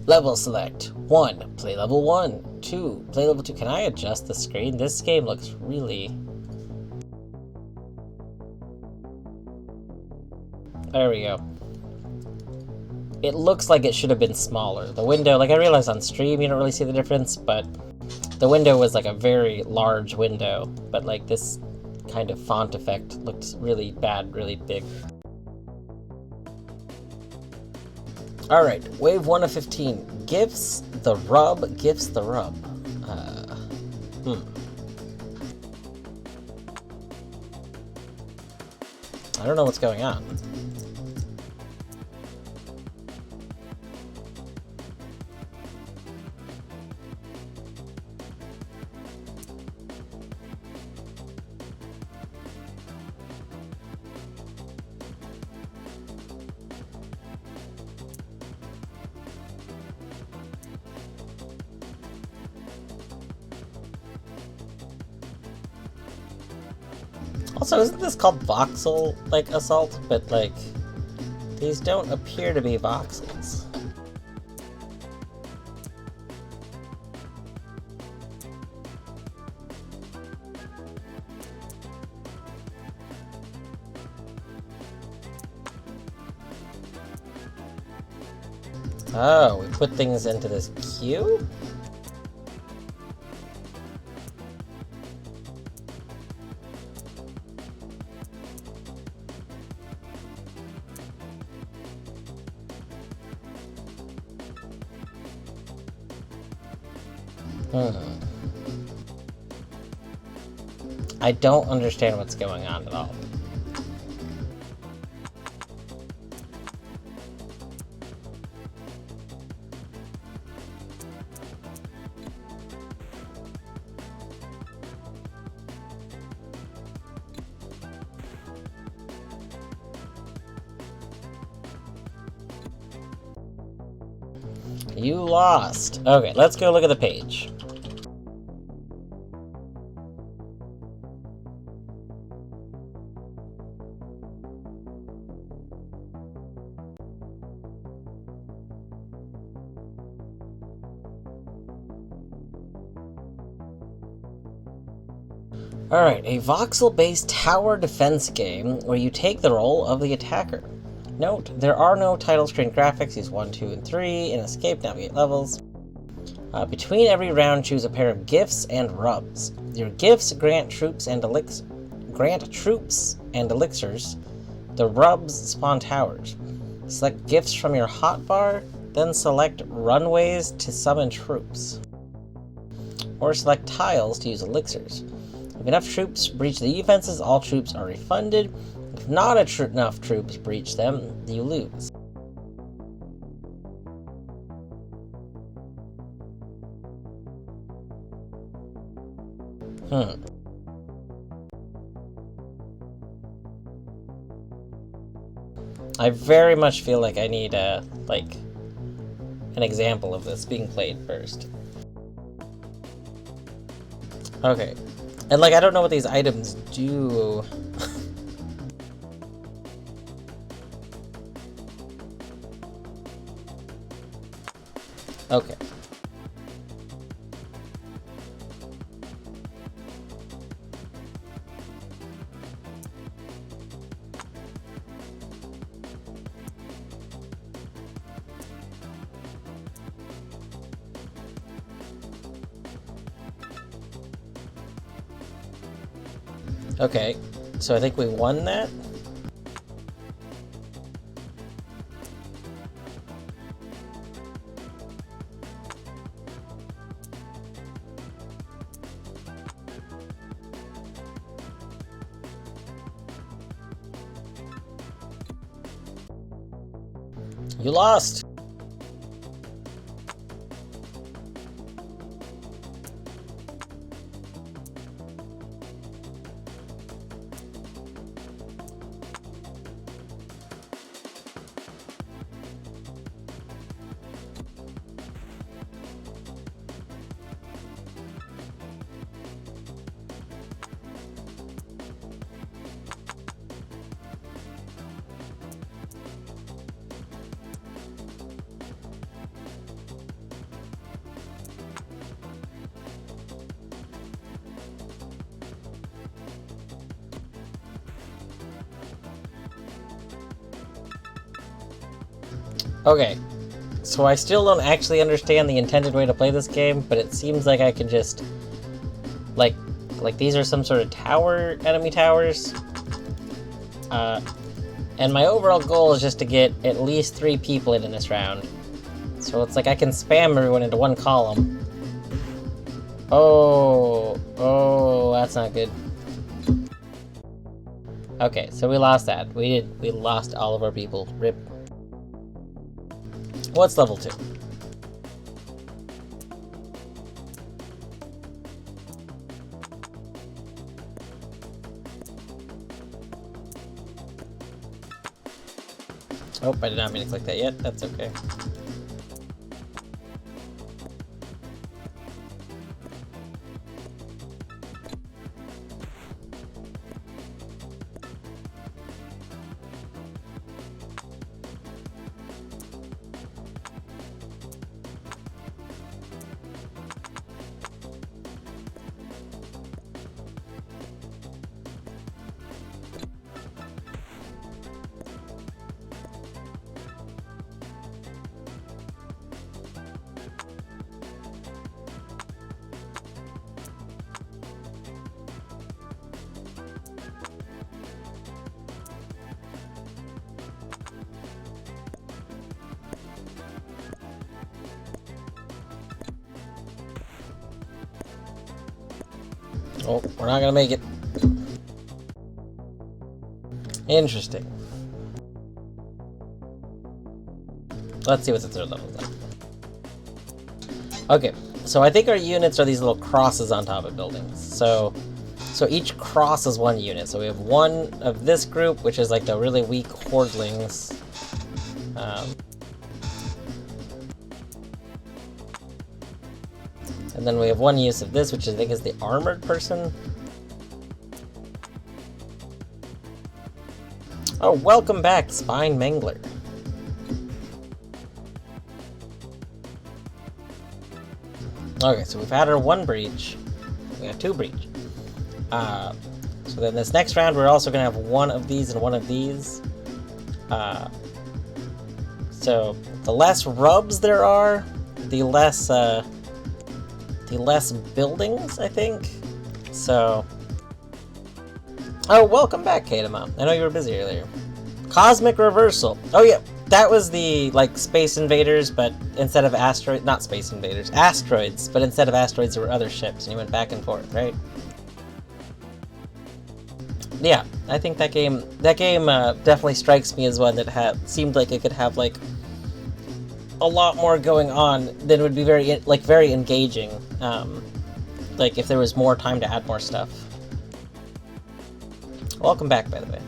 Level select. 1. Play level 1. 2. Play level 2. Can I adjust the screen? This game looks really... There we go. It looks like it should have been smaller. The window, like, I realize on stream you don't really see the difference, but the window was like a very large window, but like this kind of font effect looked really bad, really big. Alright, wave 1 of 15. Gifts the rub, gifts the rub. I don't know what's going on. Also, isn't this called voxel, like, assault? But, like, these don't appear to be voxels. Oh, we put things into this queue? I don't understand what's going on at all. You lost. Okay, let's go look at the page. Alright, a voxel-based tower defense game where you take the role of the attacker. Note, there are no title screen graphics, use 1, 2, and 3, and escape, navigate levels. Between every round, choose a pair of gifts and rubs. Your gifts grant troops and elixirs. The rubs spawn towers. Select gifts from your hotbar, then select runways to summon troops. Or select tiles to use elixirs. If enough troops breach the defenses, all troops are refunded. If not enough troops breach them, you lose. I very much feel like I need like an example of this being played first. Okay. And like I don't know what these items do. Okay. Okay, so I think we won that? You lost! Okay, so I still don't actually understand the intended way to play this game, but it seems like I can just, like these are some sort of tower, enemy towers, and my overall goal is just to get at least 3 people in this round. So it's like I can spam everyone into one column. Oh, that's not good. Okay, so we lost that. We lost all of our people. RIP. What's level 2? Oh, I did not mean to click that yet. That's okay. Oh, we're not gonna make it. Interesting. Let's see what the third level is like. Okay, so I think our units are these little crosses on top of buildings. So each cross is one unit. So we have one of this group, which is like the really weak hordlings. And then we have one use of this, which I think is the armored person. Oh, welcome back, Spine Mangler. Okay, so we've had our one breach. We got two breach. So then this next round, we're also going to have one of these and one of these. So the less rubs there are, the less buildings, I think. So, oh, welcome back, Kadama. I know you were busy earlier. Cosmic Reversal. Oh yeah, that was the like Space Invaders, but instead of asteroids, not Space Invaders, asteroids. But instead of asteroids, there were other ships, and you went back and forth, right? Yeah, I think that game definitely strikes me as one that seemed like it could have like a lot more going on than would be very engaging. Like if there was more time to add more stuff. Welcome back, by the way.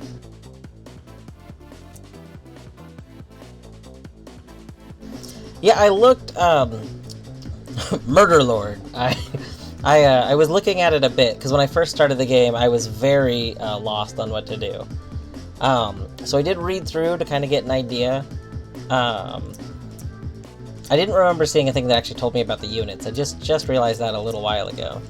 Yeah, I looked Murder Lord. I was looking at it a bit because when I first started the game, I was very lost on what to do. So I did read through to kind of get an idea. I didn't remember seeing a thing that actually told me about the units. I just realized that a little while ago.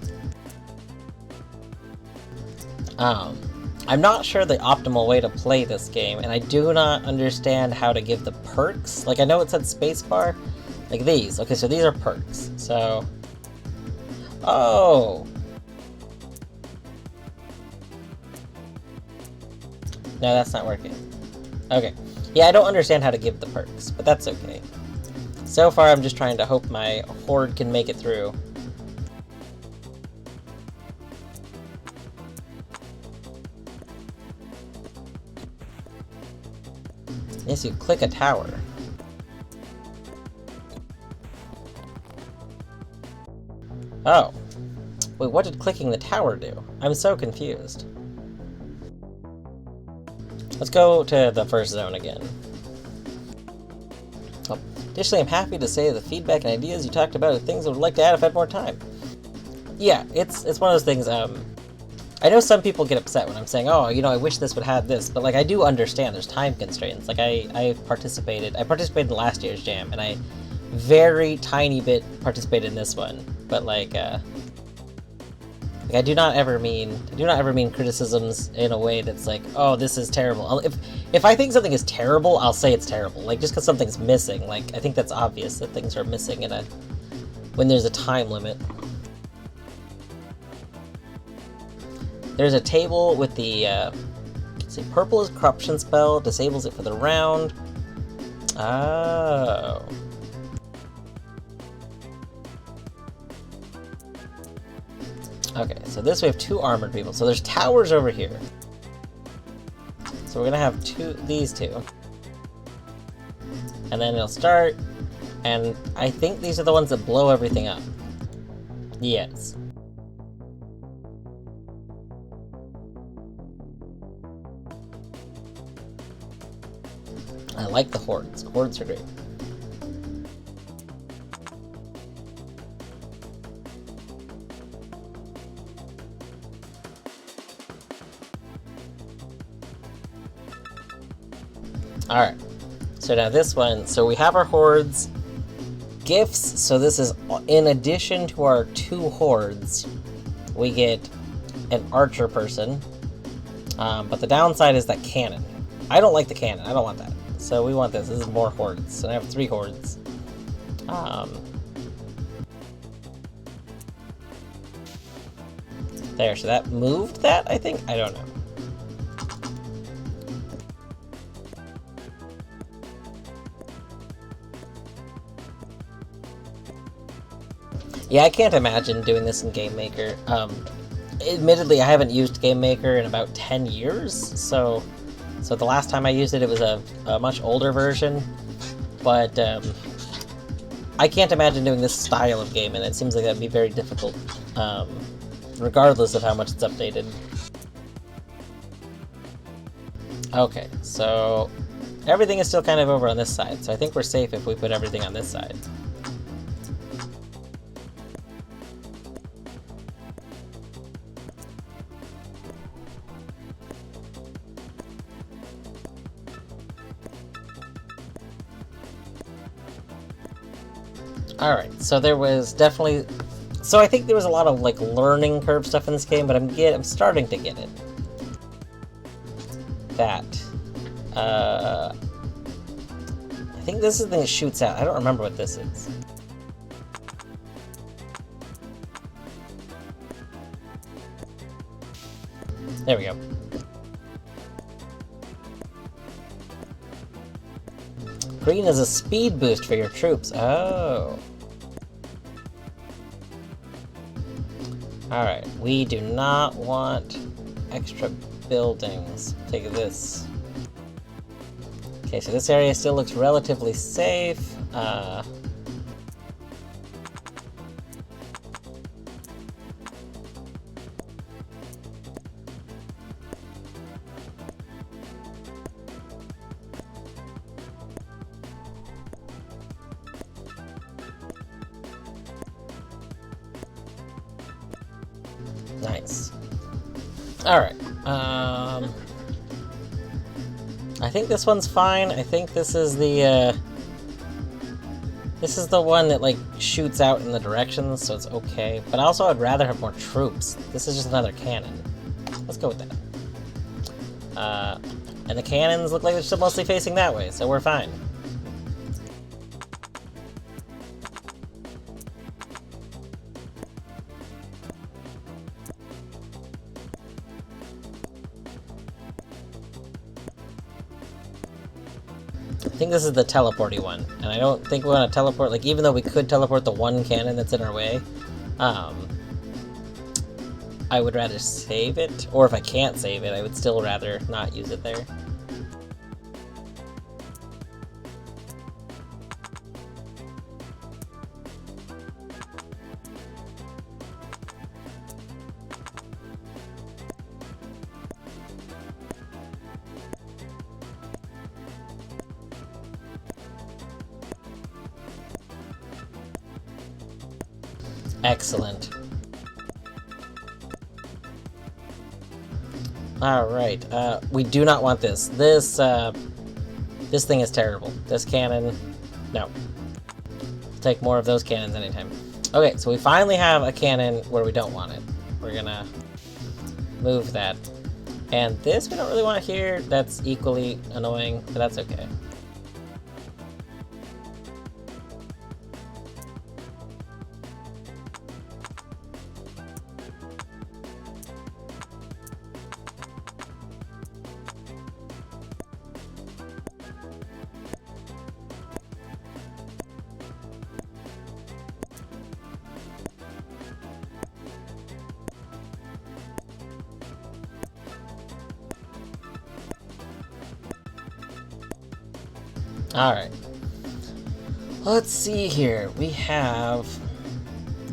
I'm not sure the optimal way to play this game, and I do not understand how to give the perks. Like, I know it said spacebar. Like these. Okay, so these are perks. So... Oh! No, that's not working. Okay. Yeah, I don't understand how to give the perks, but that's okay. So far, I'm just trying to hope my horde can make it through. Yes, you click a tower. Oh. Wait, what did clicking the tower do? I'm so confused. Let's go to the first zone again. Oh. Additionally, I'm happy to say the feedback and ideas you talked about are things I would like to add if I had more time. Yeah, it's one of those things, I know some people get upset when I'm saying, oh, you know, I wish this would have this, but, like, I do understand there's time constraints. Like, I participated in last year's jam, and I very tiny bit participated in this one, but, like I do not ever mean criticisms in a way that's like, oh, this is terrible. If I think something is terrible, I'll say it's terrible. Like, just because something's missing, like, I think that's obvious that things are missing when there's a time limit. There's a table with the, let's see, purple is corruption spell, disables it for the round. Oh. Okay, so this we have two armored people. So there's towers over here. So we're gonna have these two. And then it'll start, and I think these are the ones that blow everything up. Yes. I like the hordes. Hordes are great. Alright, so now this one, so we have our hordes, gifts, so this is in addition to our two hordes, we get an archer person, but the downside is that cannon. I don't like the cannon, I don't want that, so we want this is more hordes, so I have 3 hordes. There, so that moved that, I think? I don't know. Yeah, I can't imagine doing this in Game Maker. admittedly, I haven't used Game Maker in about 10 years, so the last time I used it, it was a much older version, but I can't imagine doing this style of game, and it seems like that'd be very difficult, regardless of how much it's updated. Okay, so everything is still kind of over on this side, so I think we're safe if we put everything on this side. Alright, so there was definitely... So I think there was a lot of, like, learning curve stuff in this game, but I'm starting to get it. That. I think this is the thing that shoots out. I don't remember what this is. There we go. Green is a speed boost for your troops. Oh. Alright, we do not want extra buildings. Take this. Okay, so this area still looks relatively safe. Nice. Alright, I think this one's fine. I think this is the one that, like, shoots out in the directions, so it's okay. But also I'd rather have more troops. This is just another cannon. Let's go with that. And the cannons look like they're still mostly facing that way, so we're fine. I think this is the teleporty one, and I don't think we want to teleport, like, even though we could teleport the one cannon that's in our way, I would rather save it, or if I can't save it, I would still rather not use it there. Excellent. Alright, we do not want this. This thing is terrible. This cannon, no. Take more of those cannons anytime. Okay, so we finally have a cannon where we don't want it. We're gonna move that. And this we don't really want here. That's equally annoying, but that's okay. Alright. Let's see here. We have...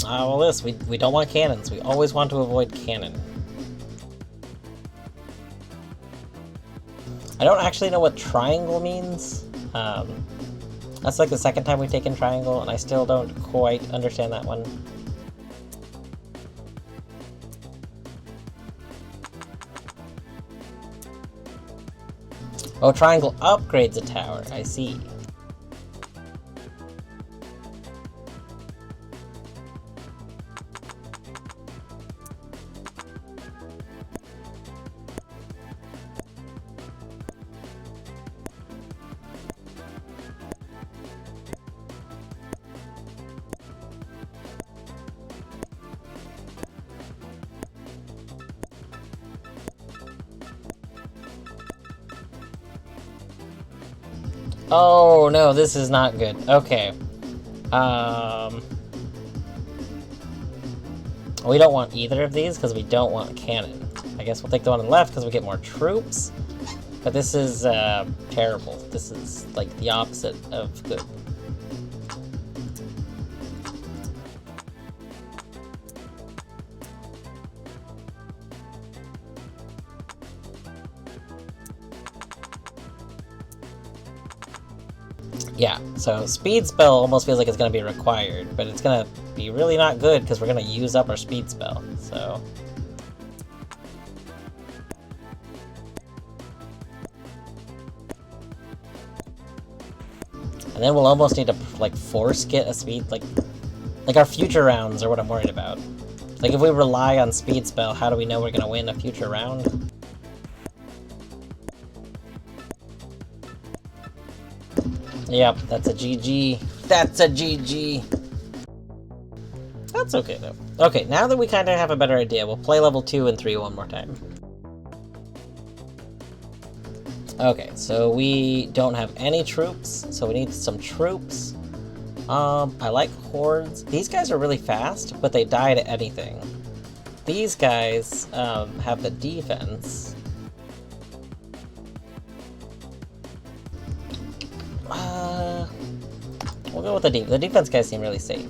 well, this. We don't want cannons. We always want to avoid cannon. I don't actually know what triangle means. That's like the second time we've taken triangle, and I still don't quite understand that one. Oh, triangle upgrades a tower. I see. Oh, no, this is not good. Okay. We don't want either of these because we don't want cannon. I guess we'll take the one on the left because we get more troops. But this is terrible. This is like the opposite of good. Yeah, so speed spell almost feels like it's going to be required, but it's going to be really not good because we're going to use up our speed spell, so... And then we'll almost need to, like, force get a speed, like our future rounds are what I'm worried about. Like, if we rely on speed spell, how do we know we're going to win a future round? Yep, that's a GG. That's a GG! That's okay, though. Okay, now that we kind of have a better idea, we'll play level 2 and 3 one more time. Okay, so we don't have any troops, so we need some troops. I like hordes. These guys are really fast, but they die to anything. These guys have the defense. We'll go with the defense. The defense guys seem really safe.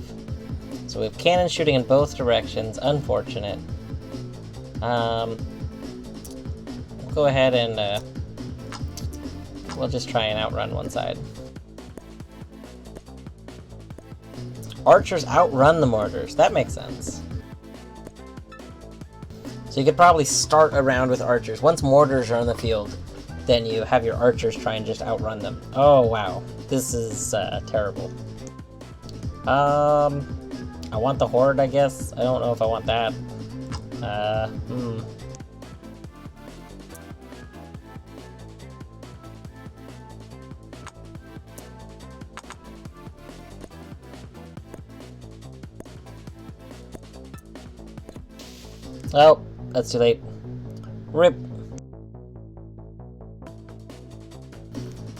So we have cannon shooting in both directions. Unfortunate. We'll go ahead and we'll just try and outrun one side. Archers outrun the mortars. That makes sense. So you could probably start a round with archers. Once mortars are on the field, then you have your archers try and just outrun them. Oh, wow. This is terrible. I want the horde, I guess. I don't know if I want that. Oh, that's too late. RIP.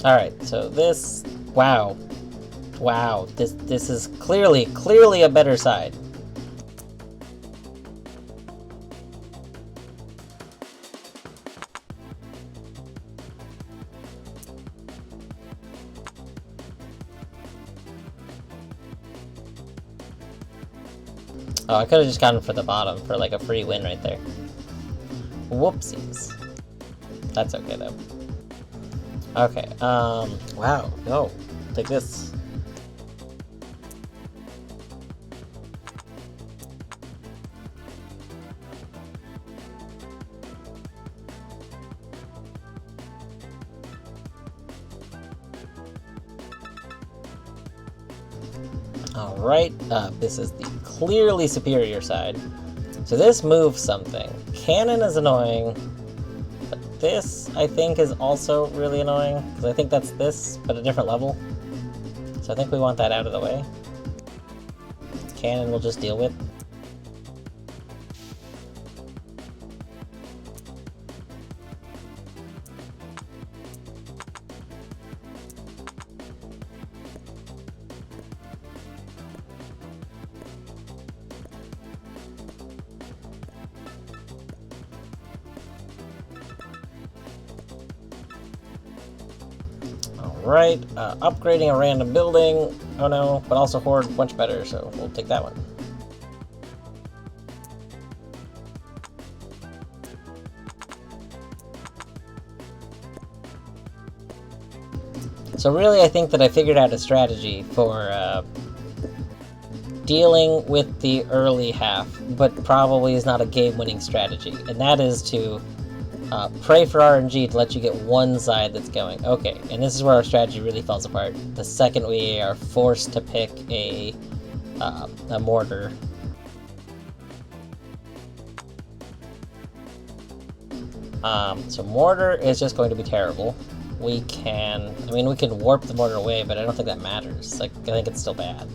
Alright, so this... Wow. Wow, this is clearly a better side. Oh, I could have just gone for the bottom for like a free win right there. Whoopsies. That's okay though. Okay, wow, no. Take this. Alright, this is the clearly superior side. So this moves something. Cannon is annoying, but this, I think, is also really annoying, because I think that's this, but a different level. So I think we want that out of the way. Cannon we'll just deal with. Alright, upgrading a random building. Oh no, but also horde much better, so we'll take that one. So really, I think that I figured out a strategy for dealing with the early half, but probably is not a game-winning strategy, and that is to pray for RNG to let you get one side that's going. Okay, and this is where our strategy really falls apart. The second we are forced to pick a mortar. So mortar is just going to be terrible. We can warp the mortar away, but I don't think that matters. Like, I think it's still bad.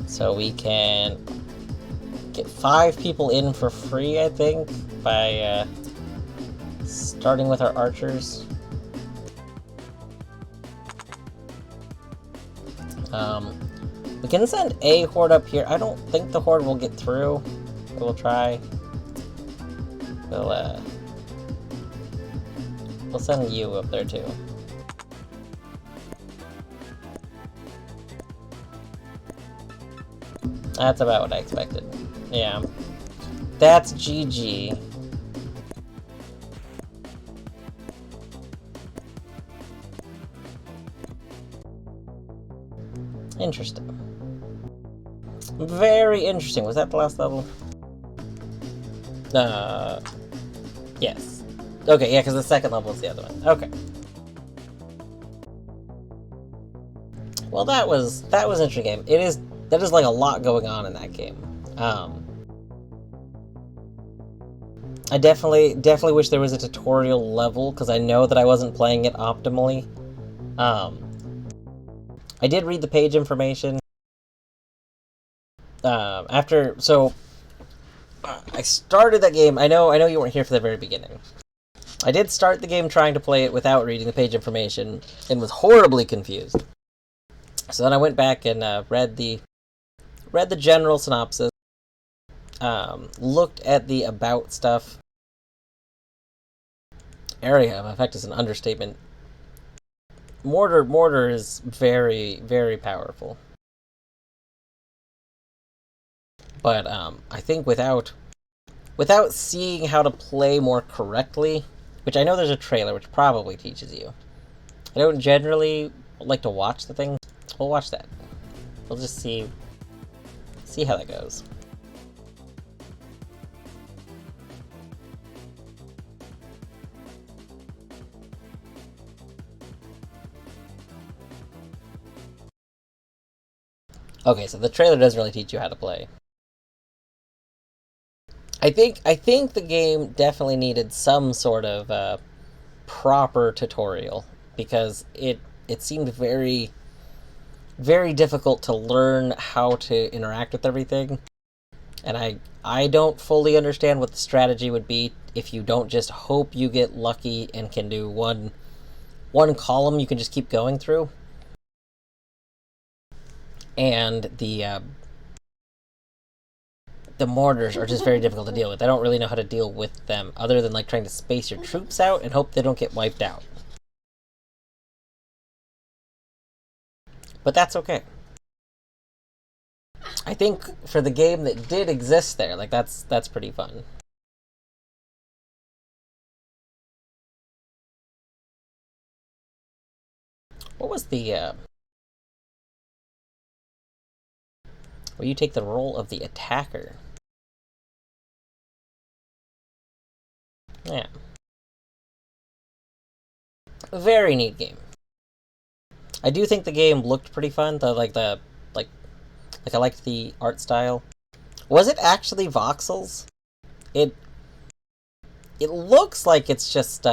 So we can get 5 people in for free, I think, by starting with our archers. We can send a horde up here. I don't think the horde will get through. We'll try. We'll send you up there too. That's about what I expected. Yeah. That's GG. Interesting. Very interesting. Was that the last level? Yes. Okay, yeah, because the second level is the other one. Okay. Well, that was an interesting game. That is like a lot going on in that game. I definitely wish there was a tutorial level, because I know that I wasn't playing it optimally. I did read the page information. I started that game. I know you weren't here for the very beginning. I did start the game trying to play it without reading the page information, and was horribly confused. So then I went back and read the general synopsis, looked at the about stuff. Area of effect is an understatement. Mortar is very, very powerful. But I think without seeing how to play more correctly, which I know there's a trailer which probably teaches you. I don't generally like to watch the thing. We'll watch that. We'll just see how that goes. Okay, so the trailer doesn't really teach you how to play. I think the game definitely needed some sort of proper tutorial, because it seemed very, very difficult to learn how to interact with everything. And I don't fully understand what the strategy would be if you don't just hope you get lucky and can do one column you can just keep going through. And the mortars are just very difficult to deal with. I don't really know how to deal with them, other than like trying to space your troops out and hope they don't get wiped out. But that's okay. I think for the game that did exist there, like that's pretty fun. What was the where you take the role of the attacker? Yeah. Very neat game. I do think the game looked pretty fun. Like I liked the art style. Was it actually voxels? It looks like it's just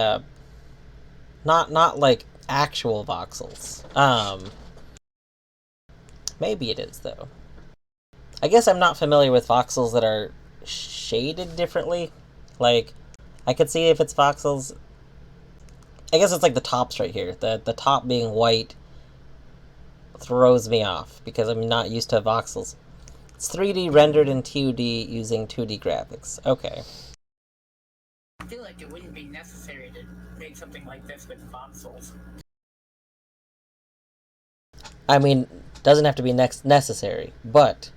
not like actual voxels. Maybe it is though. I guess I'm not familiar with voxels that are shaded differently. Like, I could see if it's voxels. I guess it's like the tops right here. The top being white throws me off because I'm not used to voxels. It's 3D rendered in 2D using 2D graphics. Okay. I feel like it wouldn't be necessary to make something like this with voxels. I mean, doesn't have to be necessary, but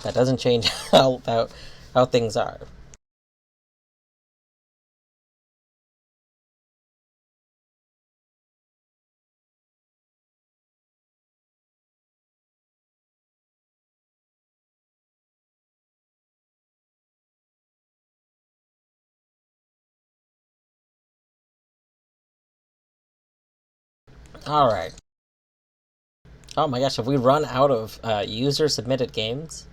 that doesn't change how things are. Alright. Oh my gosh, have we run out of user-submitted games?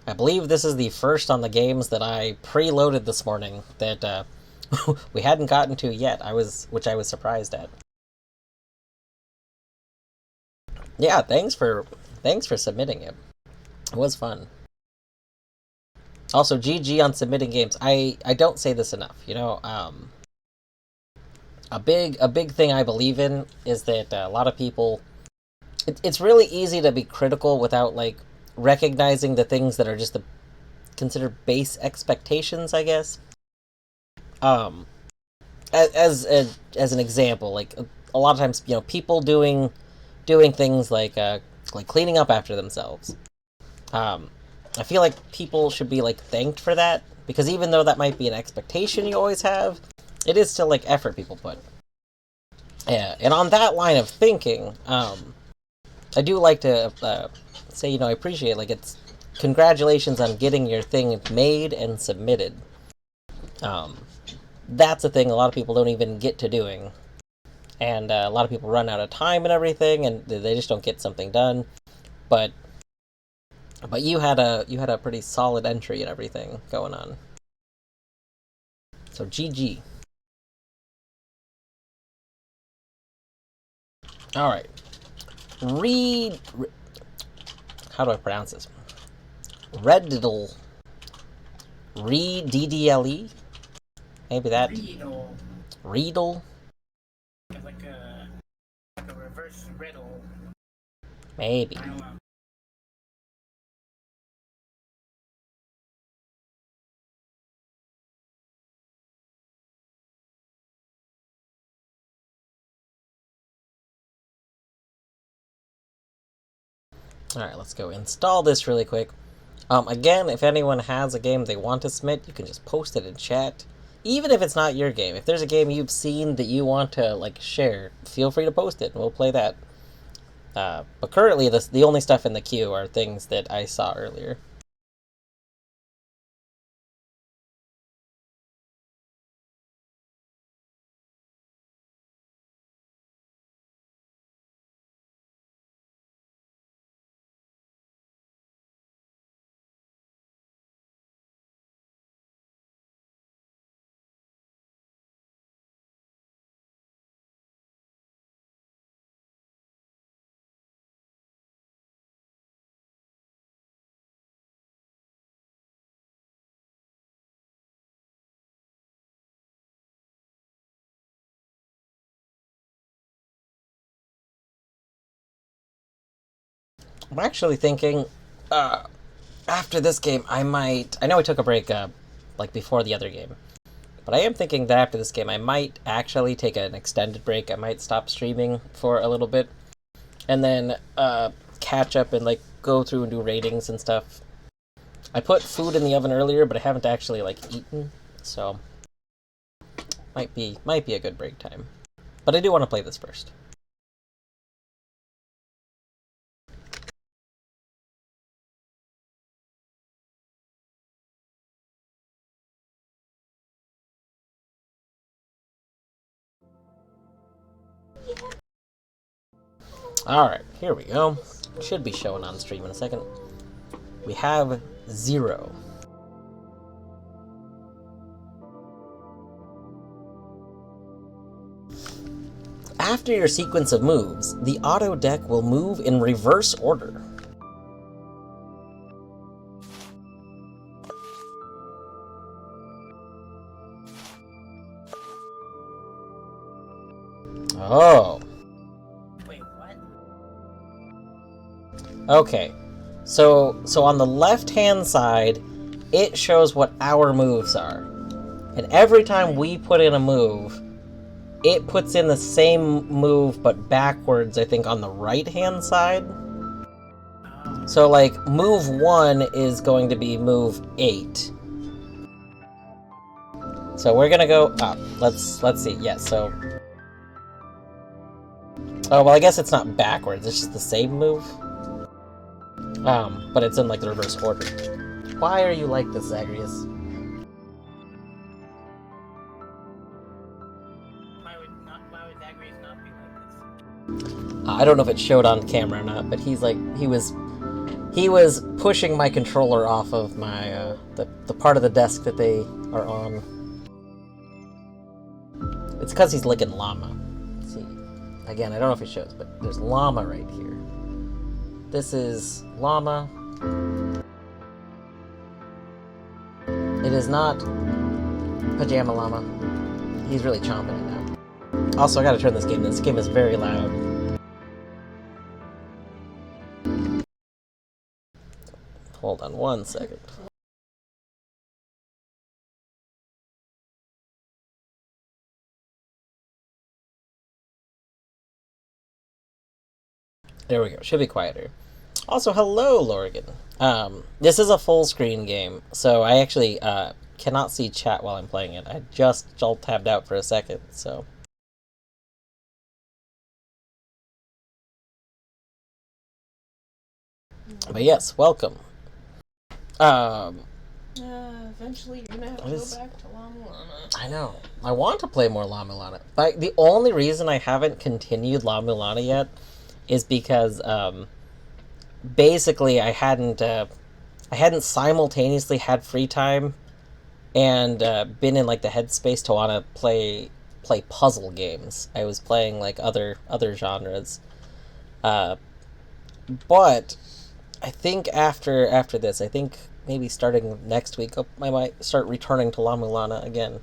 I believe this is the first on the games that I preloaded this morning that we hadn't gotten to yet, which I was surprised at. Yeah, thanks for submitting it. It was fun. Also, GG on submitting games. I don't say this enough, you know, a big thing I believe in is that a lot of people it's really easy to be critical without like recognizing the things that are just the considered base expectations, I guess. Um, as an example, like a lot of times, people doing things like cleaning up after themselves. Um, I feel like people should be like thanked for that because even though that might be an expectation you always have, it is still like effort people put. Yeah, and on that line of thinking, I do like to say, I appreciate like it's congratulations on getting your thing made and submitted. Um, that's a thing a lot of people don't even get to doing, and a lot of people run out of time and everything, and they just don't get something done. But you had a pretty solid entry and everything going on. So GG. All right. Read. How do I pronounce this? Reddle. Read DDLE. Maybe that. Riddle. Reedle. Like a reverse riddle. Maybe. I don't know. All right, let's go install this really quick. Again, if anyone has a game they want to submit, you can just post it in chat. Even if it's not your game, if there's a game you've seen that you want to like share, feel free to post it and we'll play that. But currently, the only stuff in the queue are things that I saw earlier. I'm actually thinking, after this game, I might. I know I took a break, like before the other game, but I am thinking that after this game, I might actually take an extended break. I might stop streaming for a little bit, and then catch up and like go through and do ratings and stuff. I put food in the oven earlier, but I haven't actually like eaten, so might be a good break time. But I do want to play this first. Alright, here we go. Should be showing on stream in a second. We have 0. After your sequence of moves, the auto deck will move in reverse order. Oh. Wait, what? Okay. So on the left-hand side, it shows what our moves are. And every time we put in a move, it puts in the same move but backwards, I think, on the right-hand side. So, like, move 1 is going to be move 8. So we're gonna go up. Let's see. Yeah, so... Oh, well, I guess it's not backwards. It's just the same move. But it's in, like, the reverse order. Why are you like this, Zagreus? Why would Zagreus not be like this? I don't know if it showed on camera or not, but he was pushing my controller off of my, the part of the desk that they are on. It's because he's licking llama. Let's see. Again, I don't know if it shows, but there's llama right here. This is llama. It is not pajama llama. He's really chomping it now. Also, I gotta turn this game. This game is very loud. Hold on one second. There we go. Should be quieter. Also, hello, Lorgan. This is a full screen game, so I actually cannot see chat while I'm playing it. I just alt tabbed out for a second, so. But yes, welcome. Eventually you're gonna have to go back to La Mulana. I know. I want to play more La Mulana. But the only reason I haven't continued La Mulana yet is because basically I hadn't simultaneously had free time and been in like the headspace to want to play puzzle games. I was playing like other genres. But I think after this, I think maybe starting next week, I might start returning to La Mulana again.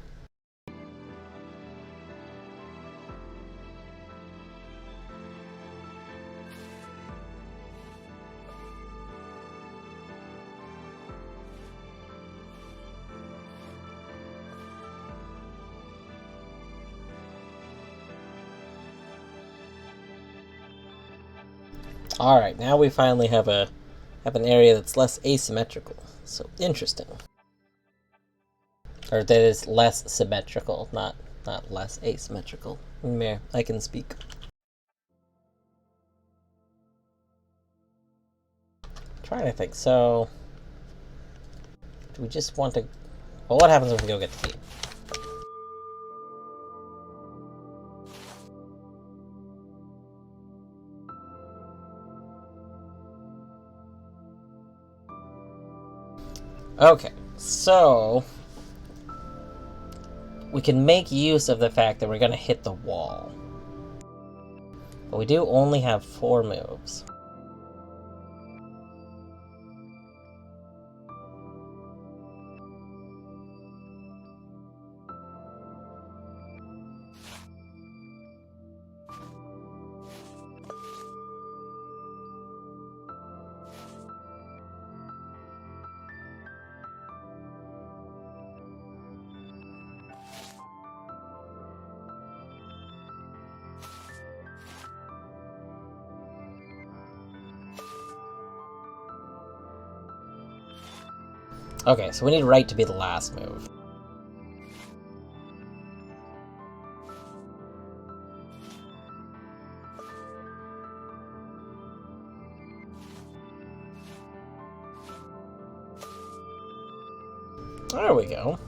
Alright, now we finally have an area that's less asymmetrical. So interesting. Or that is less symmetrical, not less asymmetrical. Meh, I can speak. Trying to think, so do we just want to, well, what happens if we go get the key? Okay, so we can make use of the fact that we're going to hit the wall. But we do only have 4 moves. Okay, so we need right to be the last move. There we go.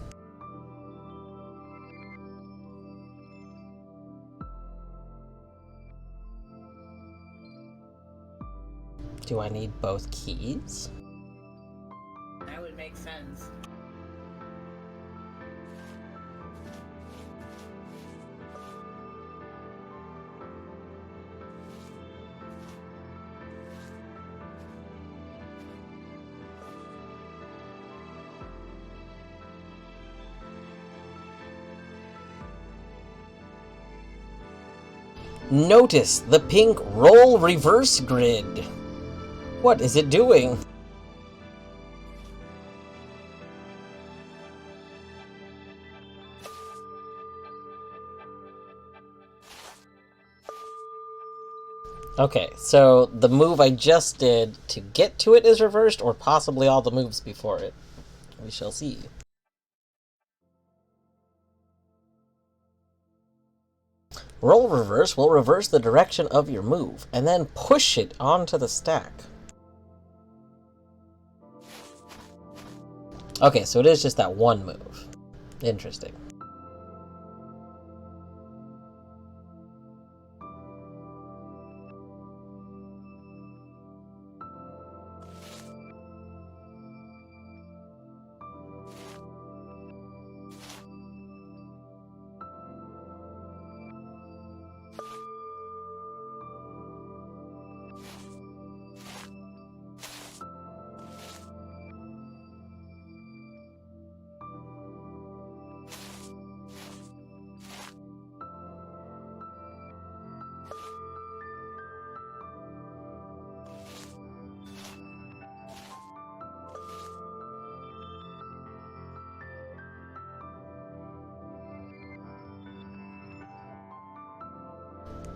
Do I need both keys? That would make sense. Notice the pink roll reverse grid. What is it doing? Okay, so the move I just did to get to it is reversed, or possibly all the moves before it. We shall see. Roll reverse will reverse the direction of your move, and then push it onto the stack. Okay, so it is just that one move. Interesting.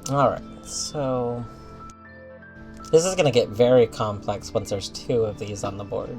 Alright, so... This is gonna get very complex once there's 2 of these on the board.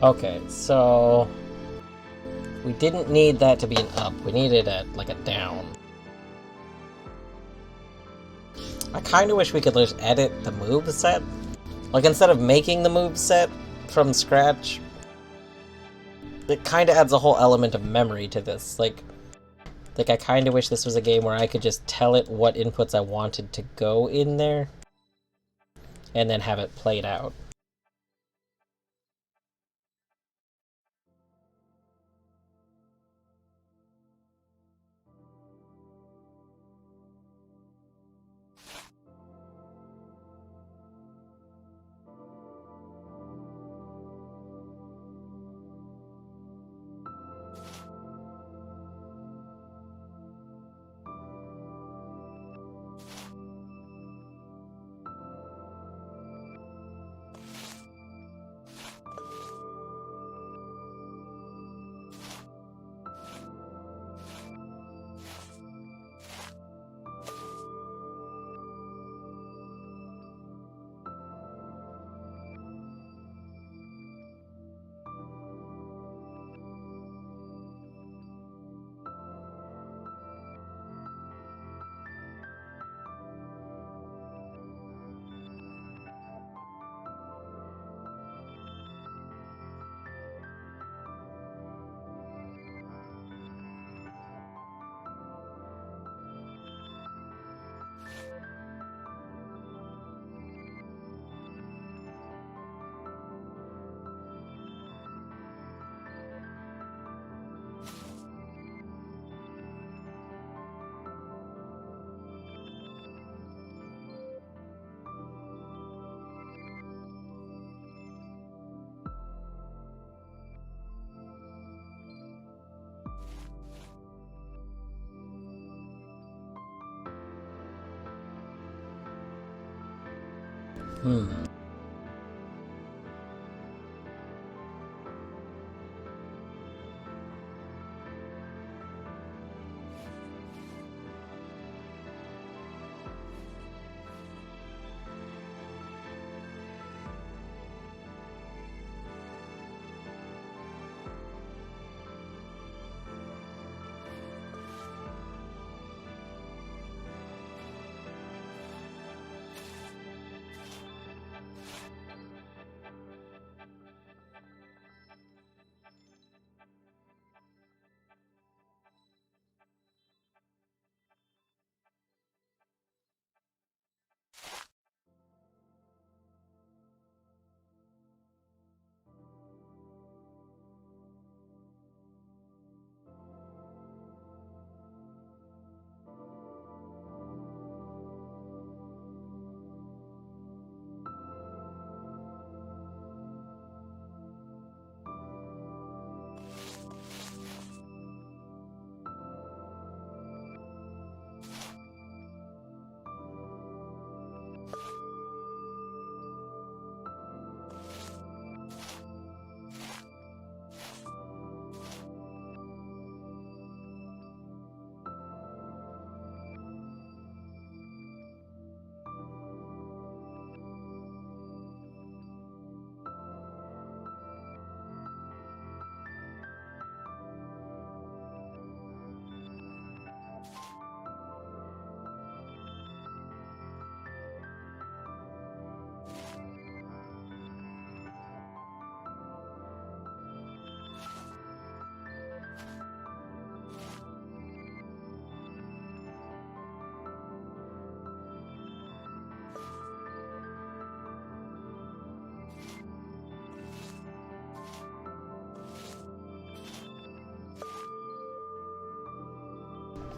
Okay, so... We didn't need that to be an up, we needed a down. I kinda wish we could just edit the move set. Like, instead of making the move set from scratch, it kinda adds a whole element of memory to this. Like I kinda wish this was a game where I could just tell it what inputs I wanted to go in there, and then have it played out. Hmm.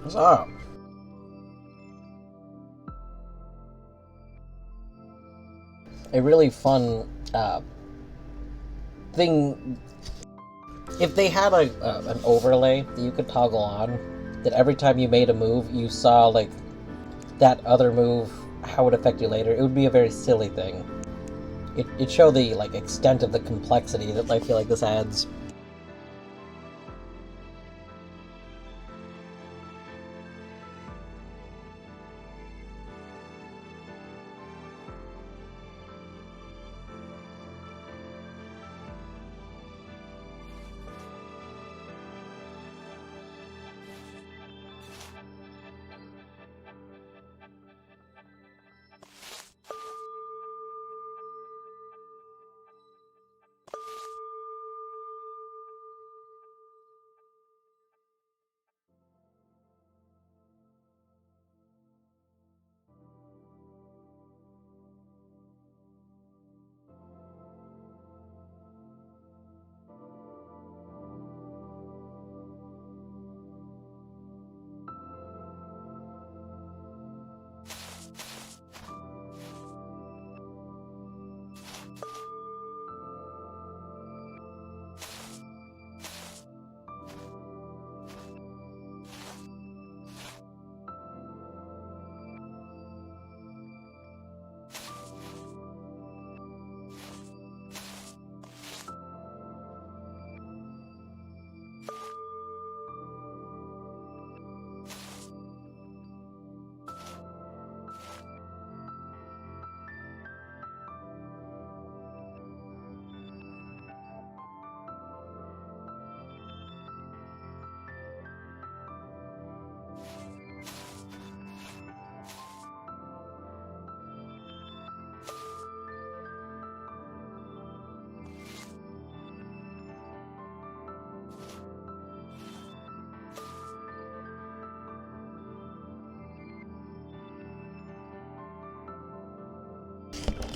So, a really fun thing. If they had an overlay that you could toggle on, that every time you made a move, you saw like that other move, how it would affect you later, it would be a very silly thing. It show the like extent of the complexity that I feel like this adds.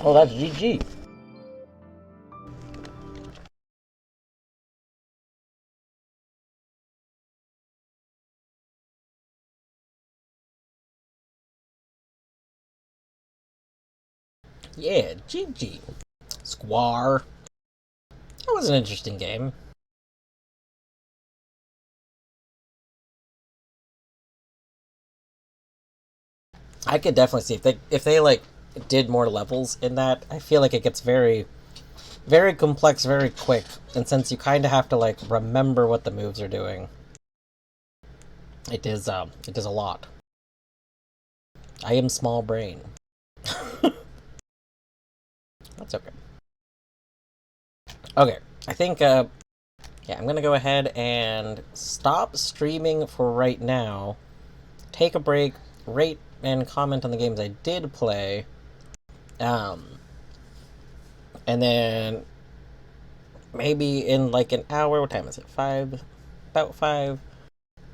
Oh, that's GG. Yeah, GG. Squar. That was an interesting game. I could definitely see if they like did more levels in that. I feel like it gets very complex very quick, and since you kind of have to like remember what the moves are doing, it is a lot. I am small brain. That's okay. Okay, I think yeah, I'm gonna go ahead and stop streaming for right now. Take a break, rate and comment on the games I did play, um, and then maybe in like an hour. What time is it? 5, about 5.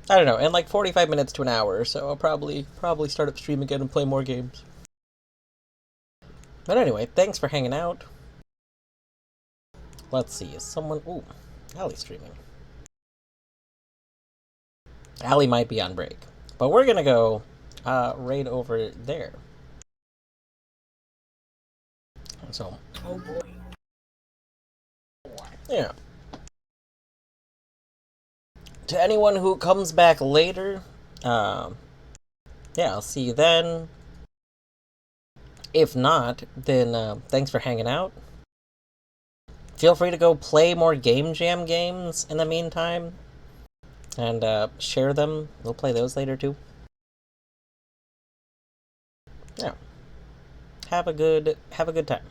I don't know, in like 45 minutes to an hour. So I'll probably start up stream again and play more games. But anyway, thanks for hanging out. Let's see, is someone? Ooh, Allie's streaming. Allie might be on break, but we're gonna go raid over there. So Oh boy. yeah. To anyone who comes back later, yeah, I'll see you then. If not, then thanks for hanging out. Feel free to go play more Game Jam games in the meantime, and share them. We'll play those later too. Yeah. Have a good time.